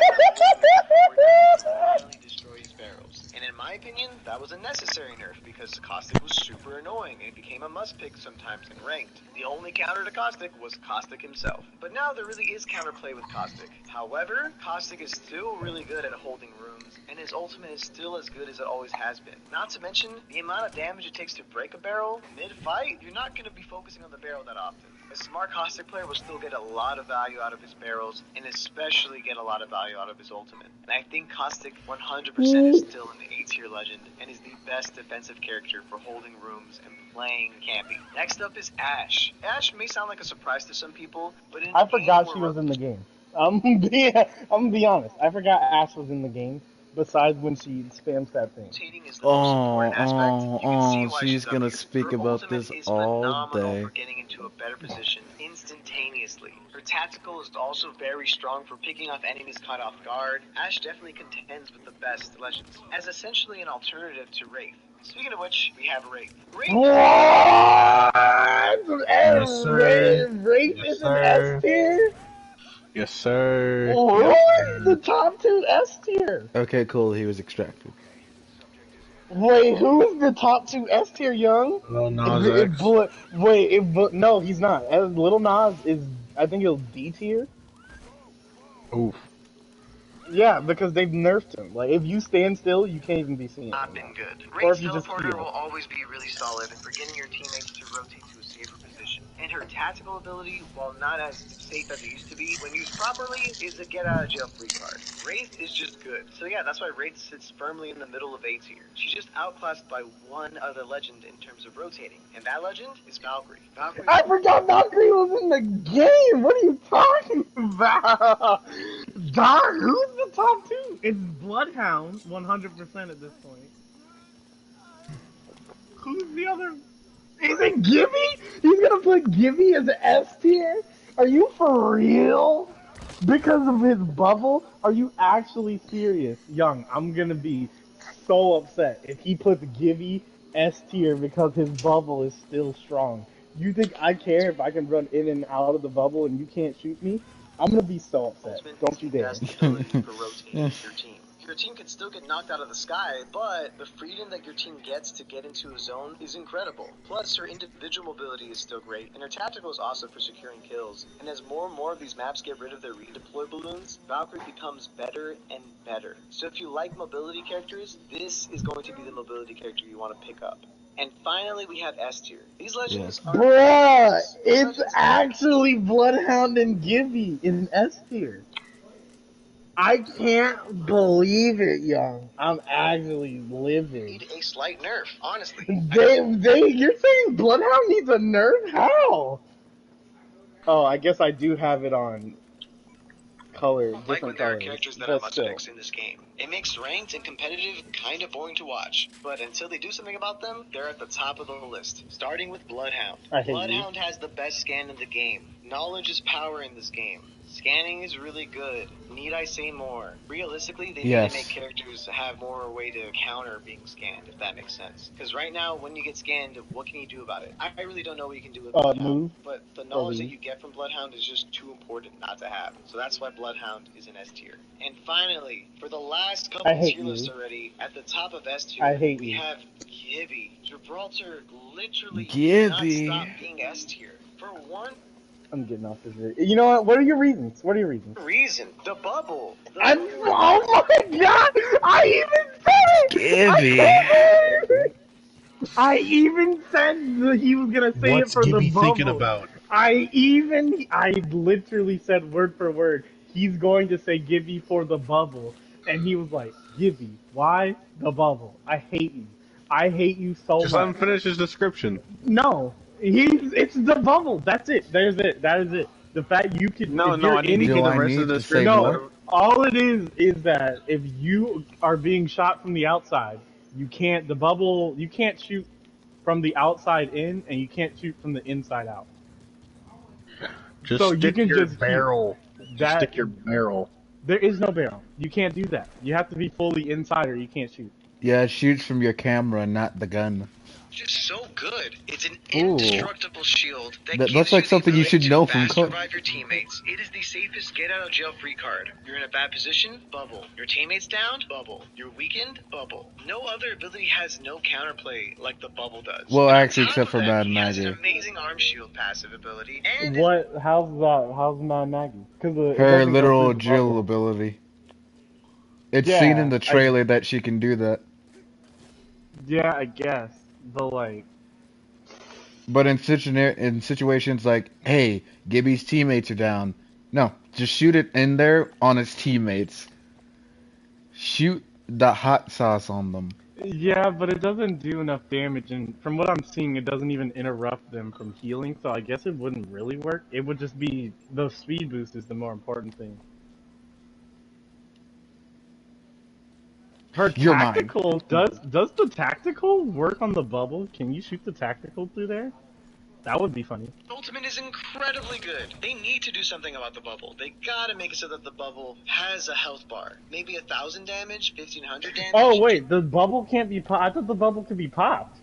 finally destroys barrels. And in my opinion, that was a necessary nerf because Caustic was super annoying and it became a must pick sometimes in ranked. The only counter to Caustic was Caustic himself. But now there really is counterplay with Caustic. However, Caustic is still really good at holding rooms, and his ultimate is still as good as it always has been. Not to mention, the amount of damage it takes to break a barrel mid-fight, you're not going to be focusing on the barrel that often. A smart Caustic player will still get a lot of value out of his barrels, and especially get a lot of value out of his ultimate. And I think Caustic 100% is still an A tier legend, and is the best defensive character for holding rooms and playing camping. Next up is Ashe. Ashe may sound like a surprise to some people, but I forgot she was in the game. I'm gonna be honest. I forgot Ashe was in the game. Besides when she spams that thing. She's gonna speak about this all day. For getting into a better position instantaneously. Her tactical is also very strong for picking off enemies caught off guard. Ashe definitely contends with the best legends, as essentially an alternative to Wraith. Speaking of which, we have Wraith. What? Wraith is an S tier? Yes, sir. Oh, who's the top 2 S tier? Okay, cool. He was extracted. Wait, who's the top 2 S tier, Young? Lil Nas X. No, he's not. Lil Nas is, I think he'll D tier. Oof. Yeah, because they've nerfed him. Like, if you stand still, you can't even be seen. Not been good. Or Wraith's if you just teleporter heal. will always be really solid for getting your teammates to rotate to a safer position. And her tactical ability, while not as safe as it used to be, when used properly, is a get out of jail free card. Wraith is just good. So yeah, that's why Wraith sits firmly in the middle of A tier. She's just outclassed by one other legend in terms of rotating, and that legend is Valkyrie. I forgot Valkyrie was in the game! What are you talking about? Dog, who's the top 2? It's Bloodhound, 100% at this point. Who's the other? Is it Gibby? He's gonna put Gibby as an S tier? Are you for real? Because of his bubble? Are you actually serious? Young, I'm gonna be so upset if he puts Gibby S tier because his bubble is still strong. You think I care if I can run in and out of the bubble and you can't shoot me? I'm gonna be so upset. Don't you dare. Your team can still get knocked out of the sky, but the freedom that your team gets to get into a zone is incredible. Plus, her individual mobility is still great, and her tactical is also for securing kills. And as more and more of these maps get rid of their redeploy balloons, Valkyrie becomes better and better. So if you like mobility characters, this is going to be the mobility character you want to pick up. And finally, we have S tier. These legends are... Bruh! It's actually Bloodhound and Gibby in S tier. I can't believe it, Young. I'm actually living. Need a slight nerf, honestly. You're saying Bloodhound needs a nerf? How? Oh, I guess I do have it on color, Like when different there are colors. characters that But are must still. picks in this game. It makes ranked and competitive kind of boring to watch, but until they do something about them, they're at the top of the list. Starting with Bloodhound. I hate Bloodhound has the best scan in the game. Knowledge is power in this game. Scanning is really good. Need I say more? Realistically, they Yes. need to make characters have more way to counter being scanned, if that makes sense. Because right now, when you get scanned, what can you do about it? I really don't know what you can do with Bloodhound. Move. But the knowledge that you get from Bloodhound is just too important not to have. So that's why Bloodhound is in S tier. And finally, for the last couple I hate tier lists you. already, at the top of S tier, I hate we you. have Gibby. Gibraltar literally Gibby. cannot stop being S tier. For one I'm getting off this video. You know what? What are your reasons? What are your reasons? reason, the bubble. Oh my god! I even said it! Gibby. I even said that he was gonna say What's it for Gibby the bubble. thinking about? I literally said word for word, he's going to say Gibby for the bubble. And he was like, Gibby, why the bubble? I hate you. I hate you so Just let him much. finish his description. No, it's the bubble. That's it. There's it. That is it. The fact you can. No, if no, you're I need to any- get the I rest need of the to say description. more? No, all it is that if you are being shot from the outside, you can't. The bubble. You can't shoot from the outside in, and you can't shoot from the inside out. Just So you stick can your just barrel. Just that- stick your barrel. There is no barrel. You can't do that. You have to be fully inside, or you can't shoot. Yeah, it shoots from your camera, not the gun. Just so good. It's an Ooh. indestructible shield that That gives looks like you the something you ability should to know from fast Co- revive your teammates. It is the safest get out of jail free card. You're in a bad position, bubble. Your teammates down, bubble. You're weakened, bubble. No other ability has no counterplay like the bubble does. Well, And on actually, top except of for that, Mad he has an Maggie. amazing arm shield passive ability. And What? How's that? How's my Maggie? Because Her literal Jill ability. It's Yeah, seen in the trailer that she can do that. Yeah, I guess. But like, But in situations like, hey, Gibby's teammates are down. No, just shoot it in there on its teammates. Shoot the hot sauce on them. yeah, but it doesn't do enough damage, and from what I'm seeing, it doesn't even interrupt them from healing. So I guess it wouldn't really work. It would just be the speed boost is the more important thing. Her You're mine. tactical does the tactical work on the bubble? Can you shoot the tactical through there? That would be funny. Ultimate is incredibly good. They need to do something about the bubble. They gotta make it so that the bubble has a health bar. Maybe 1,000 damage, 1,500 damage. Oh wait, the bubble can't be popped. I thought the bubble could be popped.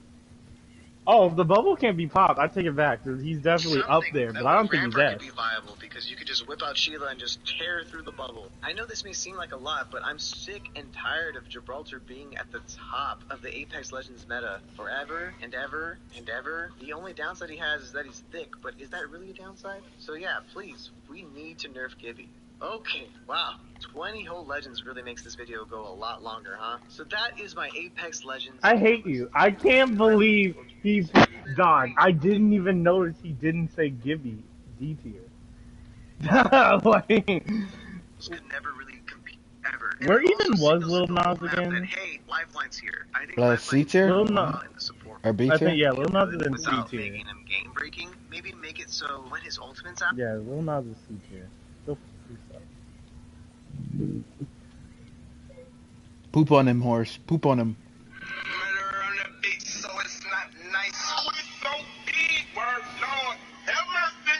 Oh, if the bubble can't be popped, I take it back. 'Cause he's definitely up there, but I don't think he's Rampart dead. could be viable because you could just whip out Sheila and just tear through the bubble. I know this may seem like a lot, but I'm sick and tired of Gibraltar being at the top of the Apex Legends meta forever and ever and ever. The only downside he has is that he's thick, but is that really a downside? So yeah, please, we need to nerf Gibby. Okay, wow. 20 whole legends really makes this video go a lot longer, huh? So that is my Apex Legends. I hate you. I can't believe he's dog. I didn't even notice he didn't say Gibby D tier. Like, Could never really compete ever. And where it even also was signals Lil to the Nas whole map again? that, hey, Lifeline's here. I think C Lifeline's tier? Lil in Nas. the support. Or B I tier? think yeah, Lil Nas is in C Without tier. making him game breaking, maybe make it so when his ultimate's out. Yeah, Lil Nas is C tier. Go f yourself. Poop on him, horse. Poop on him. Murder on the beat, so it's not nice. Oh, it's so big, word, Lord, have mercy.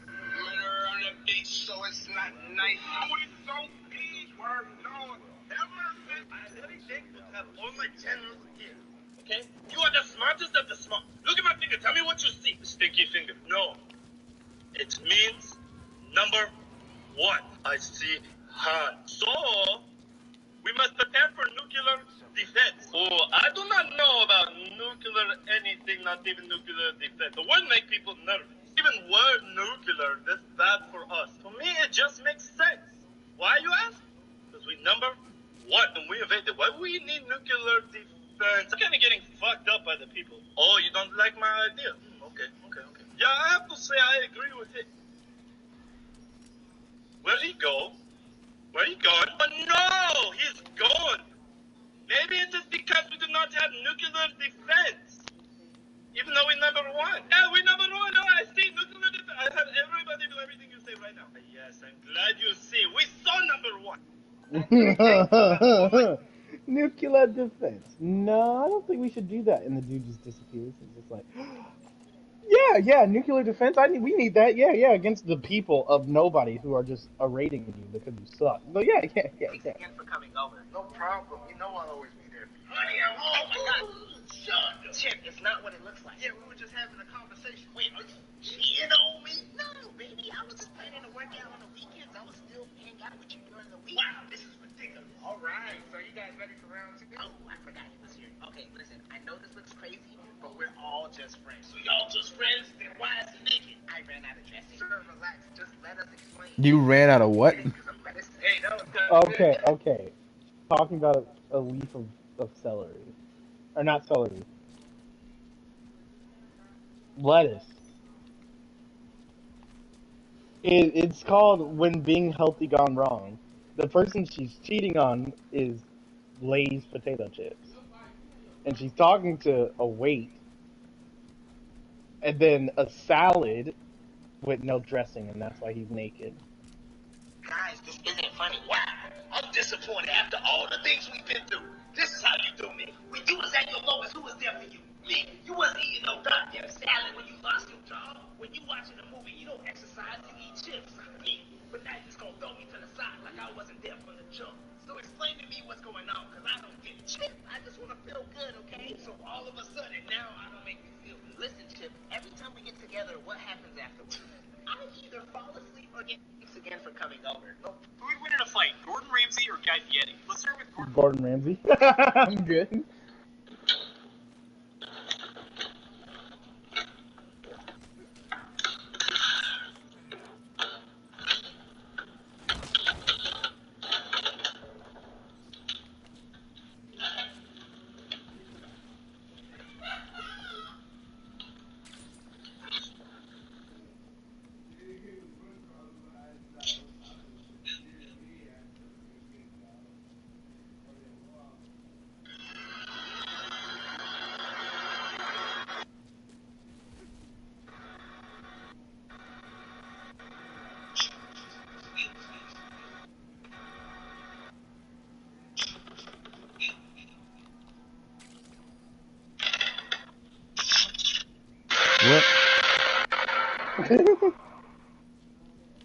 Murder on the beat, so it's not nice. Oh, it's so big, word, Lord, have mercy. I really think to have all my channels here. Okay? You are the smartest of the smart. Look at my finger. Tell me what you see. Stinky finger. No. It means number one. I see hard. So we must prepare for nuclear defense. Oh, I do not know about nuclear anything, not even nuclear defense. The word makes people nervous. Even word nuclear, that's bad for us. To me, it just makes sense. Why, you ask? Because we number one, and we invaded. Why do we need nuclear defense? I'm kind of getting fucked up by the people. Oh, you don't like my idea? Okay. Yeah, I have to say I agree with it. Where'd he go? Where he going? Oh no! He's gone! Maybe it is because we do not have nuclear defense. Even though we're number one. Yeah, we're number one. No, I see nuclear defense. I have everybody do everything you say right now. Yes, I'm glad you see. We saw number one. Nuclear defense. No, I don't think we should do that. And the dude just disappears. It's just like, Yeah, nuclear defense. We need that. Yeah, against the people of nobody who are just raiding you because you suck. But yeah. Thanks again for coming over. No problem. You know I'll always be there for you. Honey, I'm home. Oh my God. Chip, it's not what it looks like. Yeah, we were just having a conversation. Wait, are you cheating on me? No, baby. I was just planning to work out on the weekends. I was still hang out with you during the week. Wow, this is ridiculous. All right, so you guys ready for round 2? Oh, I forgot you was here. Okay, listen. I know this looks crazy, but we're all just friends. So y'all just friends? Then why is he naked? I ran out of dressing. Sir, relax. Just let us explain. You ran out of what? Hey, that was good. Okay. Talking about a leaf of celery. Or not celery. Lettuce. It's called When Being Healthy Gone Wrong. The person she's cheating on is Lay's potato chips. And she's talking to a wait. And then a salad with no dressing, and that's why he's naked. Guys, this isn't funny. Wow, I'm disappointed after all the things we've been through. This is how you do me. When you was at your lowest, who was there for you? Me. You wasn't eating no goddamn salad when you lost your job. When you watching a movie, you don't exercise, you eat chips. Me. But now you just gonna throw me to the side like I wasn't there from the jump. So explain to me what's going on, because I don't get it. Chip, I just want to feel good, okay? So all of a sudden, now I don't make me feel good. Listen, Chip, every time we get together, what happens afterwards? I either fall asleep or get thanks again for coming over. Who would win in a fight, Gordon Ramsay or Guy Fieri? Let's start with Gordon. Gordon Ramsay. I'm good.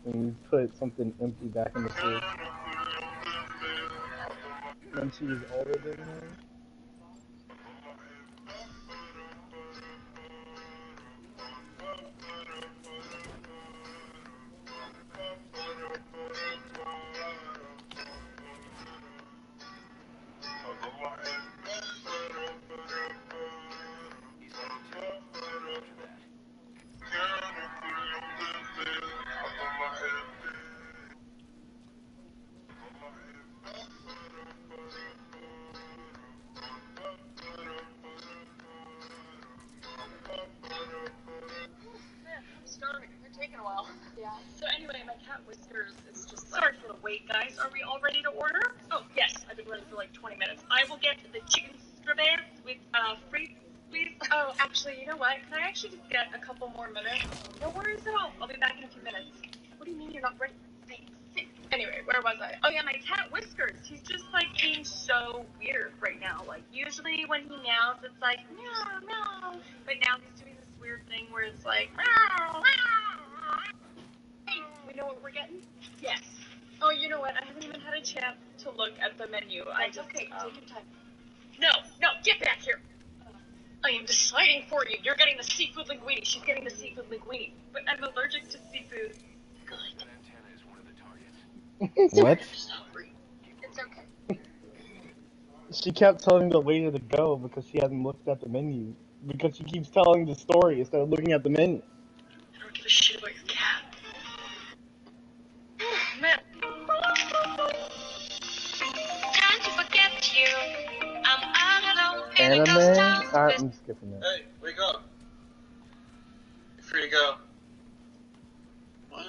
And you put something empty back in the fridge. When she was older than her. So anyway, my cat Whiskers is just sorry for the wait, guys. Are we all ready to order? Oh yes, I've been ready for like 20 minutes. I will get the chicken strabane with free, please. Oh, actually, you know what? Can I actually just get a couple more minutes? No worries at all. I'll be back in a few minutes. What do you mean you're not ready? Thanks. Anyway, where was I? Oh yeah, my cat Whiskers. He's just like being so weird right now. Like usually when he meows, it's like meow meow, but now he's doing this weird thing where it's like meow meow. We know what we're getting? Yes. Oh, you know what? I haven't even had a chance to look at the menu. That's okay. Take your time. No, get back here. I am deciding for you. You're getting the seafood linguine. She's getting the seafood linguine. But I'm allergic to seafood. Good. What? It's okay. She kept telling the waiter to go because she hasn't looked at the menu. Because she keeps telling the story instead of looking at the menu. I don't give a shit about your cat. Man. Time to forget you. I'm all alone in a Anime? ghost town. I'm skipping that. Hey, wake up. You're free to go. What?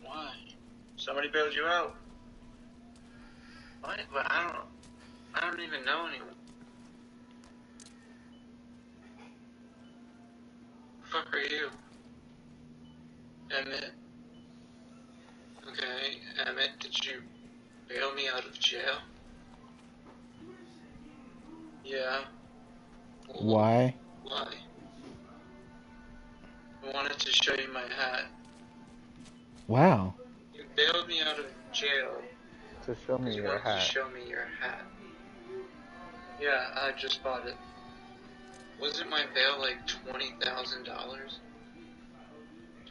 Why? Somebody bailed you out. What? But I don't even know anyone. Fuck are you? Emmett? Okay, Emmett, did you bail me out of jail? Yeah. Why? Why? I wanted to show you my hat. Wow. You bailed me out of jail. To show me You your wanted hat. to show me your hat. Yeah, I just bought it. Wasn't my bail like $20,000?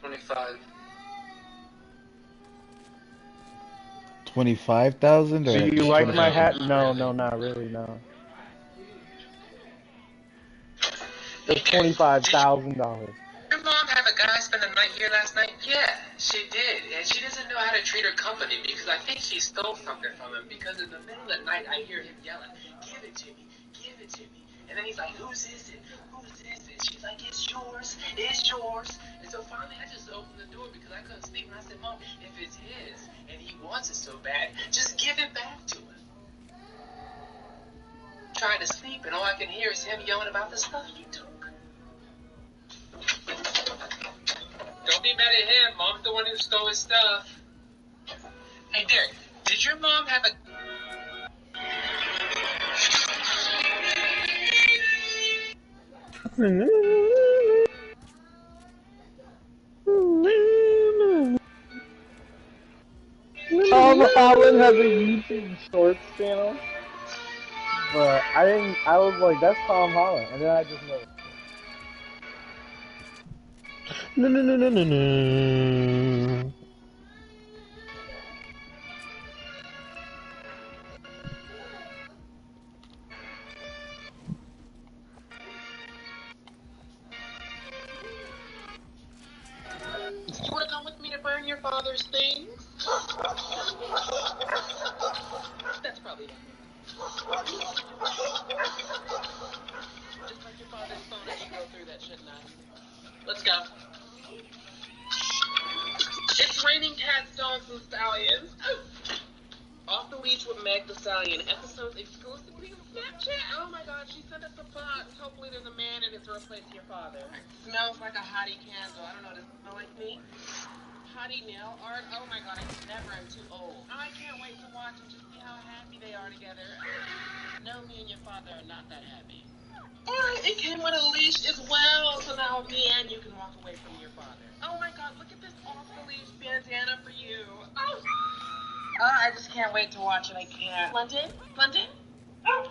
25. 25,000 Do or you like my 25,000? hat? No, no, not really, no. It's $25,000. Your mom have a guy spend the night here last night? Yeah, she did. And she doesn't know how to treat her company because I think she stole something from him because in the middle of the night I hear him yelling, give it to me, give it to me. And then he's like, whose is it? Whose is it? She's like, it's yours, it's yours. And so finally I just opened the door because I couldn't sleep. And I said, Mom, if it's his and he wants it so bad, just give it back to him. Trying to sleep and all I can hear is him yelling about the stuff he took. Don't be mad at him. Mom's the one who stole his stuff. Hey, Derek, did your mom have a... Tom Holland has a YouTube Shorts channel, but I was like, that's Tom Holland, and then I just noticed. No, no, no, no, no, no. You wanna come with me to burn your father's things? That's probably it. Just like your father's phone and you go through that shit now. Let's go. It's raining cats, dogs, and stallions. Off the Leash with Meg Thee Stallion. Episodes exclusively on Snapchat. Oh my god, she sent us a box. Hopefully there's a man and it's replacing your father. Smells like a hottie candle. I don't know, does it smell like me? Hottie nail art. Oh my god, I never am too old. I can't wait to watch and just see how happy they are together. No, me and your father are not that happy. Alright, it came with a leash as well, so now me and you can walk away from your father. Oh my god, look at this off the leash bandana for you. Oh. I just can't wait to watch it. I can't. London? London? Oh.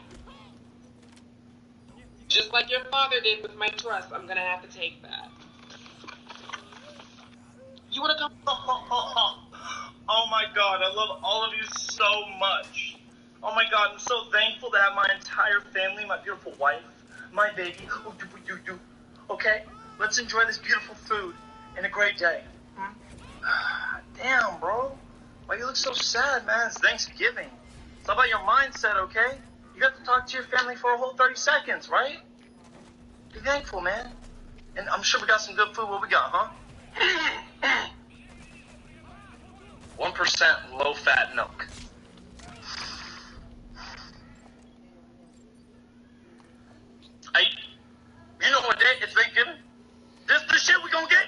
Just like your father did with my trust, I'm gonna have to take that. You wanna come? Oh my god, I love all of you so much. Oh my god, I'm so thankful to have my entire family, my beautiful wife, my baby. Okay, let's enjoy this beautiful food and a great day. Damn, bro. Why you look so sad, man? It's Thanksgiving. It's about your mindset, okay? You got to talk to your family for a whole 30 seconds, right? Be thankful, man. And I'm sure we got some good food. What we got, huh? 1% low-fat milk. Hey, you know what day it's Thanksgiving? This the shit we gonna get?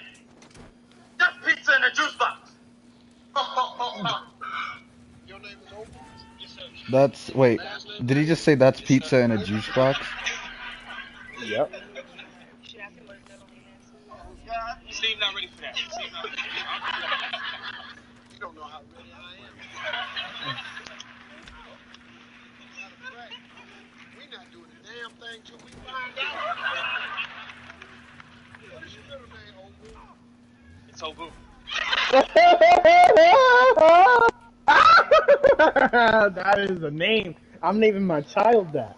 That pizza in a juice box. Your name is Opal? Yes, sir. That's, wait, did he just say that's pizza in a juice box? Yep. Steve not ready for that. Steve not ready for that. You don't know how ready I am. We're not doing a damn thing till we find out. What is your middle name, Obu? It's Obu. That is a name. I'm naming my child that.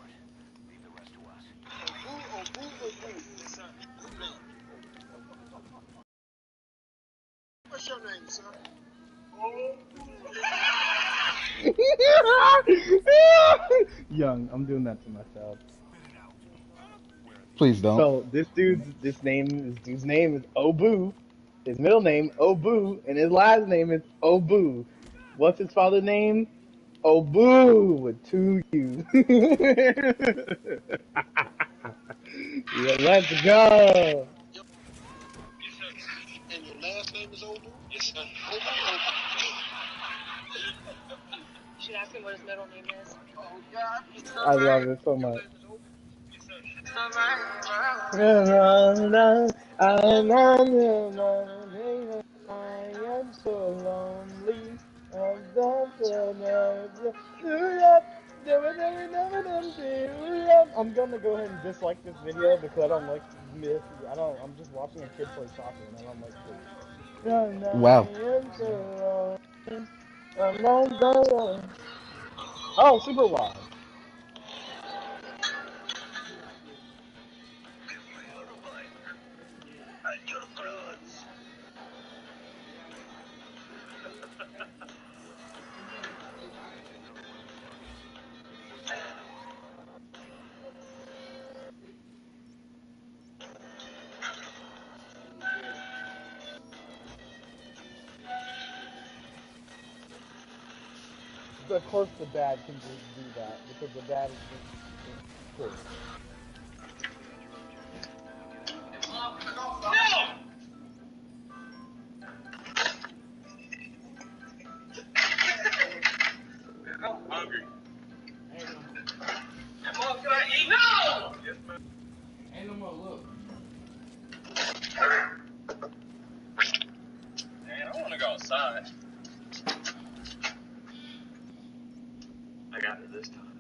What's your name, sir? Young, I'm doing that to myself. Please don't. So this dude's name is Obu. His middle name Obu, and his last name is Obu. What's his father's name? Obu with 2 U's. Yeah, let's go. And your last name is Obu? Yes, sir. Obu. You should ask him what his middle name is. Oh, God. I love it so much. I'm so lonely. I'm gonna go ahead and dislike this video because I don't like this. I'm just watching a kid play soccer and I don't like kids. Wow. Oh, super wide. Of course the dad can just do that because the dad is just cool. I'm hungry. Mom, can I eat? No! Yes, ma'am. Ain't no more look. Man, I want to go outside. I got it this time.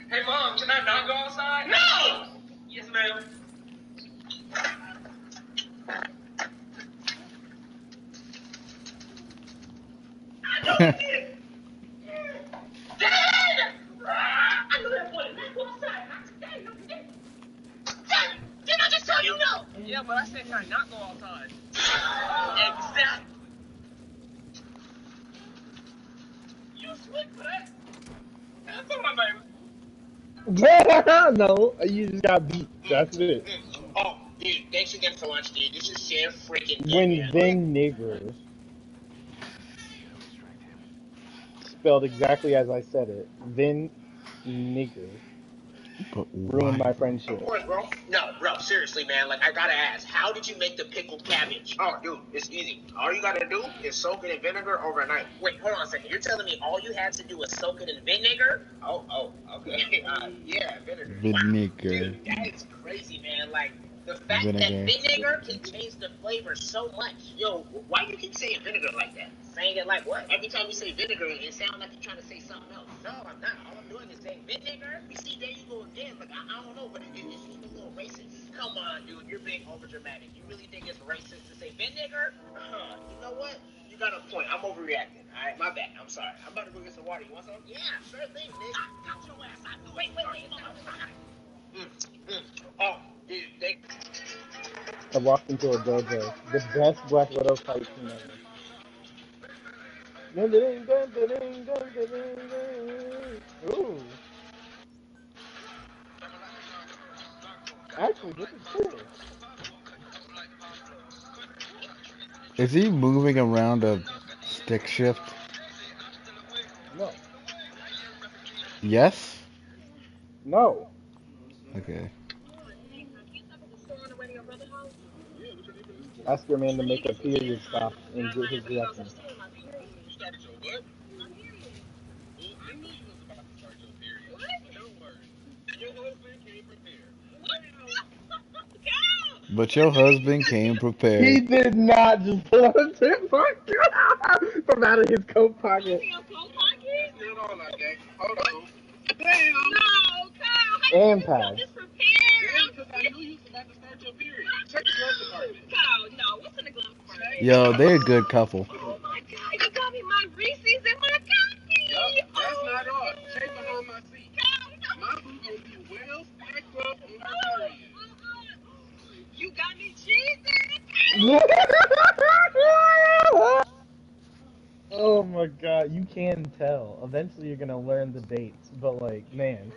Hey, Mom, can I not go outside? No! Yes, ma'am. Dad! I know that boy. Let's go outside. Not today. Not today. Dad, didn't I just tell you no? Yeah, but I said can I not go outside? Exactly. You slick for that? That's on my baby. No, you just got beat. That's it. Oh, dude, thanks again for lunch, dude. This is Chef freaking When Vin Niggers spelled exactly as I said it, Vin Niggers ruined my friendship. Of course, bro. No, bro, seriously, man. Like, I gotta ask, how did you make the pickled cabbage? Oh, dude, it's easy. All you gotta do is soak it in vinegar overnight. Wait, hold on a second. You're telling me all you had to do was soak it in vinegar? Oh, okay. Yeah, vinegar. Vinegar. Dude, that is crazy, man. Like, the fact that vinegar can change the flavor so much. Yo, why do you keep saying vinegar like that? Saying it like what? Every time you say vinegar, it sounds like you're trying to say something else. No, I'm not. All I'm doing is saying vinegar. You see, there you go again. Like, I don't know, but it seems a little racist. Come on, dude. You're being overdramatic. You really think it's racist to say vinegar? You know what? You got a point. I'm overreacting. All right, my bad. I'm sorry. I'm about to go get some water. You want some? Yeah, sure thing, Nick. Got your ass out. Wait. Oh, dude, I walked into a dojo. The best Black Widow fight scene ever. Ooh. Actually, this is cool. Is he moving around a stick shift? No. Yes? No. Okay. Ask your man to make a period stop and get his reaction. But your husband came prepared. He did not just pull a tip from out of his coat pocket. And pads. Yo, they're a good couple. Oh my god, you got me my Reese's and my coffee! That's not all. Stay behind my seat. My food gonna be well stacked up on my period. You got me cheesy! Oh my god, you can tell. Eventually you're gonna learn the dates, but like, man.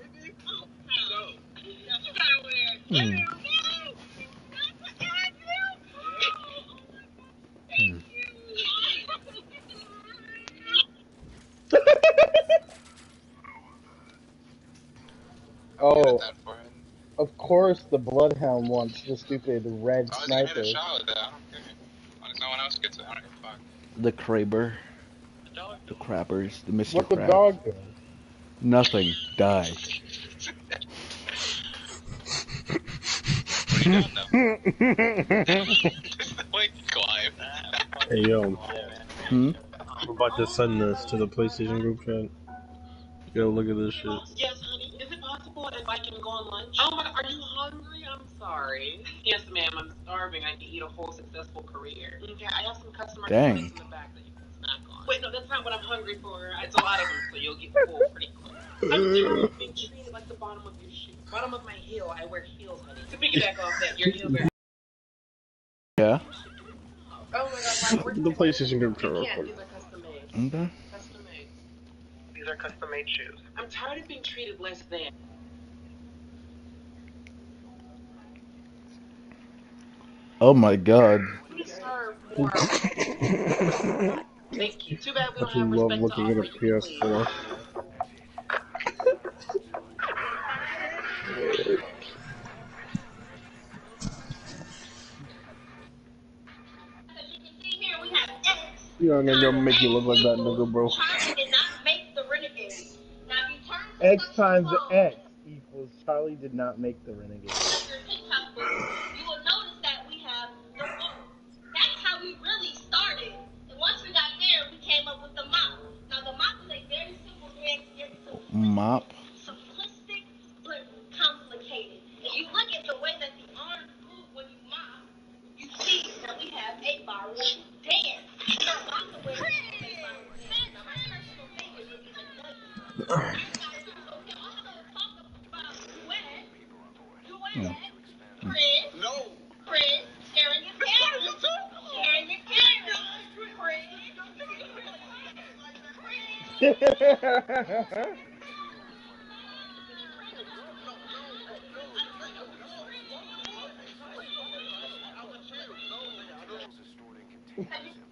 Oh, of course the Bloodhound wants the stupid red sniper. The Kraber. The Crabbers. The Mr. What the Crab. dog doing? Nothing. Die. Wait, Clive. Hey yo, Hmm? I'm about to send this to the PlayStation group chat. Yo, look at this shit. Yes, honey. Is it possible if I can go on lunch? Oh my God, are you hungry? I'm sorry. Yes, ma'am. I'm starving. I can eat a whole successful career. Okay, I have some customer Dang. complaints in the back that you can snack on. Wait, no, that's not what I'm hungry for. It's a lot of them, so you'll get full pretty quick. I'm tired of being treated like the bottom of your shoe. Bottom of my heel. I wear heels, honey. To piggyback off that, your heels are. Yeah. Oh my God, Mike, The PlayStation group chat. we can't. These are custom made. Okay. Custom made. These are custom made shoes. I'm tired of being treated less than. Oh my god. We serve more. Thank you. Too bad we I don't have just love respect to looking at a offer. You can PS4. Yeah, and then they'll make you look like that nigga, bro. X times X equals Charlie did not make the renegade. You will notice that we have the whoa. That's how we really started. And once we got there, we came up with the mop. Now the mop is a very simple thing. It's Mop. simplistic but complicated. If you look at the way that the arms move when you mop, you see that we have 8-bar dance. Now mop the way we do 8-bar dance. Now my personal favorite would be the nugget.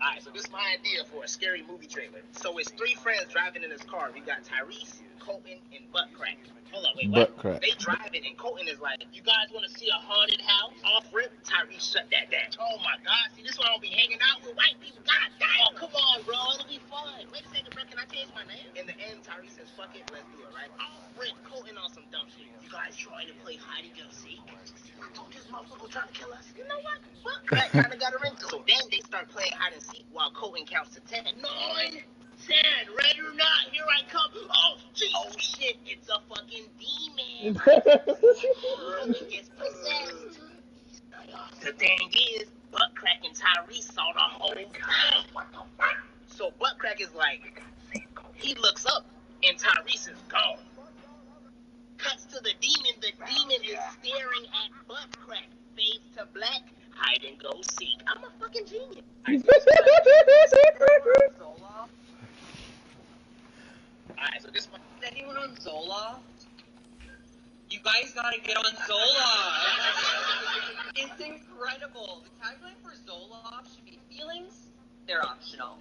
Alright, so this is my idea for a scary movie trailer. So it's three friends driving in this car. We got Tyrese, Colton, and Buttcrack. Hold on, wait, what? Buttcrack. They driving, and Colton is like, you guys want to see a haunted house? Off rip, Tyrese shut that down. Oh my God, see, this is why I don't be hanging out with white people. God damn, oh, come on, bro, it'll be fun. Wait a second, bro, can I change my name? In the end, Tyrese says, fuck it, let's do it, right? Off rip, Colton on some dumb shit. You guys trying to play hide and go seek? I told this motherfucker trying to kill us. You know what? Buttcrack kind of got her into it. So then they start playing hide and seek while Colton counts to 10. 9, 10, ready or not, here I come. Oh, geez. Oh shit, it's a fucking demon. Colton gets possessed. The thing is, Buttcrack and Tyrese saw the whole thing. So Buttcrack is like, he looks up and Tyrese is gone. Cuts to the demon is staring at Buttcrack. Fades to black, hide and go seek. I'm a fucking genius. Alright, so this one. Is anyone on Zoloft? You guys gotta get on Zoloft. It's incredible. The tagline for Zoloft should be feelings, they're optional.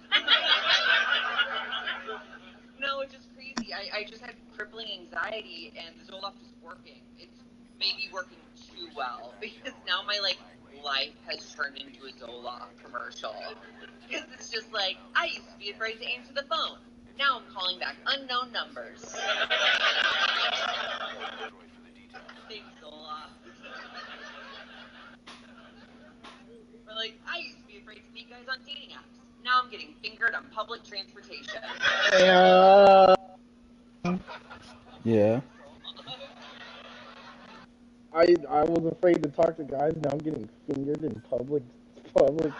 No, it's just crazy. I just had crippling anxiety and the Zoloft is working. It's maybe working too well because now my life has turned into a Zoloft commercial. Because it's just like, I used to be afraid to answer the phone. Now I'm calling back unknown numbers. Thanks, Zoloft. But I used to be afraid to meet guys on dating apps. Now I'm getting fingered on public transportation. Yeah. I was afraid to talk to guys. Now I'm getting fingered in public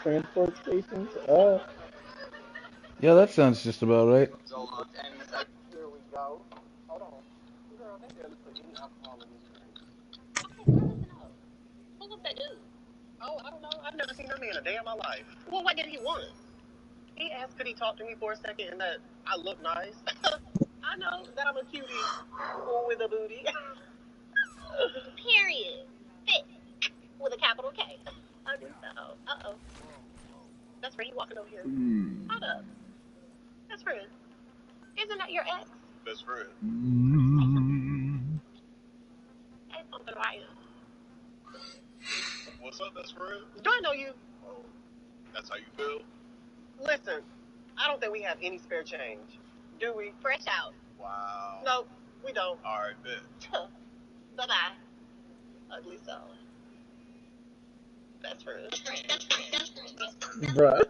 transport stations. Yeah, that sounds just about right. Here we go. Hold on. Girl, they barely put any alcohol in this drink. Who was that dude? Oh, I don't know. I've never seen that man a day in my life. Well, what did he want? He asked could he talk to me for a second and that I look nice. I know that I'm a cutie with a booty. Period. Fit. With a capital K. I do so. Uh-oh. That's right, you walking over here. Hold up. Best friend. Isn't that your ex? Best friend. Hey, something right. What's up, best friend? Do I know you? Oh, that's how you feel? Listen, I don't think we have any spare change. Do we? Fresh out. Wow. No, we don't. Alright, bet. Bye-bye. Ugly soul. That's rude. Bruh.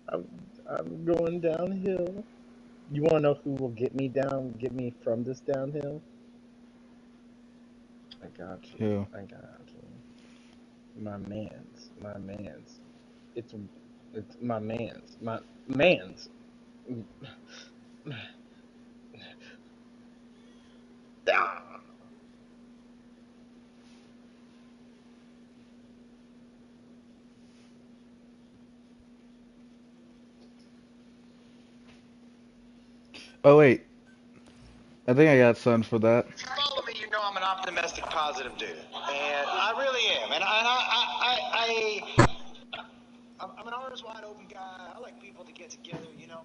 I'm going downhill. You wanna know who will get me from this downhill? I got you. Who? I got you. My mans. It's my mans. My mans. Ah. Oh wait, I think I got sun for that. If you follow me, you know I'm an optimistic, positive dude, and I really am. And I'm an artist, wide open guy. I like people to get together, you know.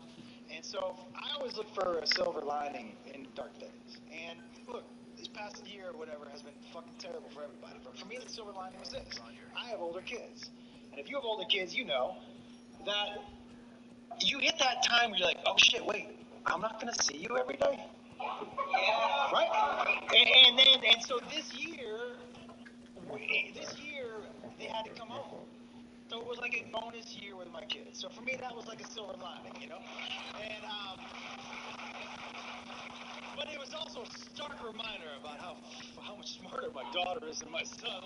And so I always look for a silver lining in dark days. And look, this past year or whatever has been fucking terrible for everybody. But for me, the silver lining was this: I have older kids, and if you have older kids, you know that you hit that time where you're like, oh shit, wait, I'm not gonna see you every day. Right? And so this year they had to come home. So it was like a bonus year with my kids. So for me, that was like a silver lining, you know? And, but it was also a stark reminder about how much smarter my daughter is than my son.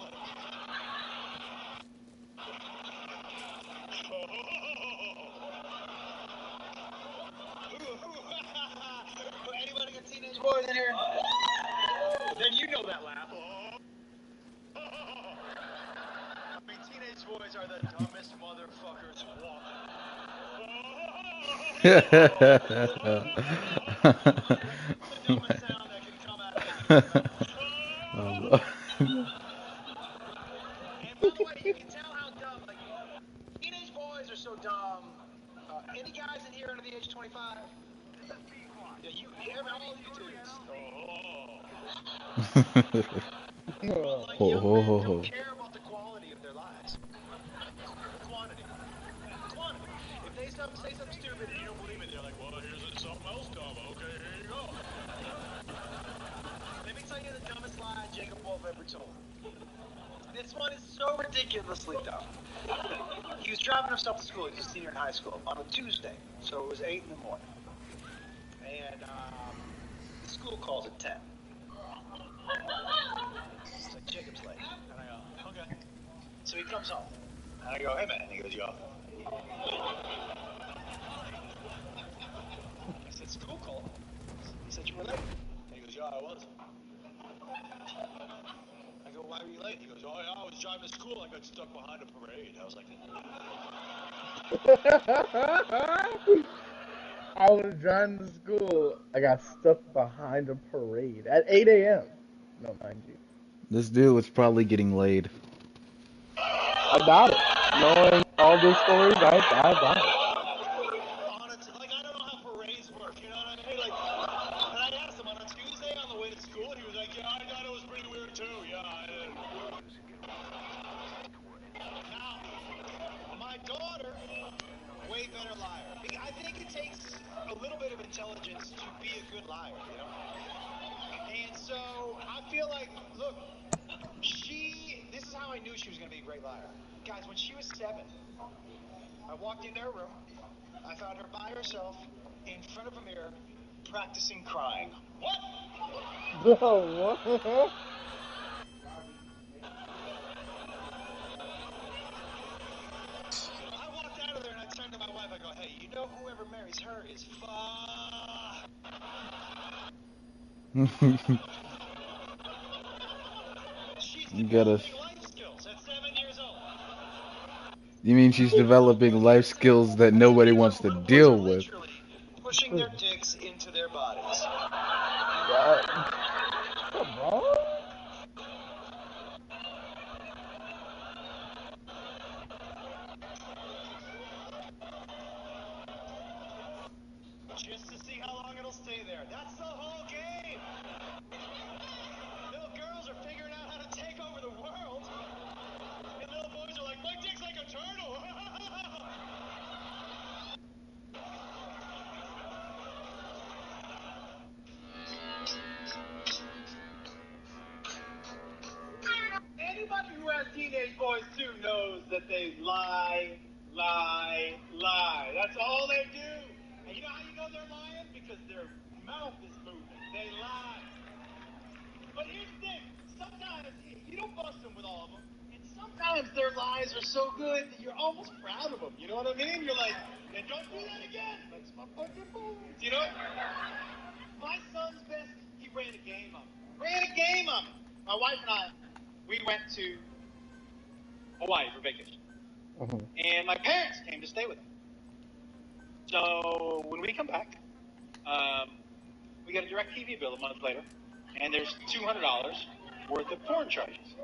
Like, anybody got teenage boys in here? Then you know that laugh. I mean, teenage boys are the dumbest motherfuckers walking. And by the way, you can tell how dumb, like, teenage boys are so dumb. Any guys in here under the age of 25? Yeah, all of you dudes. Like, young men don't care about the quality of their lives. Quantity. If they say something stupid and you don't believe it, they're like, well, here's something else dumb. Okay, here you go. Let me tell you the dumbest lie Jacob Wolf ever told. This one is so ridiculously dumb. He was driving himself to school. He was a senior in high school on a Tuesday, so it was 8 in the morning. And the school calls at 10. It's like, Jacob's late. And I go, okay. So he comes home. And I go, hey man. And he goes, yo. I said, school called. He said, you were late. And he goes, yeah, I was. I go, why were you late? He goes, oh yeah, I was driving to school. I got stuck behind a parade. I was like, I was driving to school. I got stuck behind a parade at 8 a.m. No, mind you. This dude was probably getting laid. I doubt it. Knowing all these stories, I doubt it. Like, I don't know how parades work, you know what I mean? Like, and I asked him on a Tuesday on the way to school, and he was like, yeah, I thought it was pretty weird too, yeah, I did. Now, my daughter, way better liar. I think it takes a little bit of intelligence to be a good liar, you know? And so, I feel like, look, this is how I knew she was going to be a great liar. Guys, when she was 7, I walked into her room, I found her by herself, in front of a mirror, practicing crying. What? Oh, what? I walked out of there and I turned to my wife, I go, hey, you know whoever marries her is You gotta. You mean she's developing life skills that nobody wants to deal with? Pushing their dicks into their bodies. Come on. Just to see how long it'll stay there. That's the whole game. Little girls are figuring out how to take over the world. And little boys are like, my dick's like a turtle. Anybody who has teenage boys too knows that they lie. That's all they do. And you know how you know they're lying? Because their mouth is moving. They lie. But here's the thing. Sometimes you don't bust them with all of them. And sometimes their lies are so good that you're almost proud of them. You know what I mean? You're like, yeah, don't do that again. That's my fucking boys. You know? My son's best, he ran a game on me. My wife and I, we went to Hawaii for vacation. And my parents came to stay with him. So when we come back, we got a DirecTV bill a month later, and there's $200 worth of porn charges.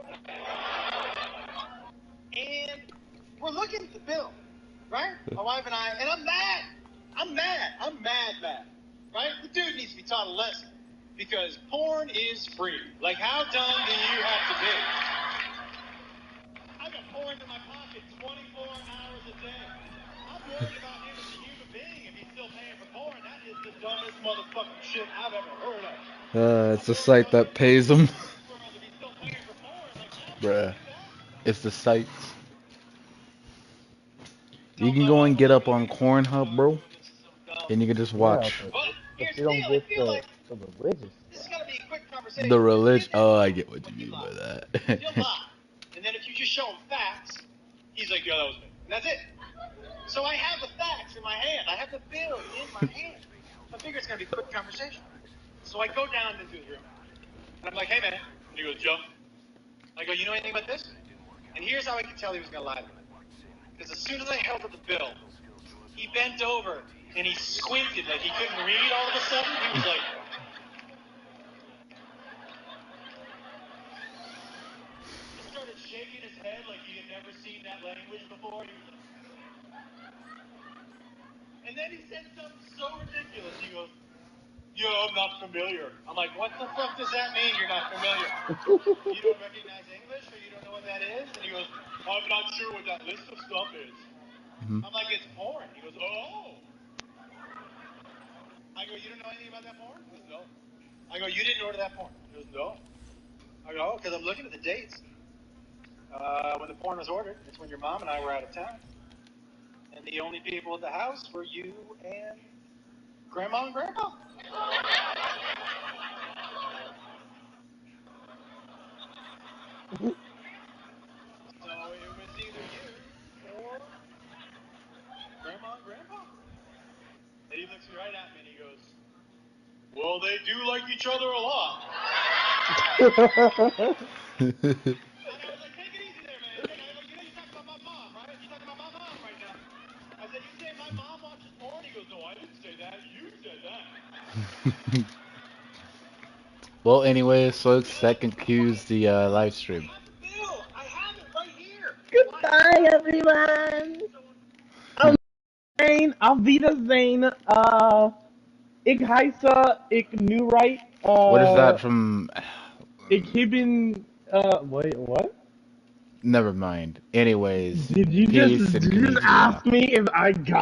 And we're looking at the bill, right? My wife and I, and I'm mad, right? The dude needs to be taught a lesson, because porn is free. Like, how dumb do you have to be? I got porn in my pocket 24 hours a day. I'm worried about him as a human being if he's still paying for porn. That is the dumbest motherfucking shit I've ever heard of. It's the site that pays them. Bruh. It's the sites. You can go and get up on Cornhub, bro. And you can just watch. But you don't get the religious. The religion. Oh, I get what you mean by that. And then if you just show him facts, he's like, yo, that was me. And that's it. So I have the facts in my hand. I have the bill in my hand. I figure it's going to be a quick conversation. So I go down into his room. And I'm like, hey, man. And he goes, Joe. I go, you know anything about this? And here's how I could tell he was going to lie to me. Because as soon as I held up the bill, he bent over and he squinted like he couldn't read all of a sudden. He was like... He started shaking his head like he had never seen that language before. He was like... And then he said something so ridiculous. He goes, yo, I'm not familiar. I'm like, what the fuck does that mean, you're not familiar? You don't recognize English, or you don't know what that is? And he goes, I'm not sure what that list of stuff is. I'm like, it's porn. He goes, oh. I go, you don't know anything about that porn? He goes, no. I go, you didn't order that porn? He goes, no. I go, oh, because I'm looking at the dates. When the porn was ordered, it's when your mom and I were out of town. And the only people at the house were you and Grandma and Grandpa. So it was either you or Grandma and Grandpa. And he looks right at me and he goes, well, they do like each other a lot. I was like, take it easy there, man. You know, you talking about my mom, right? You talking about my mom right now. I said, you say my mom watches porn? He goes, no, I didn't say that. You said that. Well, anyway, so second cues the live stream. Goodbye, everyone. Auf Wiedersehen. Ik heiße, ik nu right. What is that from? Ik hebben, wait, what? Never mind. Anyways, Did you peace just and ask me if I got